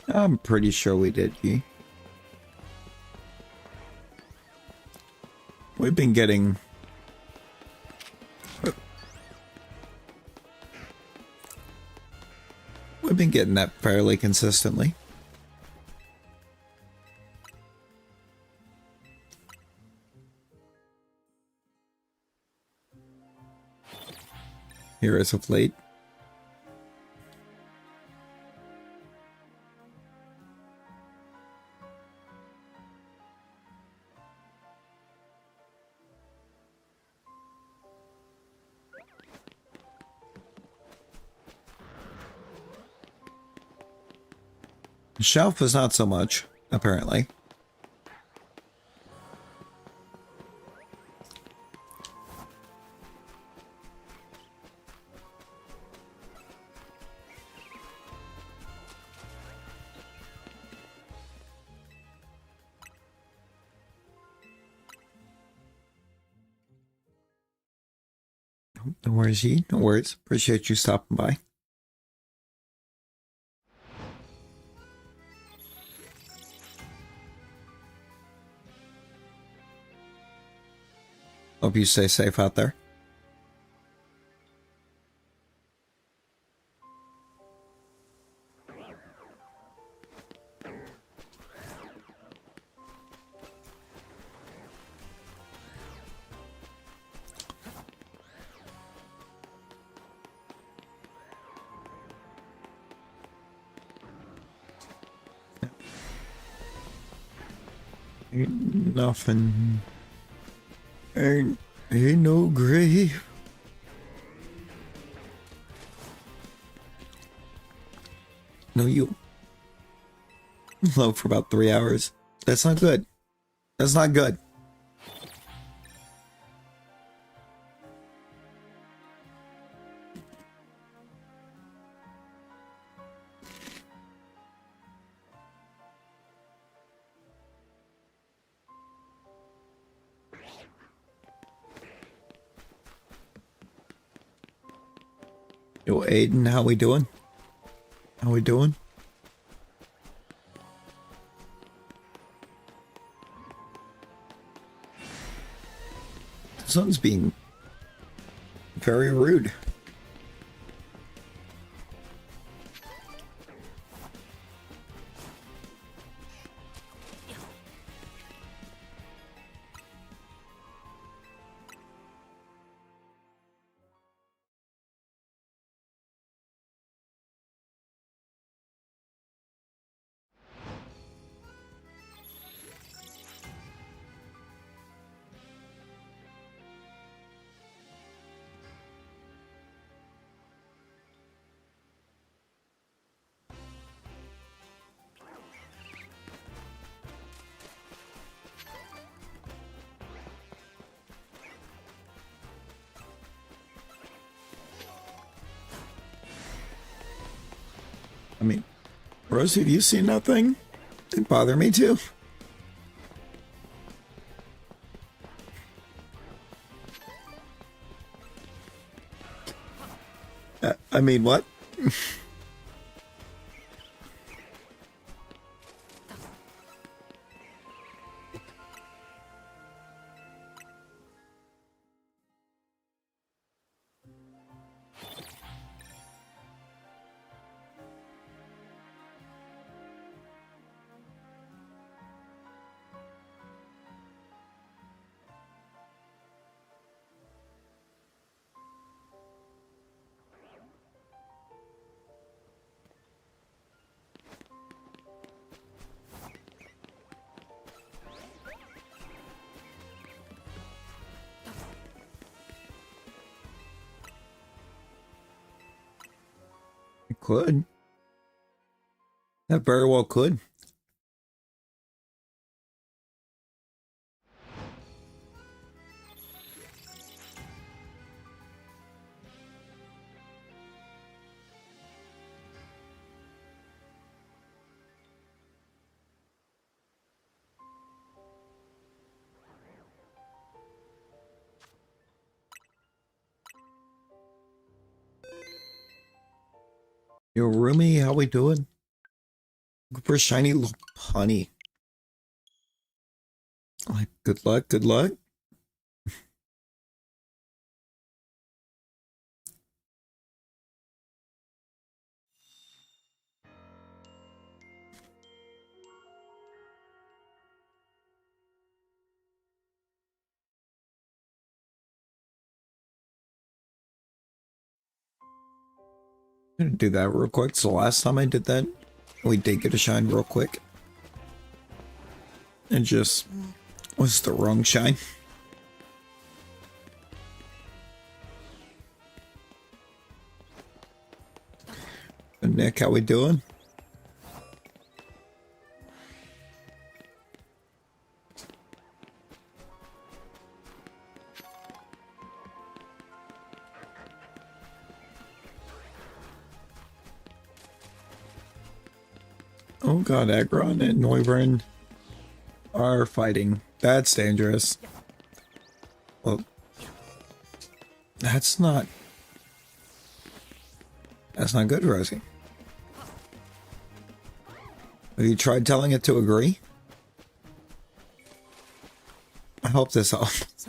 I'm pretty sure we did, Yi. We've been getting... We've been getting that fairly consistently. Here as of late. Shelf is not so much, apparently. No worries, Yi. No worries. Appreciate you stopping by. Hope you stay safe out there. Ain't nothing. Ain't no grave. No, you. Low for about 3 hours. That's not good. That's not good. Yo, Aiden, how we doing? How we doing? The sun's being very rude. I mean, Rosie, have you seen that thing? Didn't bother me too. I mean, what? Could. That very well could. Yo, Rumi, how we doing? Looking for shiny honey. Like, good luck, good luck. I'm gonna do that real quick. So last time I did that, we did get a shine real quick. It just was the wrong shine. And Nick, how we doing? Oh god, Aggron and Noivern are fighting. That's dangerous. Well, that's not good, Rosie. Have you tried telling it to agree? I hope this helps.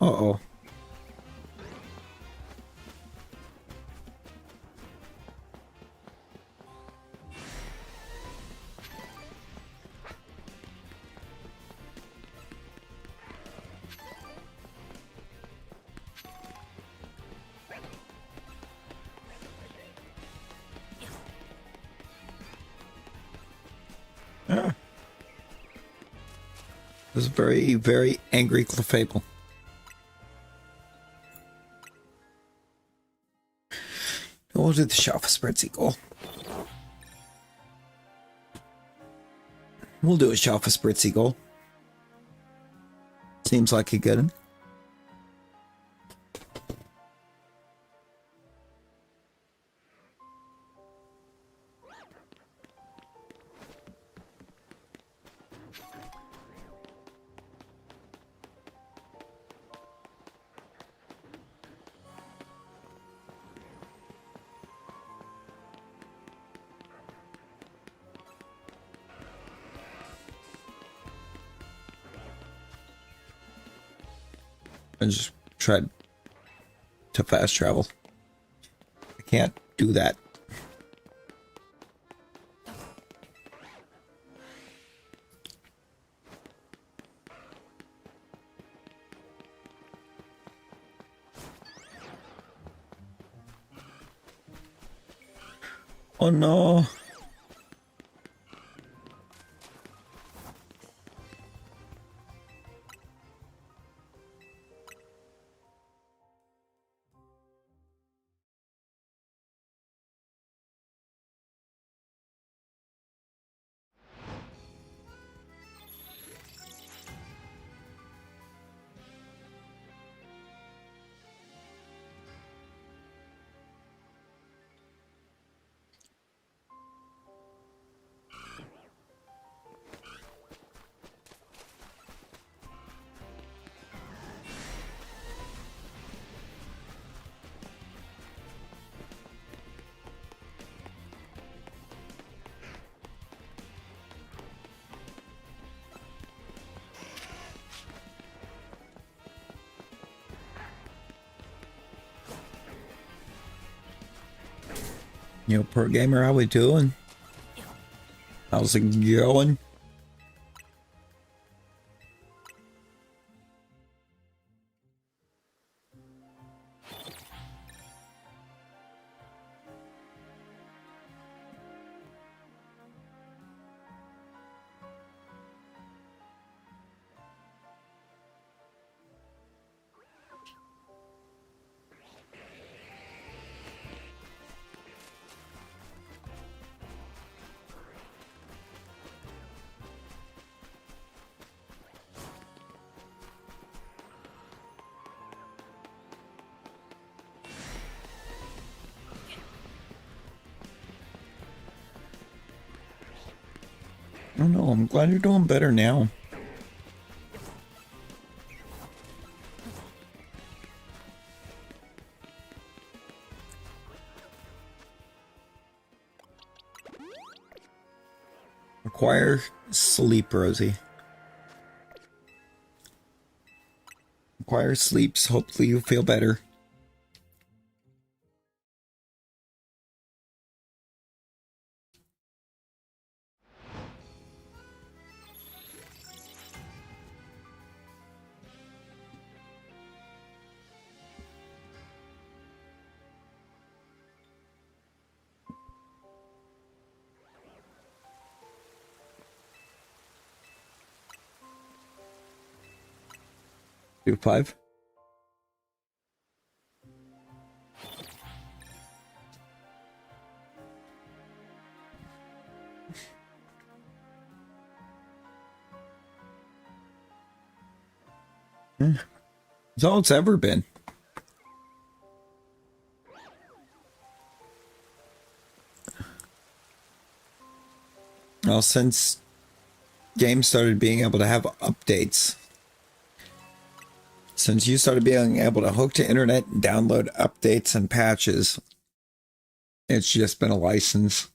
Uh-oh. Ah. It was a very, very angry Clefable. We'll do the Shalfa Spread Sequel. We'll do a Shalfa Spread Sequel. Seems like a good one. I just tried to fast travel. I can't do that. Oh no. Yo, Pro Gamer, how we doing? How's it going? don't know. I'm glad you're doing better now. Acquire sleep, Rosie. Acquire sleeps. Hopefully you feel better. Do 5. It's all it's ever been. Well, since games started being able to have updates, since you started being able to hook to internet and download updates and patches, it's just been a license.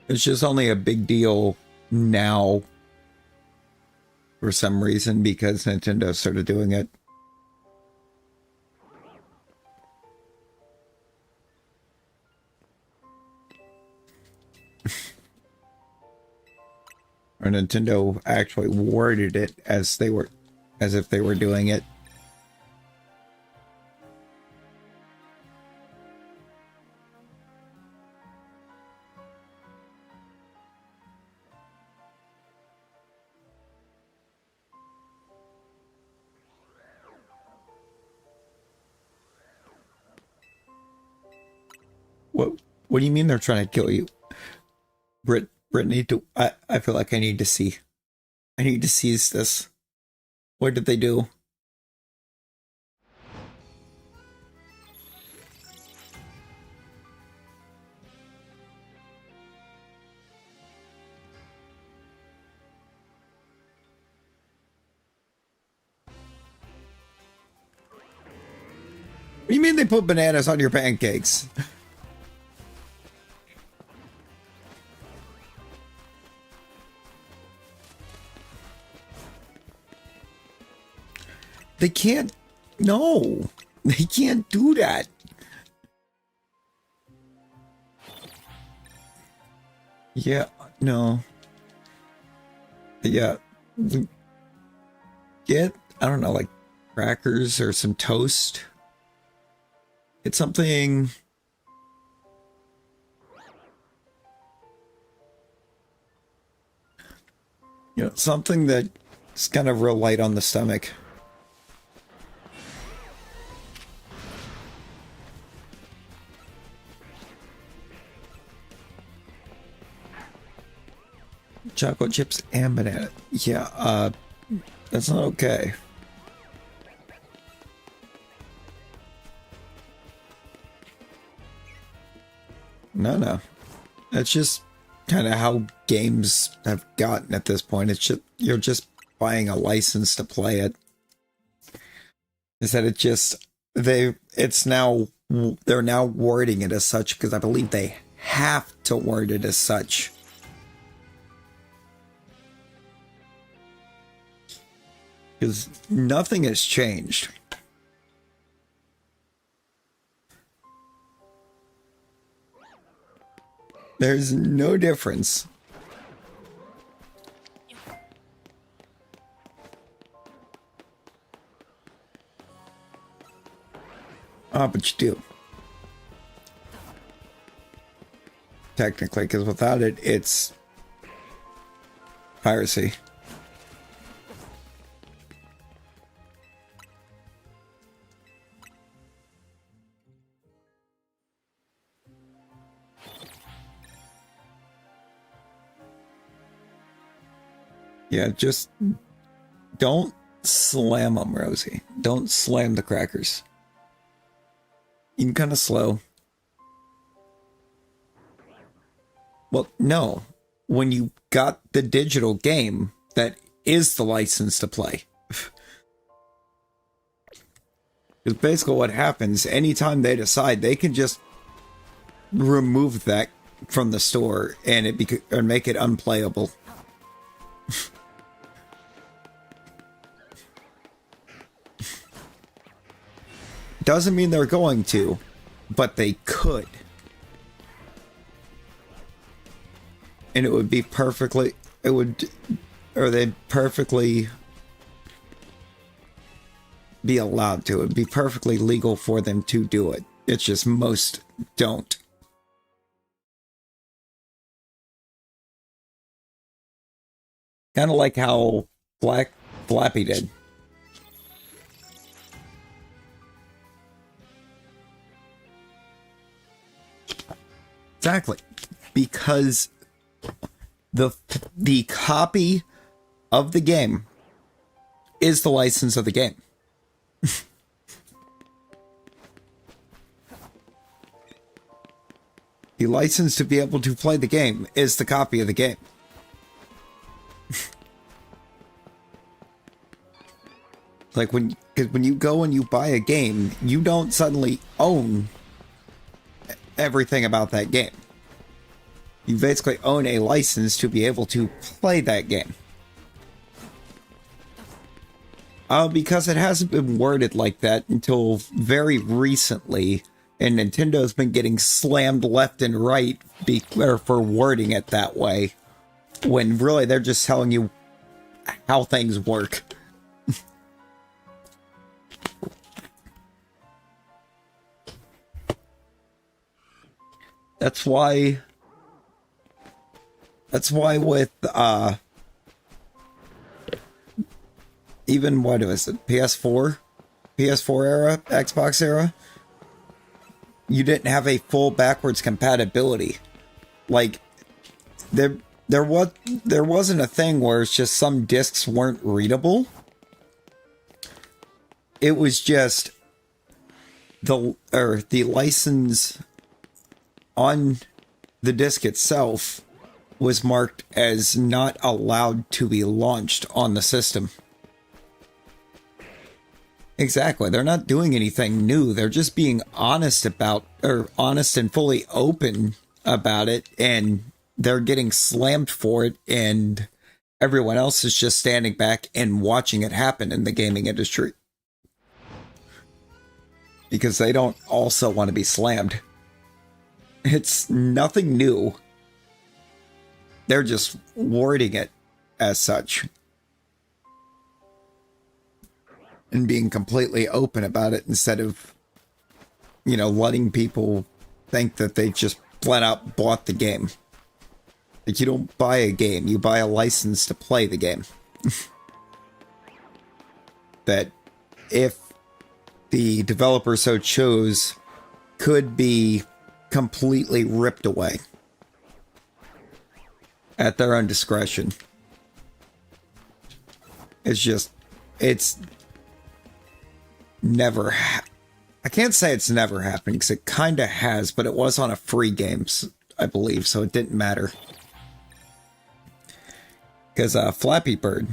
It's just only a big deal now for some reason because Nintendo started doing it. Or Nintendo actually worded it as if they were doing it. What do you mean they're trying to kill you? Brittany, I feel like I need to see. I need to seize this. What did they do? What do you mean they put bananas on your pancakes? They can't. No, they can't do that. Yeah, no. Yeah. Get, I don't know, like crackers or some toast. It's something. You know, something that's kind of real light on the stomach. Chocolate chips and banana. Yeah, that's not okay. No. That's just kind of how games have gotten at this point. It's just, you're just buying a license to play it. Is that it just, they're now wording it as such because I believe they have to word it as such. Because nothing has changed. There's no difference. Ah, but you do. Technically, because without it, it's piracy. Yeah, just don't slam them, Rosie. Don't slam the crackers. You're kind of slow. Well, no. When you got the digital game, that is the license to play. Because basically what happens, anytime they decide, they can just remove that from the store and or make it unplayable. Doesn't mean they're going to, but they could. And it would be perfectly, they'd perfectly be allowed to. It'd be perfectly legal for them to do it. It's just most don't. Kind of like how Flappy did. Exactly. Because the copy of the game is the license of the game. The license to be able to play the game is the copy of the game. Like when you go and you buy a game, you don't suddenly own everything about that game. You basically own a license to be able to play that game. Because it hasn't been worded like that until very recently, and Nintendo's been getting slammed left and right for wording it that way, when really they're just telling you how things work. That's why with even what was it, PS4 era, Xbox era, you didn't have a full backwards compatibility. Like there wasn't a thing where it's just some discs weren't readable. It was just the license on the disc itself was marked as not allowed to be launched on the system. Exactly. They're not doing anything new. They're just being honest and fully open about it, and they're getting slammed for it, and everyone else is just standing back and watching it happen in the gaming industry. Because they don't also want to be slammed. It's nothing new. They're just wording it as such. And being completely open about it instead of, letting people think that they just flat out bought the game. Like, you don't buy a game, you buy a license to play the game. That, if the developer so chose, could be completely ripped away at their own discretion. It's never I can't say it's never happened, because it kind of has, but it was on a free games, I believe, so it didn't matter. Because Flappy Bird,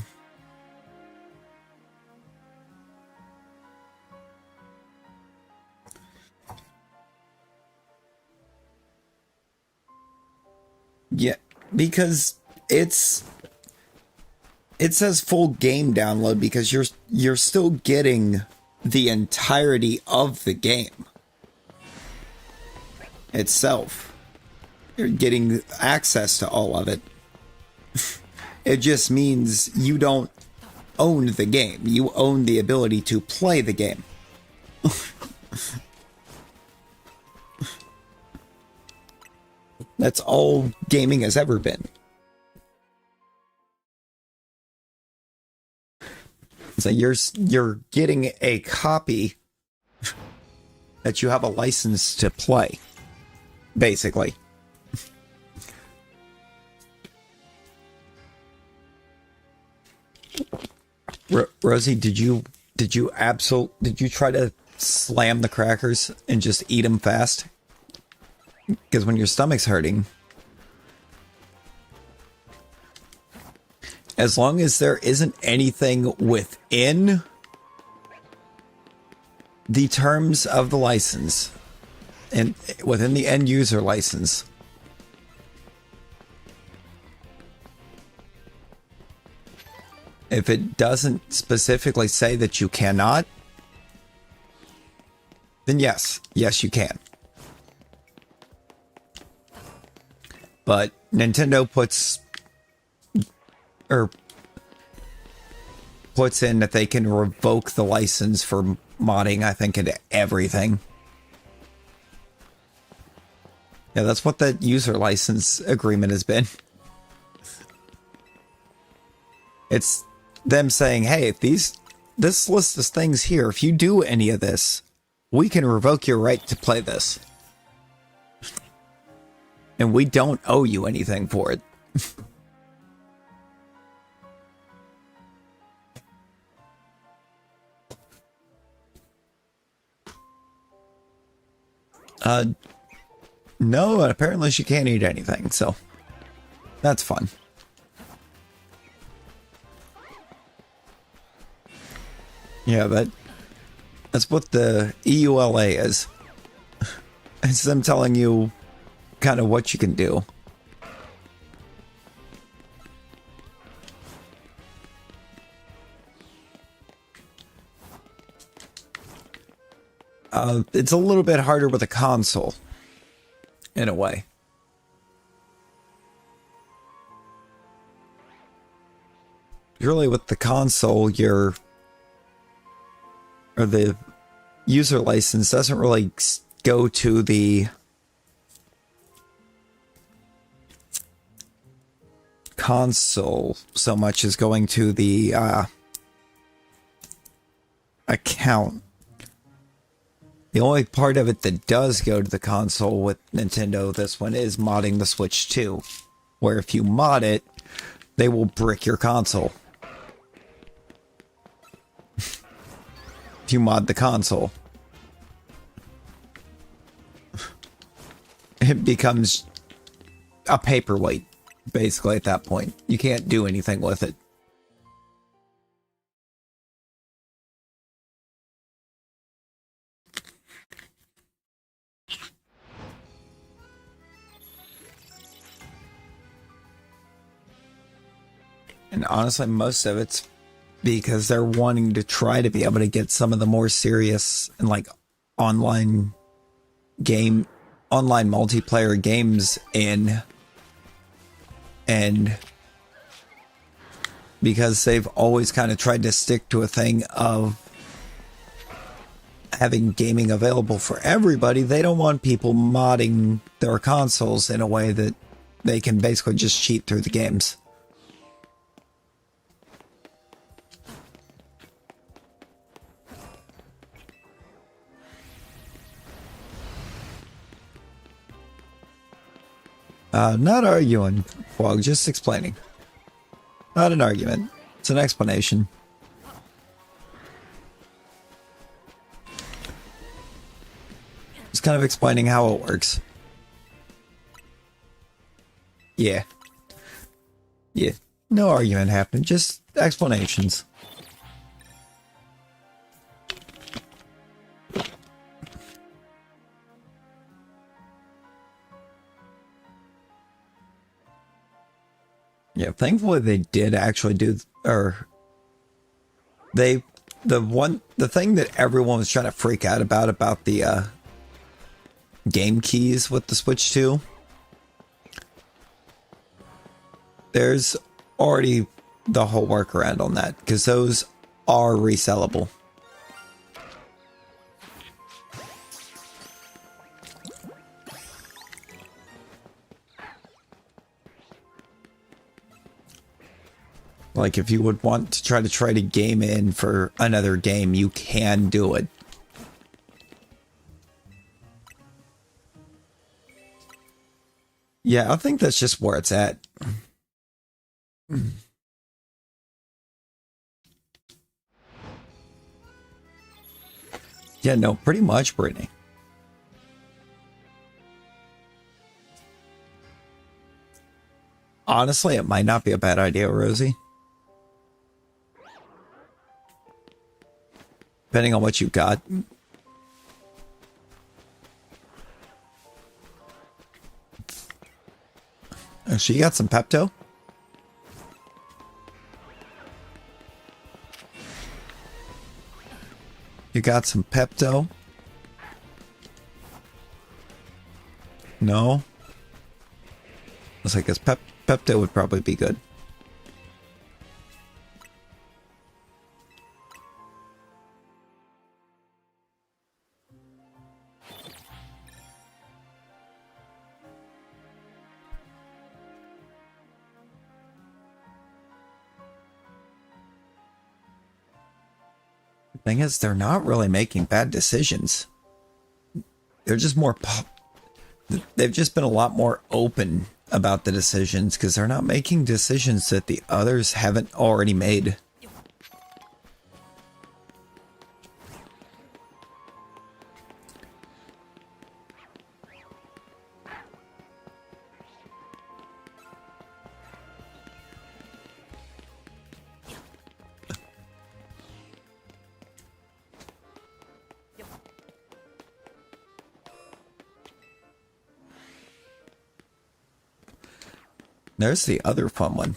yeah, because it says full game download, because you're still getting the entirety of the game itself. You're getting access to all of it. It just means you don't own the game. You own the ability to play the game. That's all gaming has ever been. So you're getting a copy that you have a license to play, basically. Rosie, did you try to slam the crackers and just eat them fast. Because when your stomach's hurting, as long as there isn't anything within the terms of the license and within the end user license, if it doesn't specifically say that you cannot, then yes, you can. But Nintendo puts in that they can revoke the license for modding, I think, into everything. Yeah, that's what that user license agreement has been. It's them saying, hey, if this list of things here, if you do any of this, we can revoke your right to play this. And we don't owe you anything for it. No, and apparently she can't eat anything, so that's fun. Yeah, that's what the EULA is. It's them telling you kind of what you can do. It's a little bit harder with a console, in a way. Really, with the console, or the user license doesn't really go to the console so much as going to the account. The only part of it that does go to the console with Nintendo, this one, is modding the Switch 2. Where if you mod it, they will brick your console. If you mod the console. It becomes a paperweight, basically, at that point. You can't do anything with it. And honestly, most of it's because they're wanting to try to be able to get some of the more serious and like online multiplayer games in. And because they've always kind of tried to stick to a thing of having gaming available for everybody, they don't want people modding their consoles in a way that they can basically just cheat through the games. Not arguing, Quag, just explaining. Not an argument. It's an explanation. Just kind of explaining how it works. Yeah. Yeah. No argument happening, just explanations. Yeah, thankfully they did actually do, or the thing that everyone was trying to freak out about the game keys with the Switch 2, there's already the whole workaround on that, because those are resellable. Like, if you would want to try to game in for another game, you can do it. Yeah, I think that's just where it's at. Yeah, no, pretty much, Brittany. Honestly, it might not be a bad idea, Rosie. Depending on what you've got. Oh, so you got some Pepto? You got some Pepto? No? Looks like this Pepto would probably be good. Thing is, they're not really making bad decisions. They're just more they've just been a lot more open about the decisions because they're not making decisions that the others haven't already made. There's the other fun one.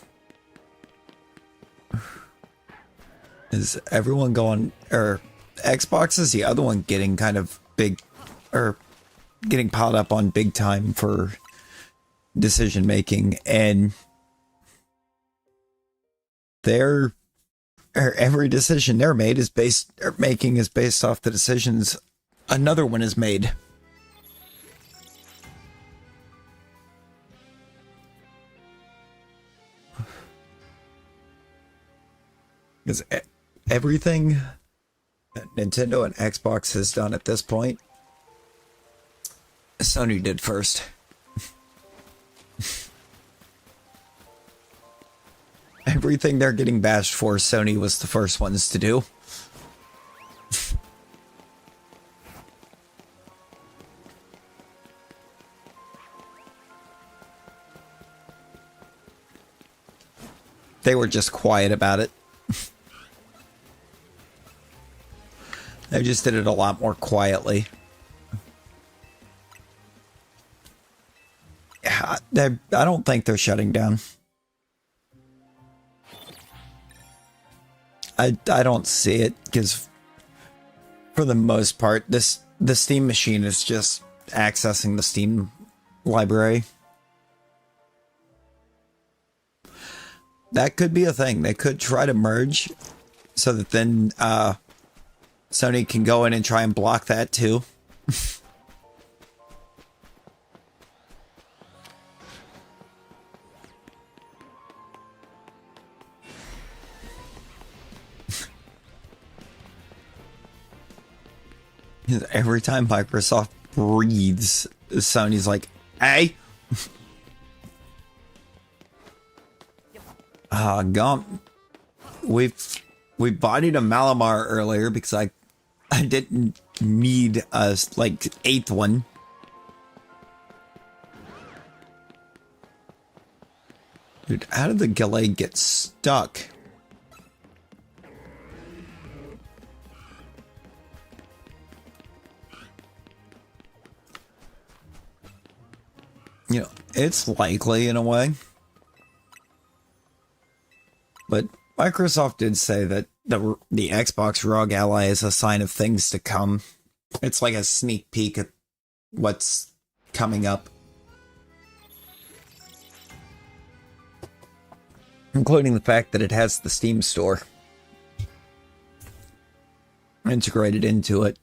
Is everyone going, or Xbox is the other one getting kind of big, or getting piled up on big time for decision making, and every decision they're made is making is based off the decisions another one is made. Because everything that Nintendo and Xbox has done at this point, Sony did first. Everything they're getting bashed for, Sony was the first ones to do. They were just quiet about it. They just did it a lot more quietly. Yeah, I don't think they're shutting down. I don't see it because, for the most part, the Steam machine is just accessing the Steam library. That could be a thing. They could try to merge so that then Sony can go in and try and block that too. Every time Microsoft breathes, Sony's like, hey! Gump. We bodied a Malamar earlier because I didn't need a, like, 8th one. Dude, how did the Gallade get stuck? You know, it's likely in a way. But Microsoft did say that the Xbox ROG Ally is a sign of things to come. It's like a sneak peek at what's coming up. Including the fact that it has the Steam store integrated into it.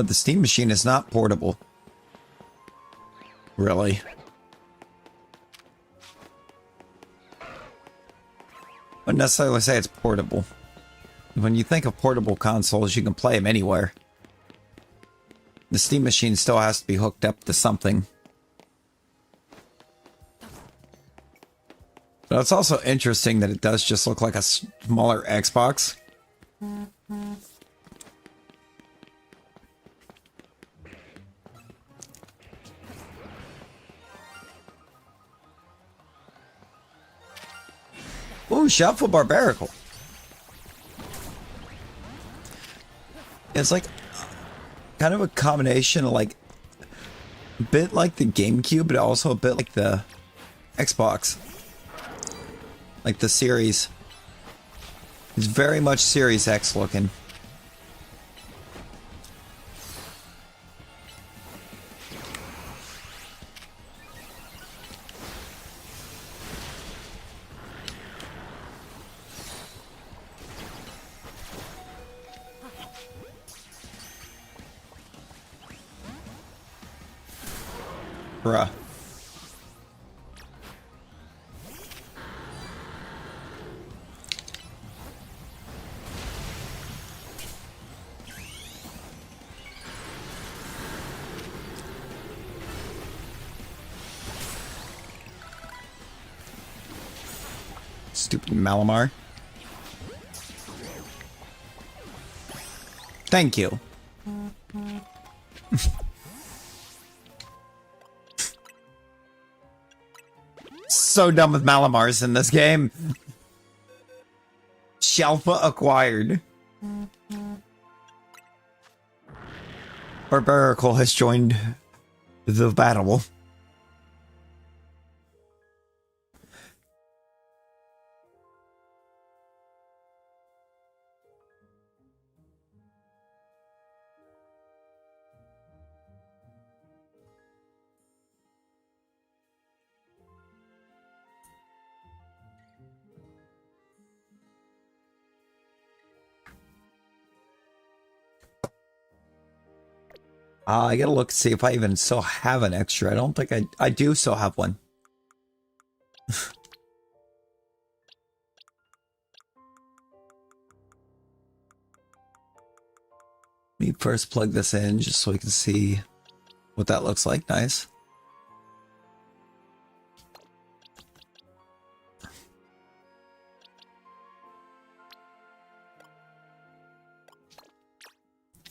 The Steam machine is not portable. Really. I wouldn't necessarily say it's portable. When you think of portable consoles, you can play them anywhere. The steam machine still has to be hooked up to something. But it's also interesting that it does just look like a smaller Xbox. Ooh, Shuffle Barbarical. It's like kind of a combination of like a bit like the GameCube, but also a bit like the Xbox. Like the Series. It's very much Series X looking. Bruh. Stupid Malamar. Thank you. So done with Malamars in this game. Shelfa acquired. Barbarical has joined the battle. I gotta look to see if I even still have an extra. I don't think I do still have one. Let me first plug this in just so we can see what that looks like. Nice.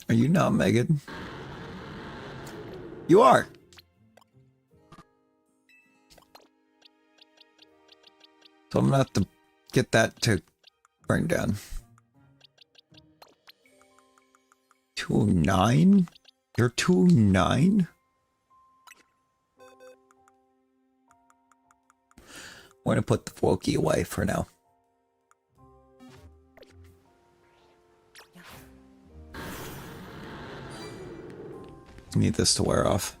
Are you not Megan? You are. So I'm gonna have to get that to bring down. 209? You're 209? We're gonna put the Wokey away for now. Need this to wear off.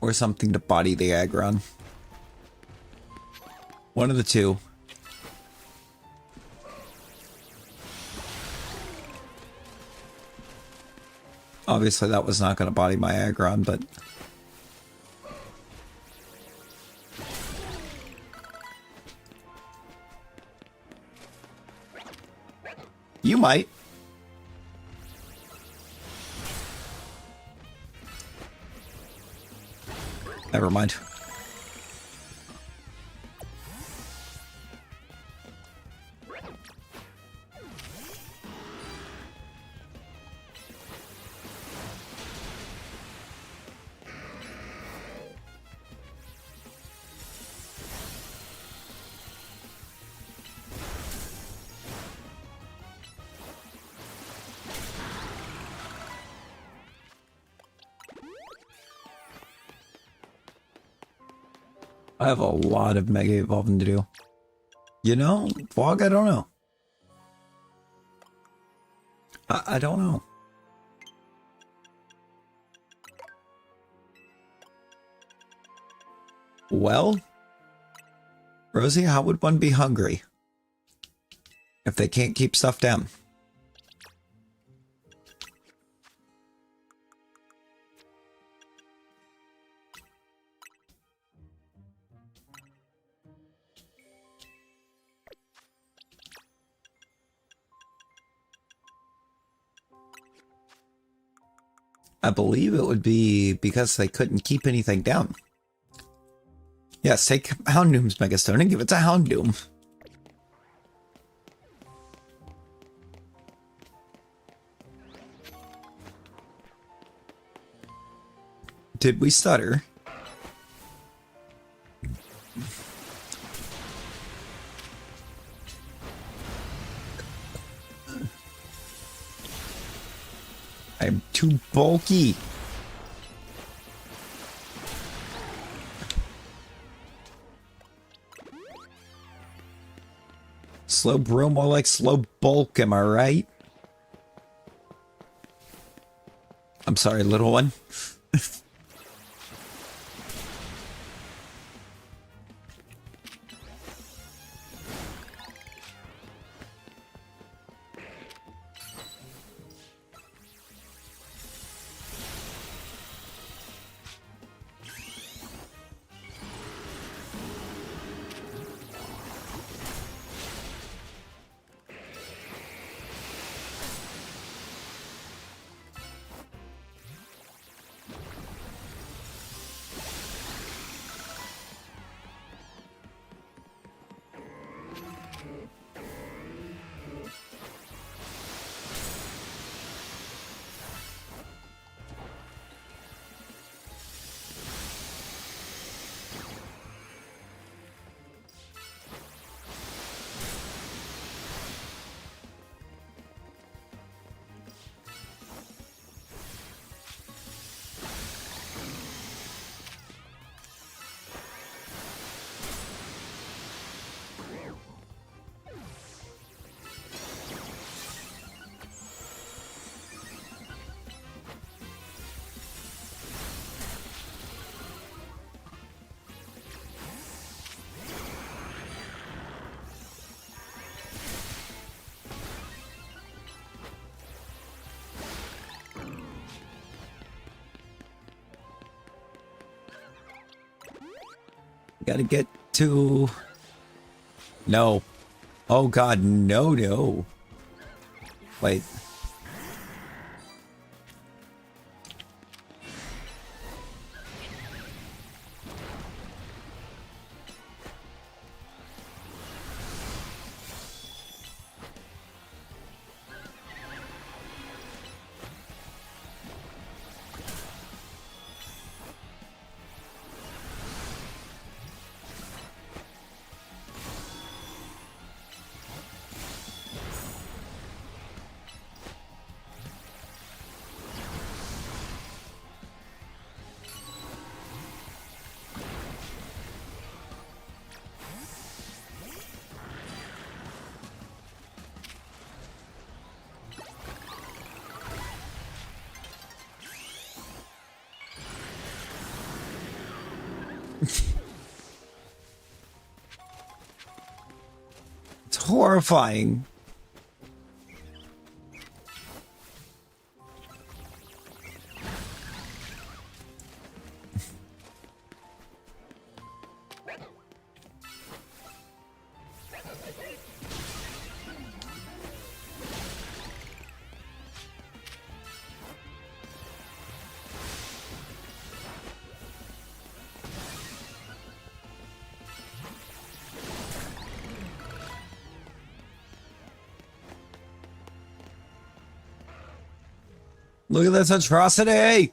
Or something to body the Aggron. One of the two. Obviously that was not going to body my Aggron, but... You might. Never mind. I have a lot of Mega Evolving to do. You know, Vlog, I don't know. I don't know. Well, Rosie, how would one be hungry if they can't keep stuff down? I believe it would be because they couldn't keep anything down. Yes, take Houndoom's Megastone and give it to Houndoom. Did we stutter? I'm too bulky. Slow brew, more like slow bulk, am I right? I'm sorry, little one. Gotta get to... No. Oh god, no, no. Wait. It's horrifying. Look at this atrocity!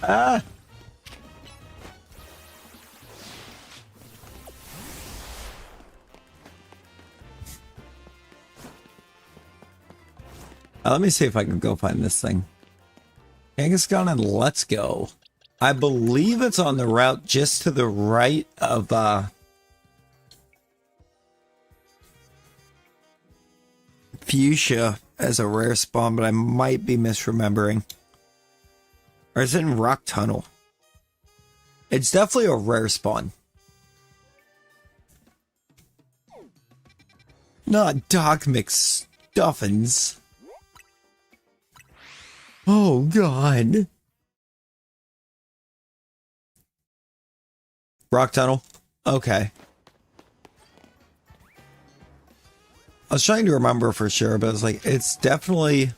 Ah! Let me see if I can go find this thing. Kangaskhan and let's go. I believe it's on the route just to the right of Fuchsia as a rare spawn, but I might be misremembering. Or is it in Rock Tunnel? It's definitely a rare spawn. Not Doc McStuffins. Oh, God. Rock tunnel? Okay. I was trying to remember for sure, but it's like, it's definitely...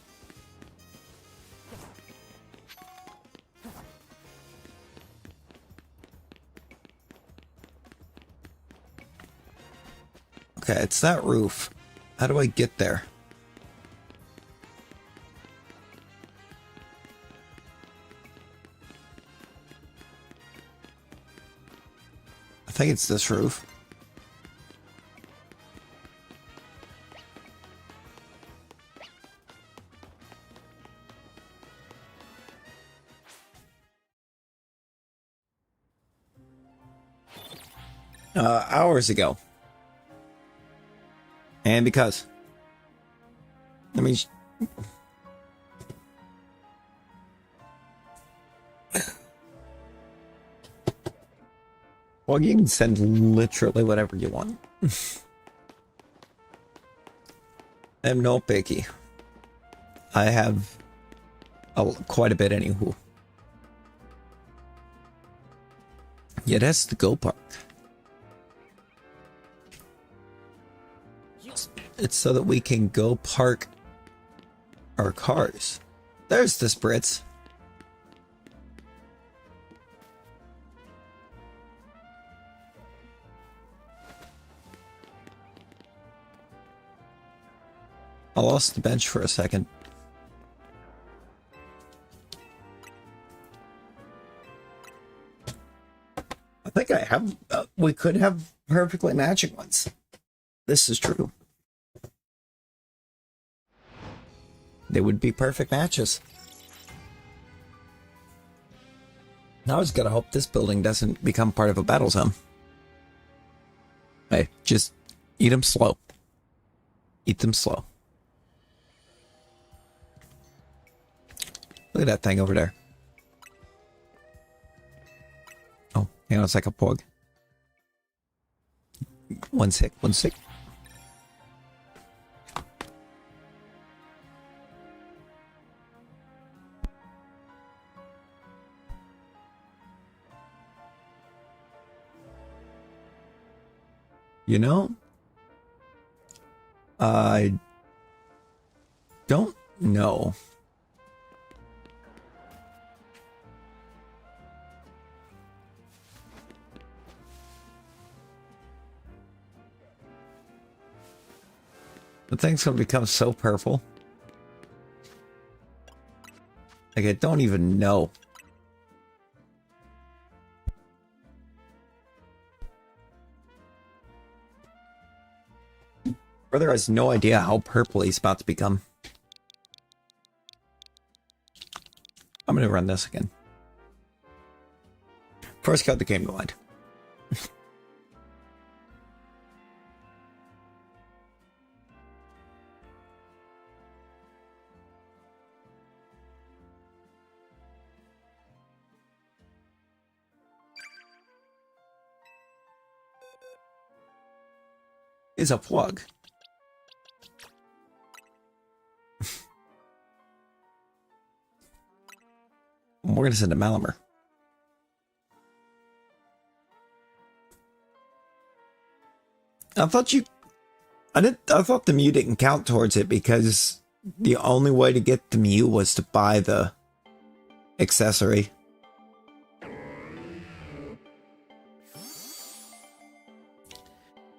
Okay, it's that roof. How do I get there? I think it's this roof. Hours ago. And because. I mean... Well, you can send literally whatever you want. I'm no picky. I have quite a bit anywho. Yeah, that's the go park. It's so that we can go park our cars. There's the spritz. I lost the bench for a second. I think I have, we could have perfectly matching ones. This is true. They would be perfect matches. Now I just gotta hope this building doesn't become part of a battle zone. Hey, just eat them slow. Eat them slow. Look at that thing over there. Oh, hang on a second, Pog. One sec, one sec. You know, I don't know. The thing's gonna become so purple. Like, I don't even know. Brother has no idea how purple he's about to become. I'm gonna run this again. First cut the game blind. Is a plug. We're gonna send a Malamer. I thought the Mew didn't count towards it because the only way to get the Mew was to buy the accessory.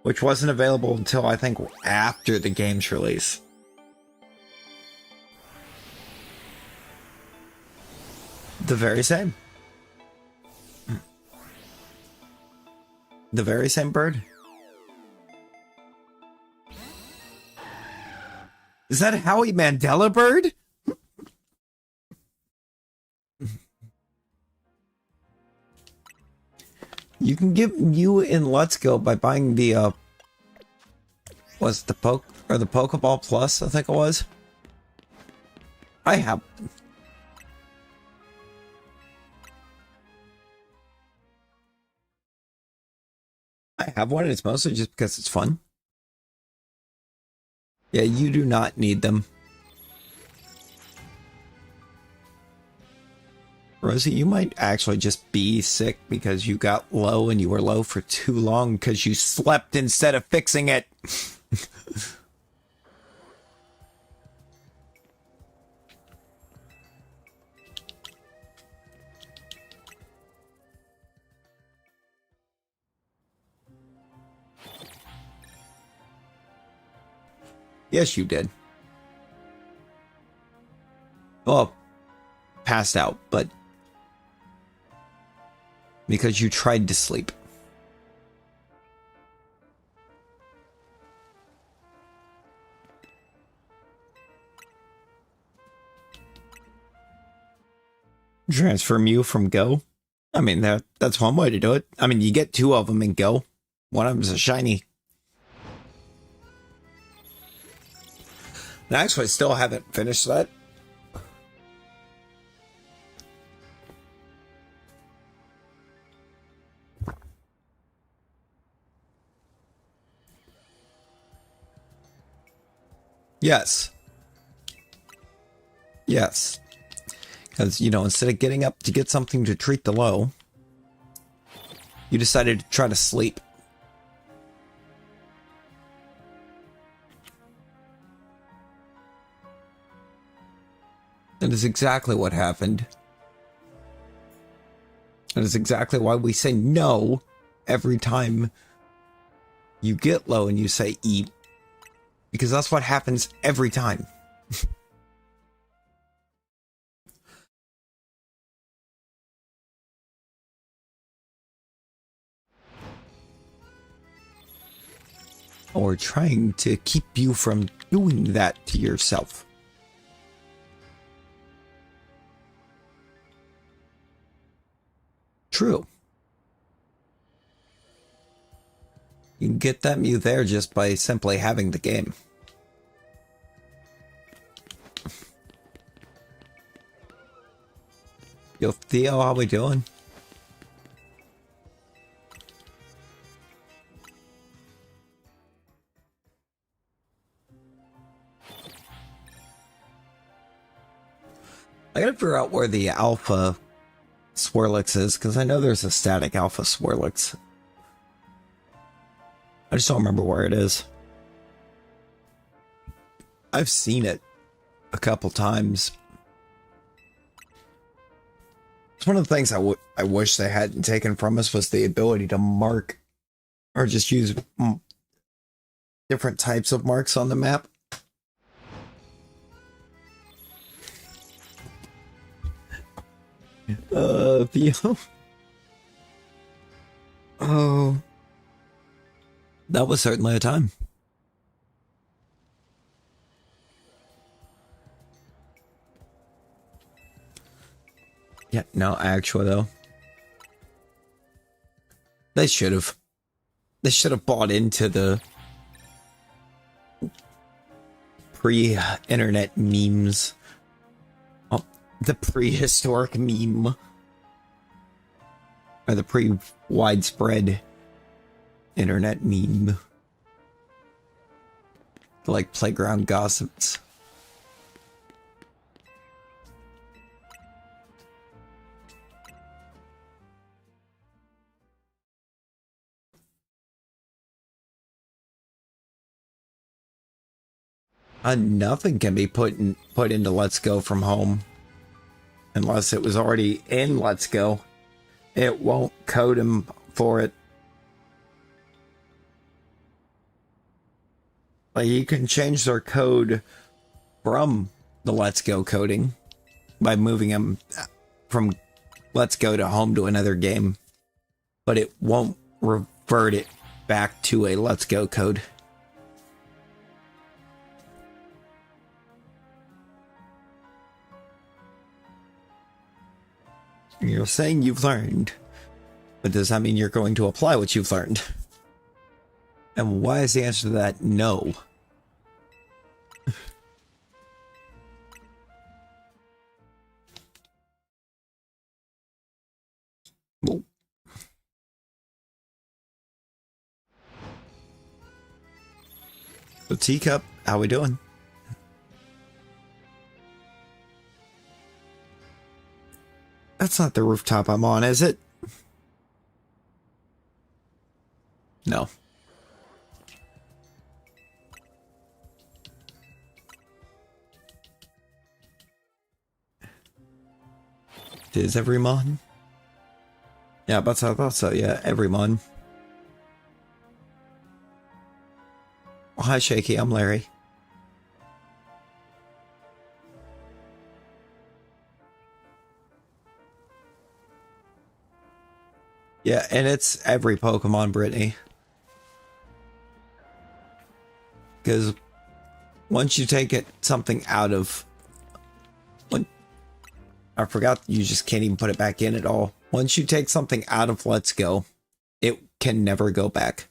Which wasn't available until I think after the game's release. The very same. The very same bird. Is that Howie Mandela bird? You can get Mew in Let's Go by buying the was the Pokeball Plus, I think it was. I have one, and it's mostly just because it's fun. Yeah, you do not need them. Rosie, you might actually just be sick because you got low and you were low for too long because you slept instead of fixing it. Yes, you did. Well, passed out, but because you tried to sleep. Transform you from Go? I mean, that's one way to do it. I mean, you get two of them in Go. One of them's a shiny. And actually, I still haven't finished that. Yes. Yes. Because, you know, instead of getting up to get something to treat the low, you decided to try to sleep. That is exactly what happened. That is exactly why we say no every time you get low and you say eat. Because that's what happens every time. Or trying to keep you from doing that to yourself. True. You can get that mute there just by simply having the game. Yo, Theo, how we doing? I gotta figure out where the alpha Swirlix is, because I know there's a static alpha Swirlix. I just don't remember where it is. I've seen it a couple times. It's one of the things I wish they hadn't taken from us was the ability to mark or just use different types of marks on the map. Theo. Oh. That was certainly a time. Yeah, no, actually though. They should have. They should have bought into the pre-internet memes. Oh, the prehistoric meme. Or the pre-widespread internet meme. Like playground gossips. Nothing can be put into Let's Go from home unless it was already in Let's Go. It won't code him for it. Like, you can change their code from the Let's Go coding by moving them from Let's Go to home to another game, but it won't revert it back to a Let's Go code. You're saying you've learned, but does that mean you're going to apply what you've learned? And why is the answer to that no? Well, The teacup, how we doing? That's not the rooftop I'm on, is it? No. Is everyone? Yeah, but I thought so. Yeah, everyone. Oh, hi, Shaky. I'm Larry. Yeah, and it's every Pokemon, Brittany. Because once you take it something out of... I forgot you just can't even put it back in at all. Once you take something out of Let's Go, it can never go back.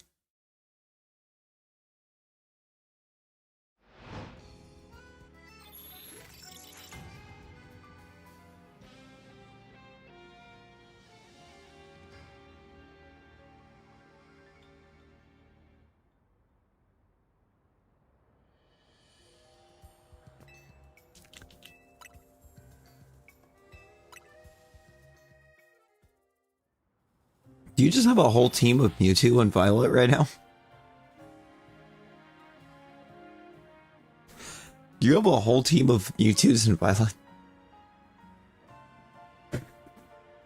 Do you just have a whole team of Mewtwo and Violet right now? Do you have a whole team of Mewtwo's and Violet?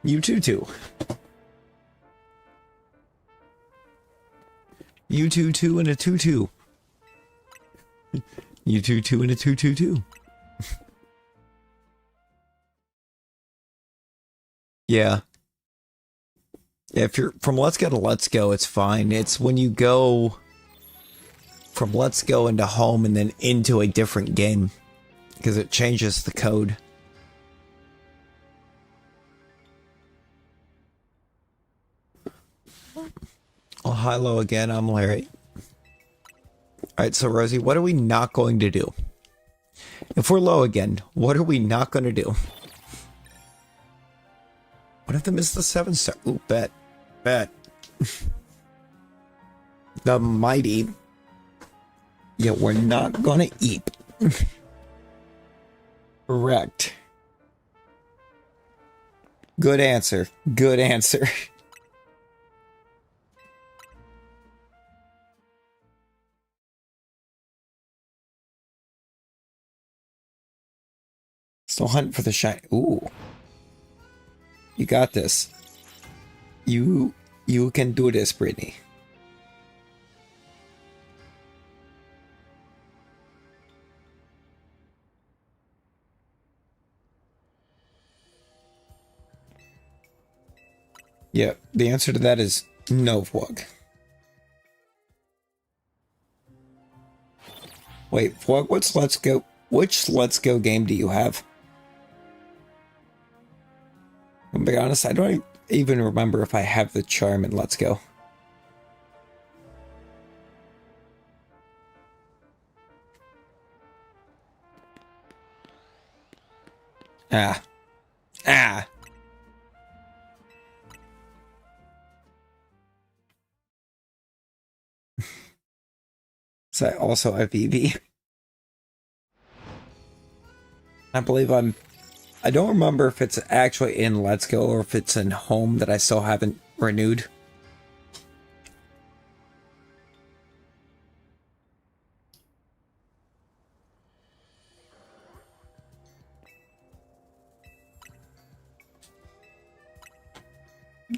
Mewtwo 2. Mewtwo 2 and a 2-2. Mewtwo 2 and a 2-2-2. Yeah. Yeah, if you're from Let's Go to Let's Go, it's fine. It's when you go from Let's Go into home and then into a different game, because it changes the code. Oh, hi, Lo again. I'm Larry. Alright, so Rosie, what are we not going to do? If we're low again, what are we not going to do? What if they miss the 7-star? Ooh, bet. Bet. The mighty. Yeah, we're not gonna eat. Correct. Good answer. Good answer. Still hunting for the shine. Ooh. You got this. You can do this, Brittany. Yeah, the answer to that is no, Vlog. Wait, Vlog, which Let's Go game do you have? I'm being honest, I don't even remember if I have the charm in Let's Go. Ah. Ah. So I also have EV. I believe I don't remember if it's actually in Let's Go or if it's in Home that I still haven't renewed.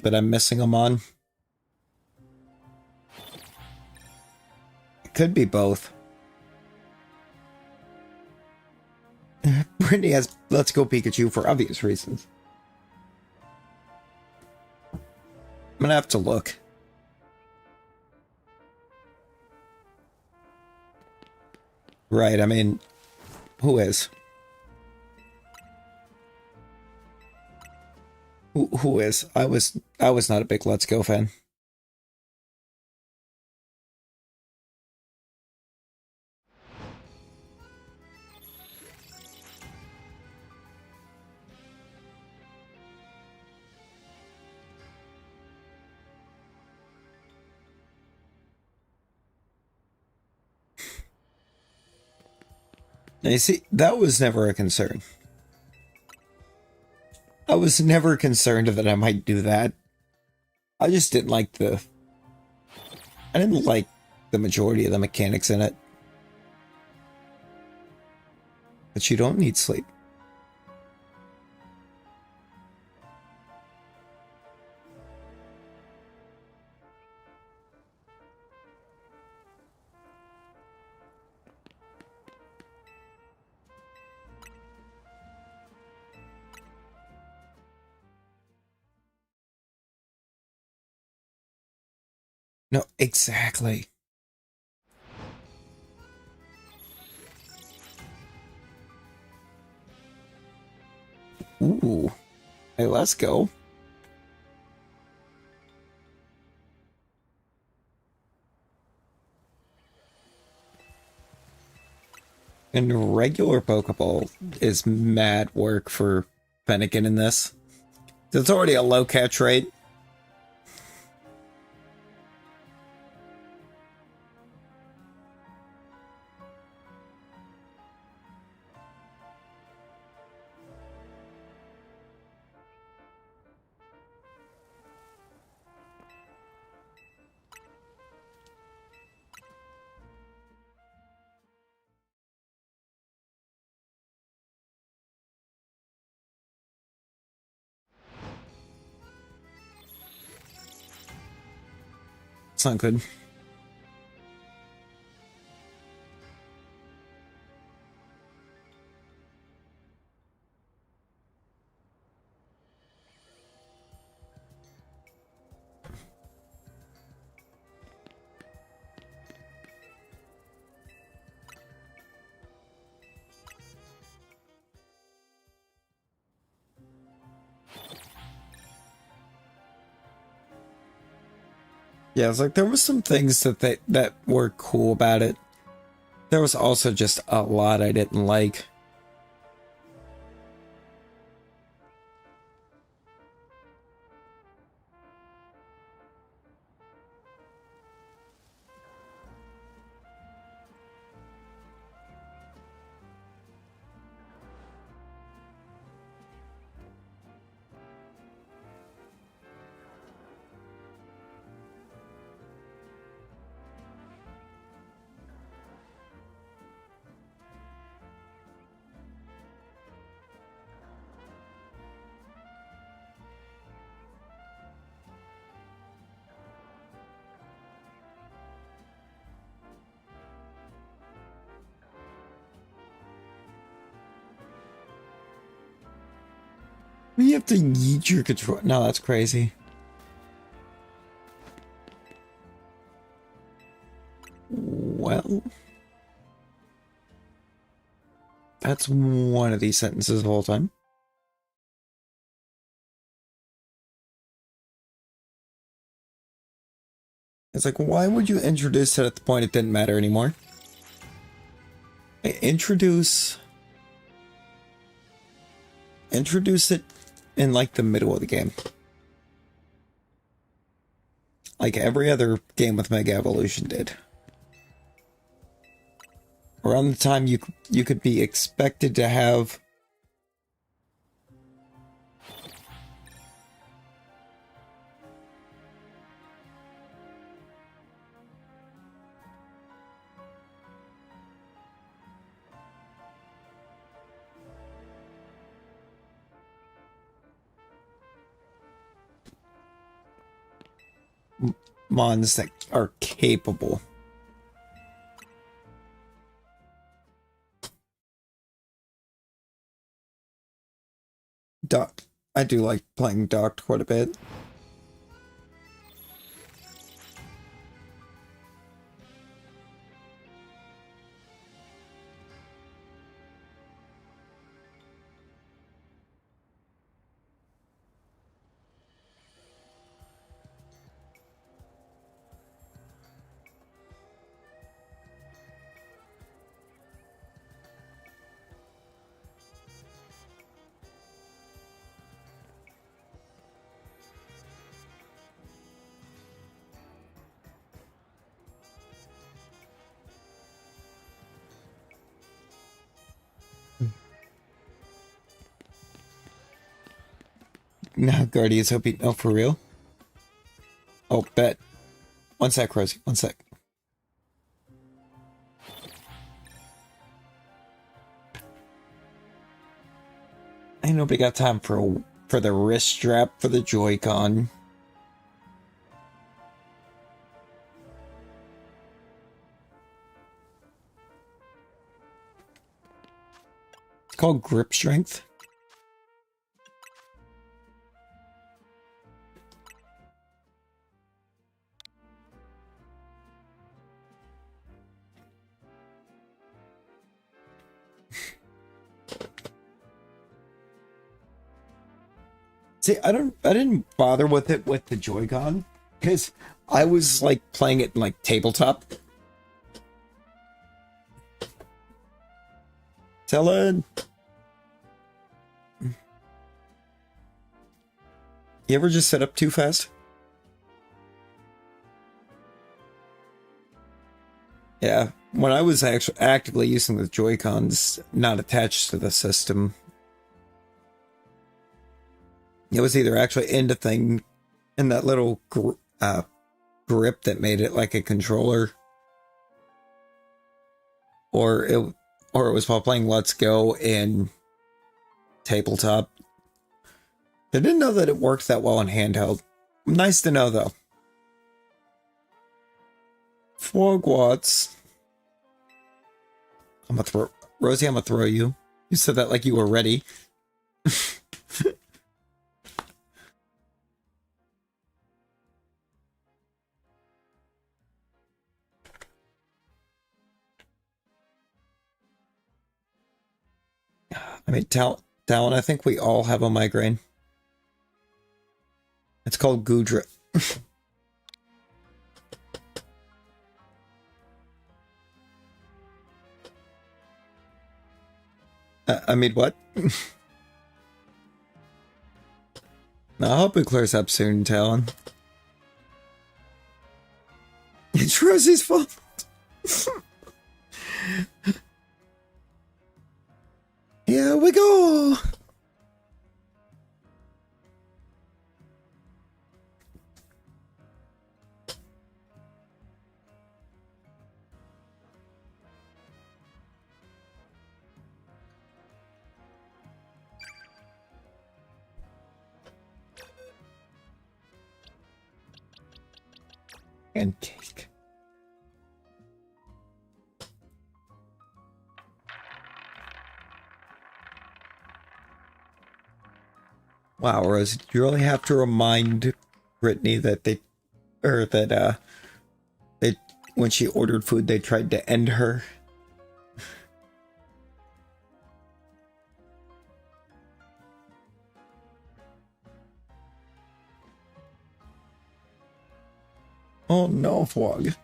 But I'm missing them on. It could be both. Brittany has Let's Go Pikachu for obvious reasons. I'm gonna have to look. Right, I mean, who is? Who is? I was not a big Let's Go fan. Now, you see, that was never a concern. I was never concerned that I might do that. I just didn't like I didn't like the majority of the mechanics in it. But you don't need sleep. No, exactly. Ooh. Hey, let's go. And regular Pokeball is mad work for Fennekin in this. It's already a low catch rate. It's not good. Yeah, it's like there was some things that were cool about it. There was also just a lot I didn't like. You have to yeet your control. No, that's crazy. Well, that's one of these sentences the whole time. It's like, why would you introduce it at the point it didn't matter anymore? Hey, introduce it in like the middle of the game. Like every other game with Mega Evolution did. Around the time you could be expected to have mons that are capable. I do like playing Docked quite a bit. No, Guardians OP. No, for real? Oh, bet. One sec, Rosie. One sec. Ain't nobody got time for the wrist strap for the Joy-Con. It's called grip strength. See, I didn't bother with it with the Joy-Con because I was like playing it in like tabletop. Ellen, you ever just set up too fast? Yeah, when I was actually actively using the Joy-Cons not attached to the system, it was either actually in the thing, in that little grip that made it like a controller, or it was while playing Let's Go in tabletop. I didn't know that it worked that well in handheld. Nice to know though. Frogwats. I'm gonna throw Rosie. I'm gonna throw you. You said that like you were ready. I mean, Talon, I think we all have a migraine. It's called Gudra. I mean, what? I hope it clears up soon, Talon. It's Rosie's fault. Here we go. And cake. Wow, Rose, you really have to remind Brittany that they when she ordered food, they tried to end her. Oh no, Fwog.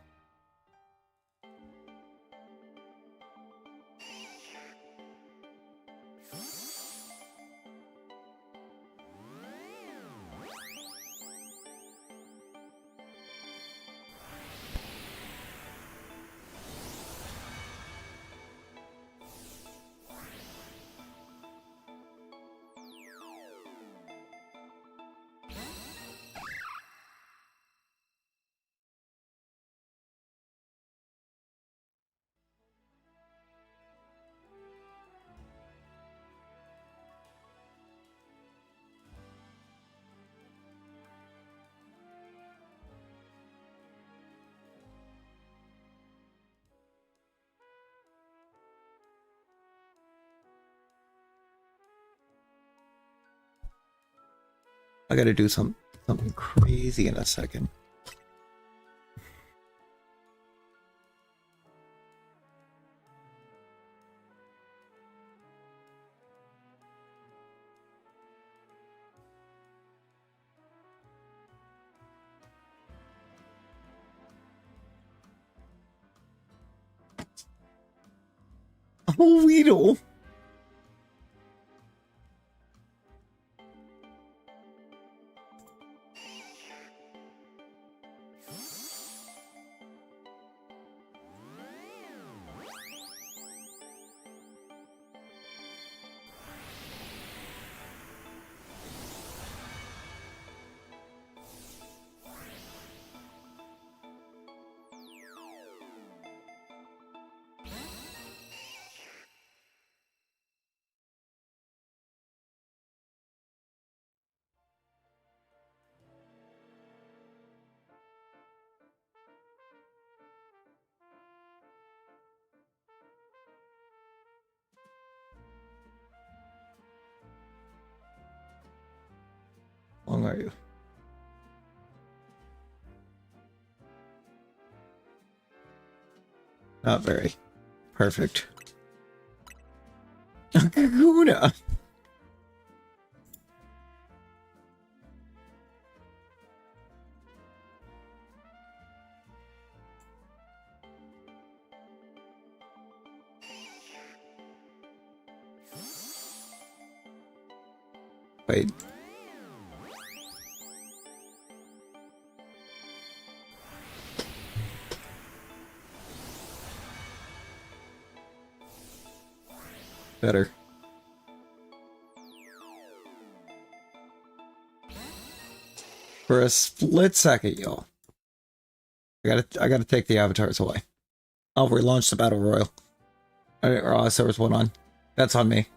I gotta do something crazy in a second. Oh, Weedle. Where are you? Not very. Perfect. Kakuna! Wait. Better. For a split second, y'all. I gotta take the avatars away. I'll relaunch the battle royal. I didn't realize there was one on. That's on me.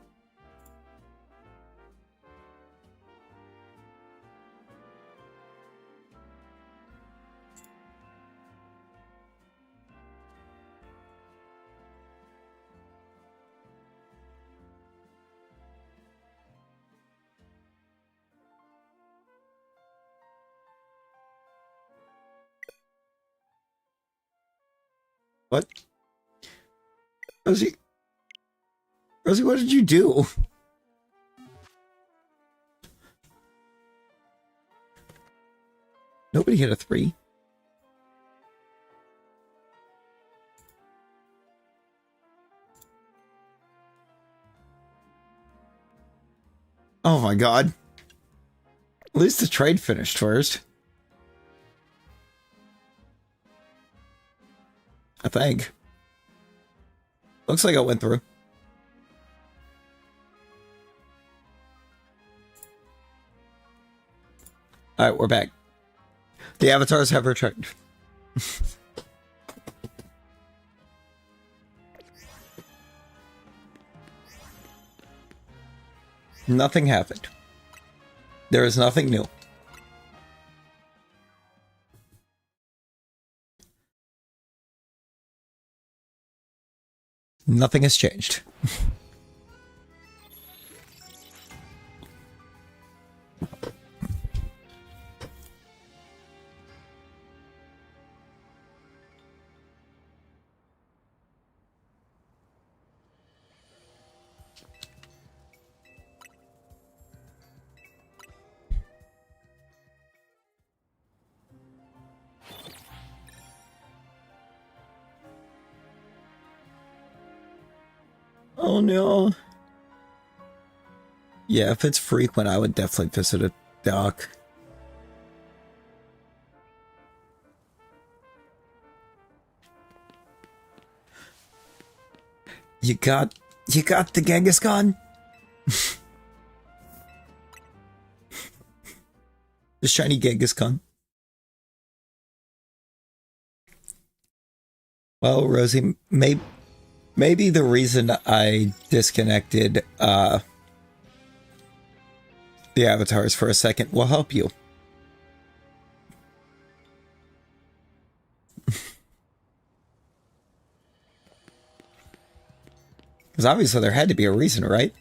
What? Rosie? Rosie, what did you do? Nobody hit a 3. Oh my god. At least the trade finished first. I think. Looks like it went through. Alright, we're back. The avatars have returned. Nothing happened. There is nothing new. Nothing has changed. Oh no. Yeah, if it's frequent, I would definitely visit a dock. You got the Genghis-Khan? The shiny Genghis-Khan. Well, Rosie, maybe the reason I disconnected the avatars for a second will help you. Because obviously there had to be a reason, right?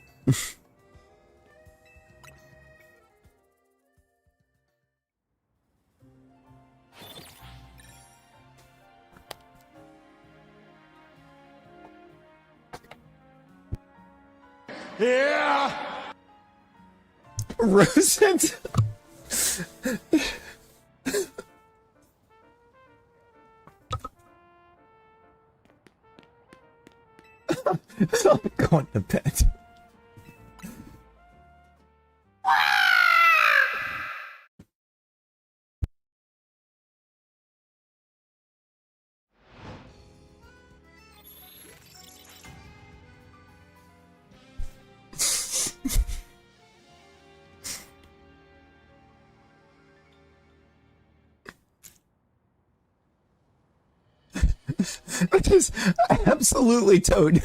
Yeah! Rosent. I'm going to bed. Which is absolutely Toad.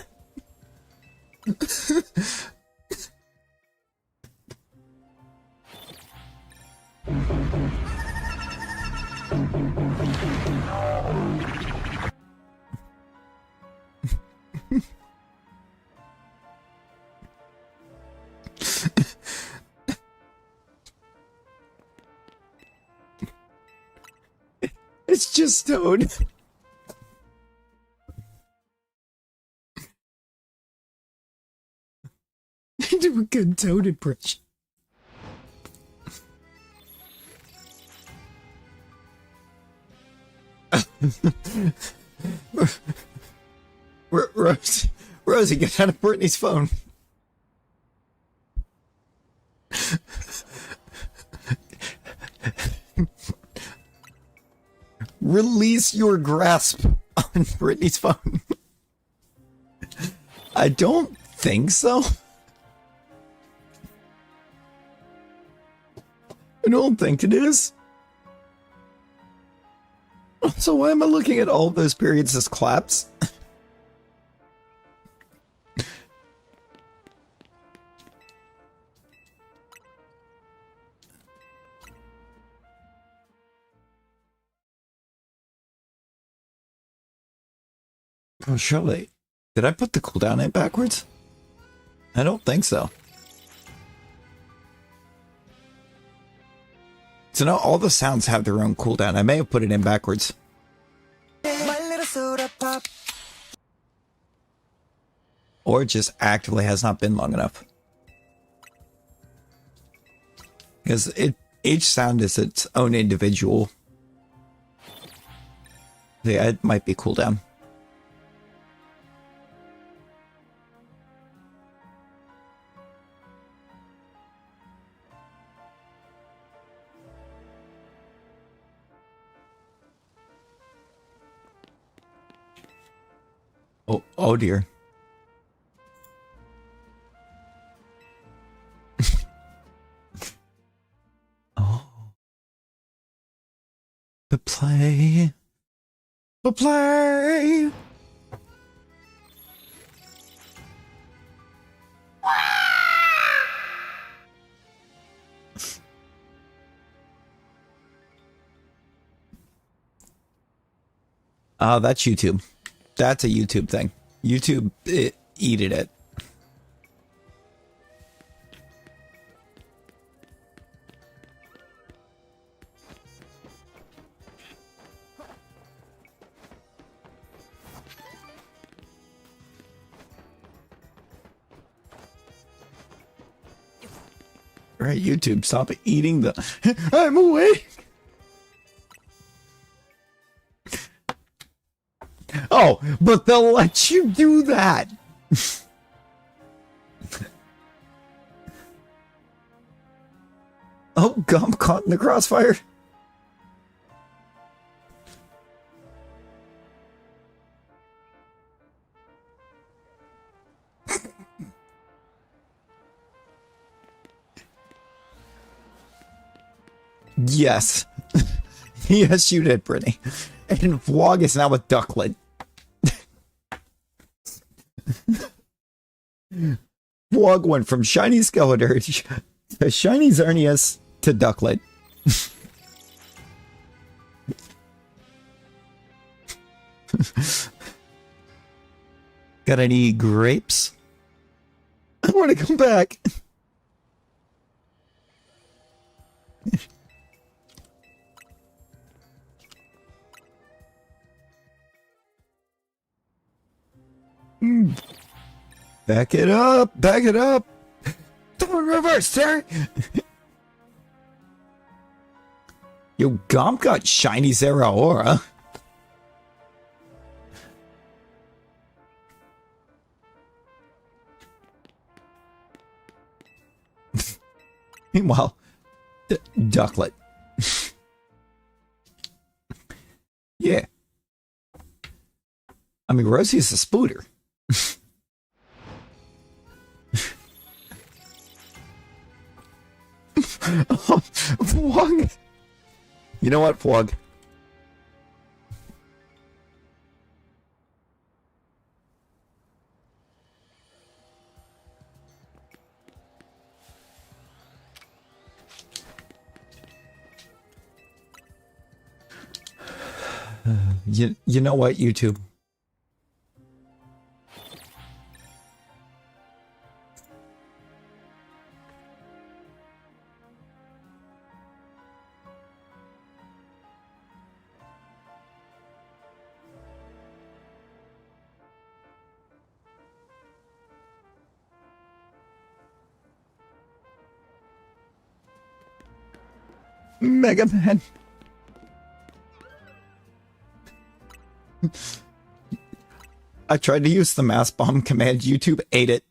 It's just Toad. Do a good Toad impression. Rosie, get out of Brittany's phone. Release your grasp on Brittany's phone. I don't think so. I don't think it is. So why am I looking at all those periods as claps? Oh, surely. Did I put the cooldown in backwards? I don't think so. So now all the sounds have their own cooldown. I may have put it in backwards. My little soda pop. Or it just actively has not been long enough. Because each sound is its own individual. Yeah, it might be cooldown. Oh dear. Oh. The play. The play. Oh, that's YouTube. That's a YouTube thing. YouTube eated it. Right, YouTube, stop eating the... I'm awake! Oh, but they'll let you do that! Oh, Gump caught in the crossfire. Yes. Yes, you did, Brittany. And Vlog is now a ducklet. Vlog went from shiny Skeletor to shiny Xerneas to ducklet. Got any grapes? I want to come back. Back it up! Back it up! Don't reverse, Terry! Yo, Gomp got shiny Zeraora. Meanwhile, Ducklet. Yeah. I mean, Rosie is a spooter. Pwog. You know what, Pwog? You know what, YouTube? Mega Man. I tried to use the mass bomb command. YouTube ate it.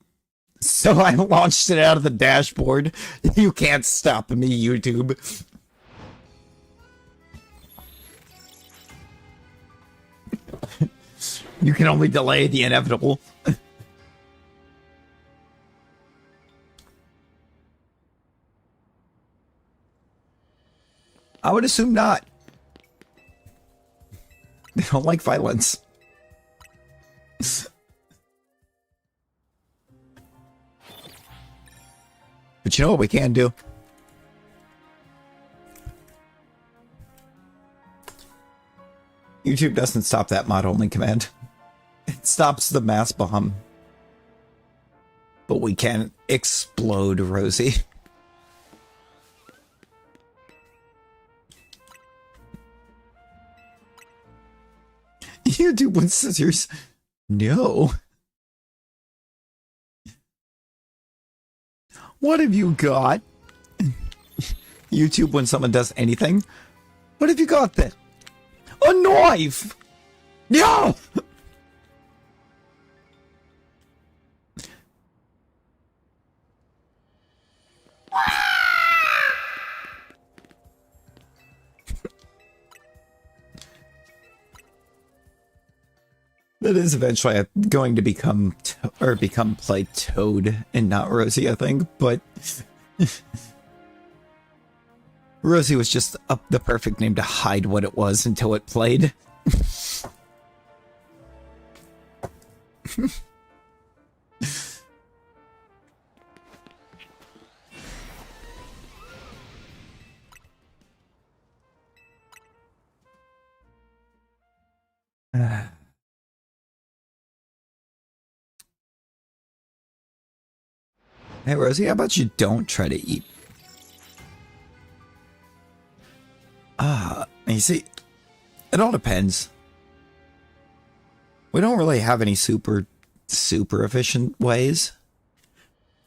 So I launched it out of the dashboard. You can't stop me, YouTube. You can only delay the inevitable. I would assume not. They don't like violence. But you know what we can do? YouTube doesn't stop that mod only command. It stops the mass bomb. But we can explode Rosie. YouTube with scissors. No. What have you got? YouTube when someone does anything? What have you got there? A knife! No! That is eventually going to become play Toad and not Rosie, I think, but Rosie was just the perfect name to hide what it was until it played. Hey, Rosie, how about you don't try to eat? You see, it all depends. We don't really have any super efficient ways.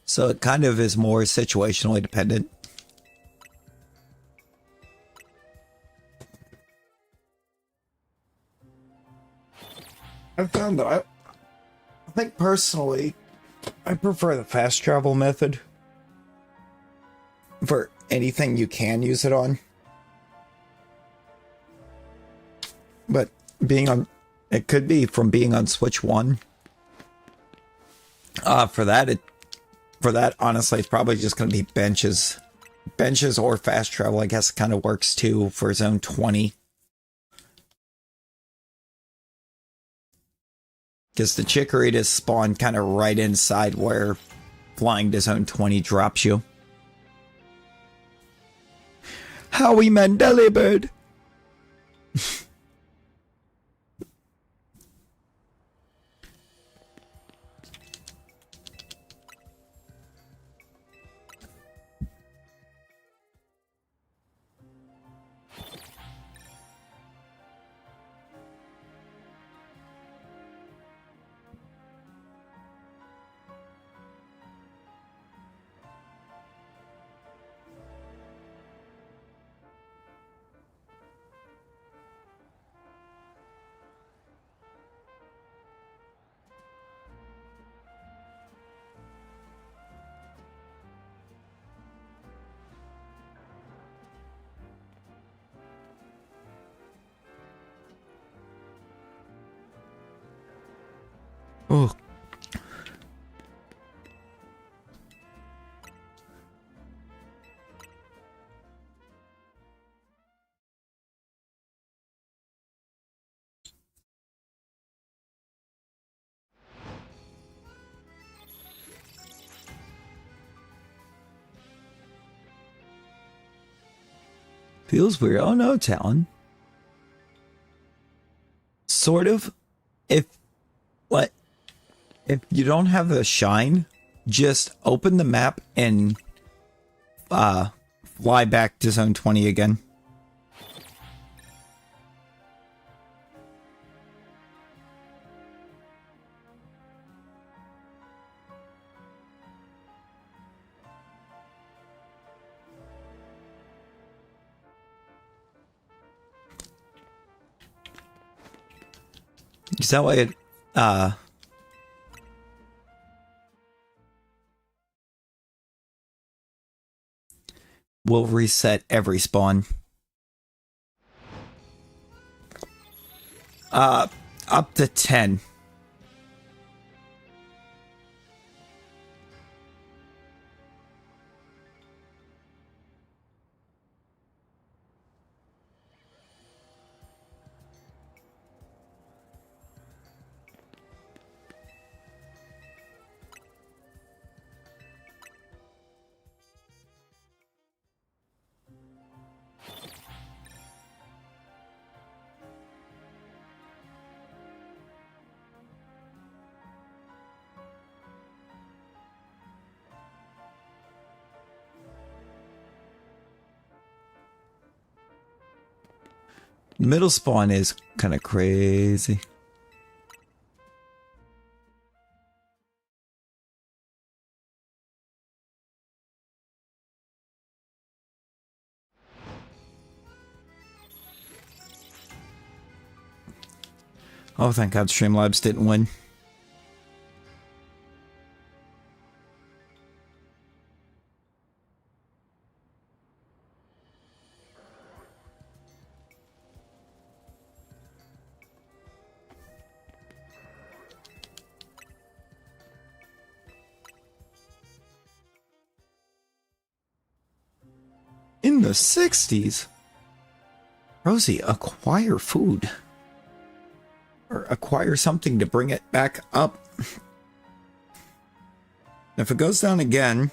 So it kind of is more situationally dependent. I found that I think personally, I prefer the fast travel method for anything you can use it on. But it could be from being on Switch 1. For that, honestly, it's probably just going to be benches. Benches or fast travel, I guess, kind of works too for Zone 20. Because the Chikoritas spawn kind of right inside where flying to Zone 20 drops you. Howie Mandela Bird! Oh. Feels weird. Oh no, Talon. Sort of. If you don't have the shine, just open the map and fly back to Zone 20 again. Is that why it, will reset every spawn? Up to 10. Middle spawn is kind of crazy. Oh, thank God Streamlabs didn't win. In the 60s? Rosie, acquire food. Or acquire something to bring it back up. If it goes down again...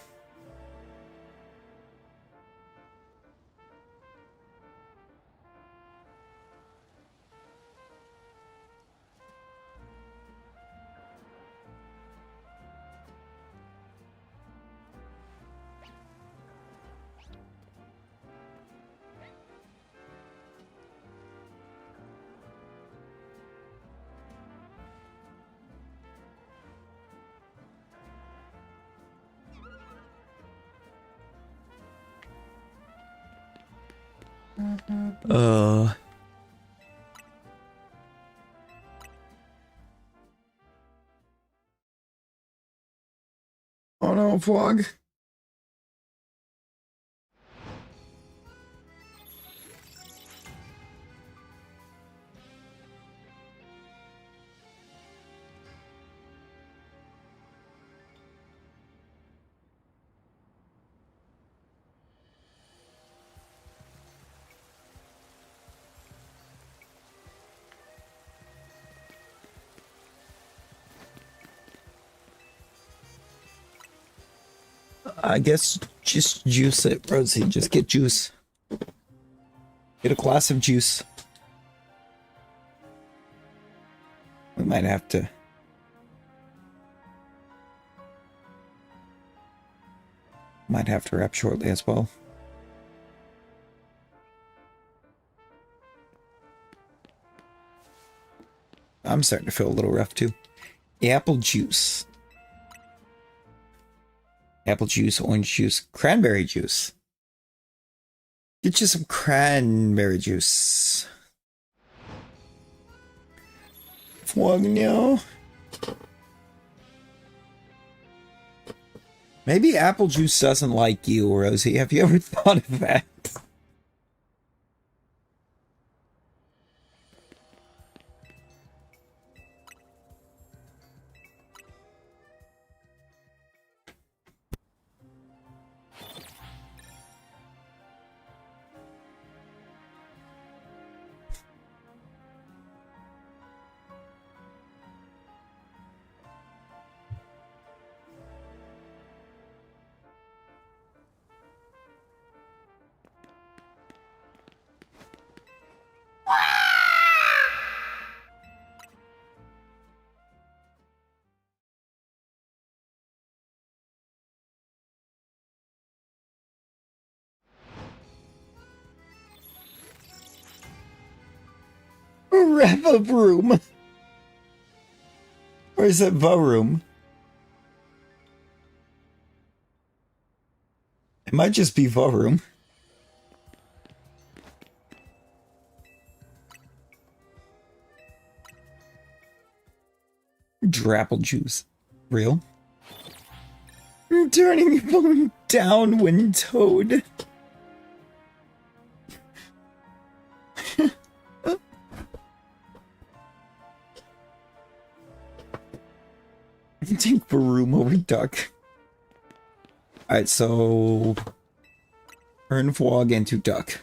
Oh no, vlog. I guess just juice it, Rosie. Just get juice. Get a glass of juice. We might have to... Might have to wrap shortly as well. I'm starting to feel a little rough too. Apple juice. Apple juice, orange juice, cranberry juice. Get you some cranberry juice. Now. Maybe apple juice doesn't like you, Rosie. Have you ever thought of that? Rev-a-vroom. Or is it va-room? It might just be va-room. Drapple juice. Real? Turning your downwind toad. Take Baroom over duck. Alright, so turn Vlog into duck.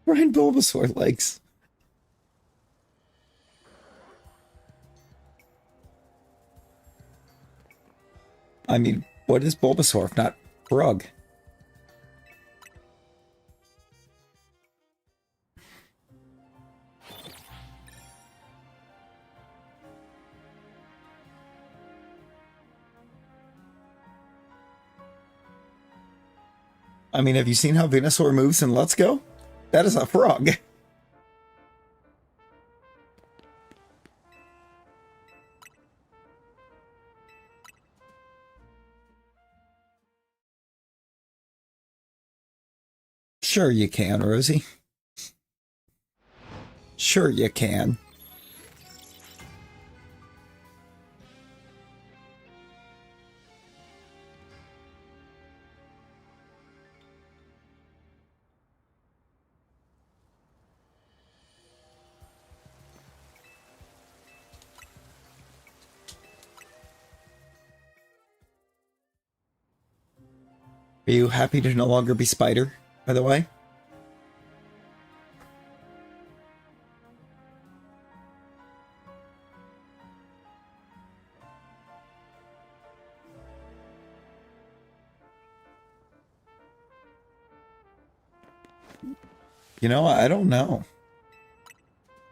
Ryan Bulbasaur legs. I mean, what is Bulbasaur if not frog? I mean, have you seen how Venusaur moves in Let's Go? That is a frog. Sure you can, Rosie. Sure you can. Are you happy to no longer be Spider, by the way? You know, I don't know.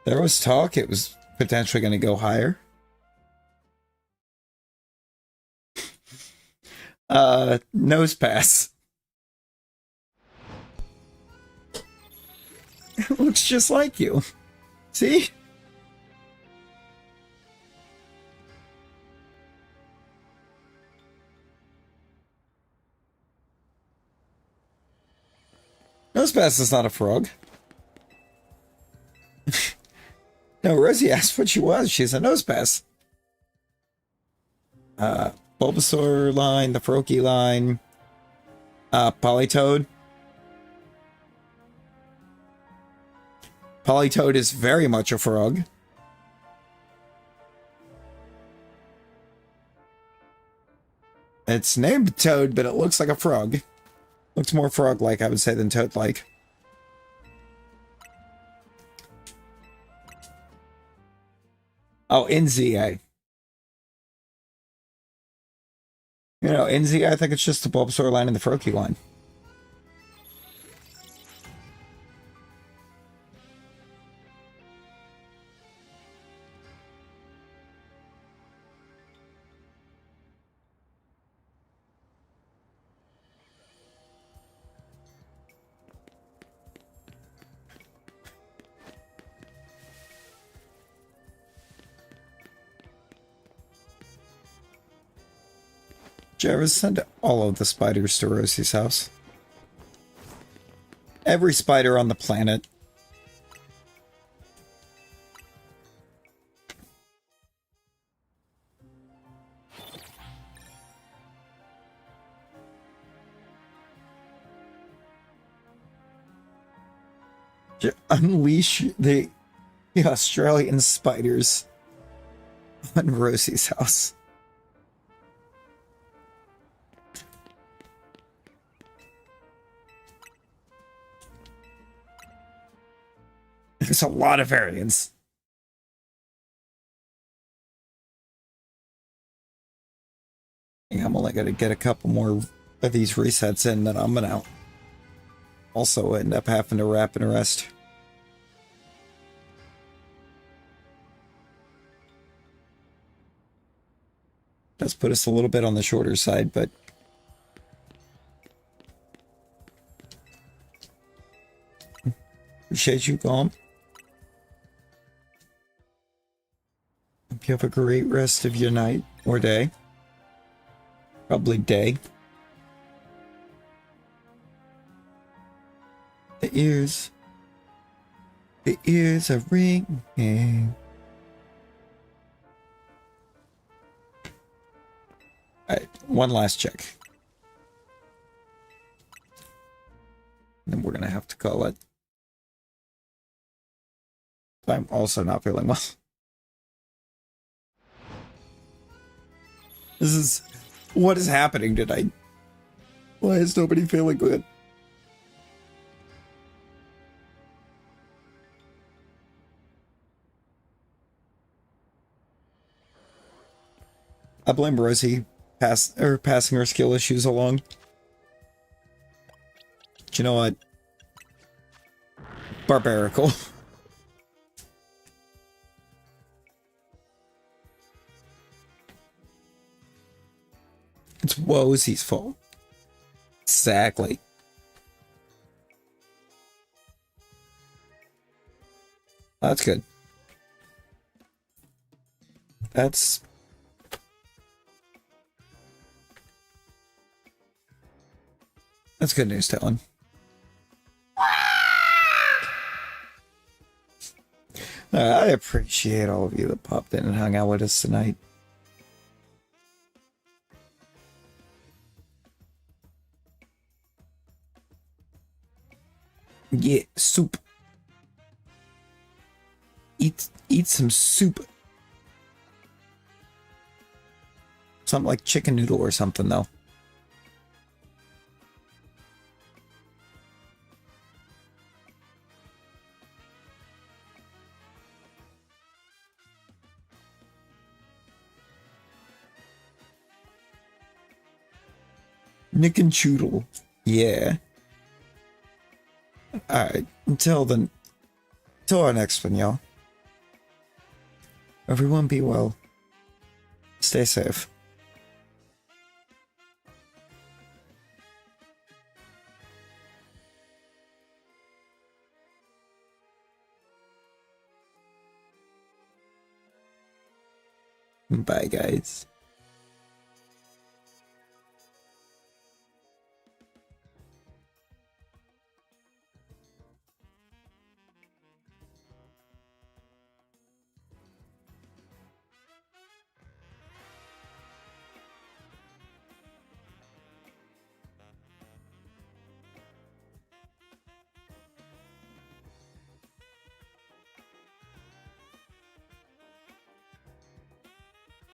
There was talk it was potentially going to go higher. Nose pass. It looks just like you. See? Nosepass is not a frog. No, Rosie asked what she was. She's a Nosepass. Bulbasaur line, the Froakie line, Politoed. Politoed is very much a frog. It's named Toad, but it looks like a frog. Looks more frog-like, I would say, than toad-like. Oh, NZA. You know, NZA, I think it's just the Bulbasaur line and the Froakie line. Jarvis, send all of the spiders to Rosie's house. Every spider on the planet. Unleash the Australian spiders on Rosie's house. There's a lot of variants. I'm only going to get a couple more of these resets in, then I'm going to also end up having to wrap and rest. Does put us a little bit on the shorter side, but Appreciate you, Golem. Hope you have a great rest of your night or day. Probably day. The ears are ringing. Alright, one last check. Then we're gonna have to call it. I'm also not feeling well. What is happening tonight? Why is nobody feeling good? I blame Rosie passing her skill issues along. But you know what? Barbarical. It's Wosie's fault. Exactly. That's good. That's good news, Talon. I appreciate all of you that popped in and hung out with us tonight. Yeah, soup. Eat some soup. Something like chicken noodle or something, though. Nick and Choodle. Yeah. Alright, until our next one, y'all. Everyone be well. Stay safe. Bye, guys.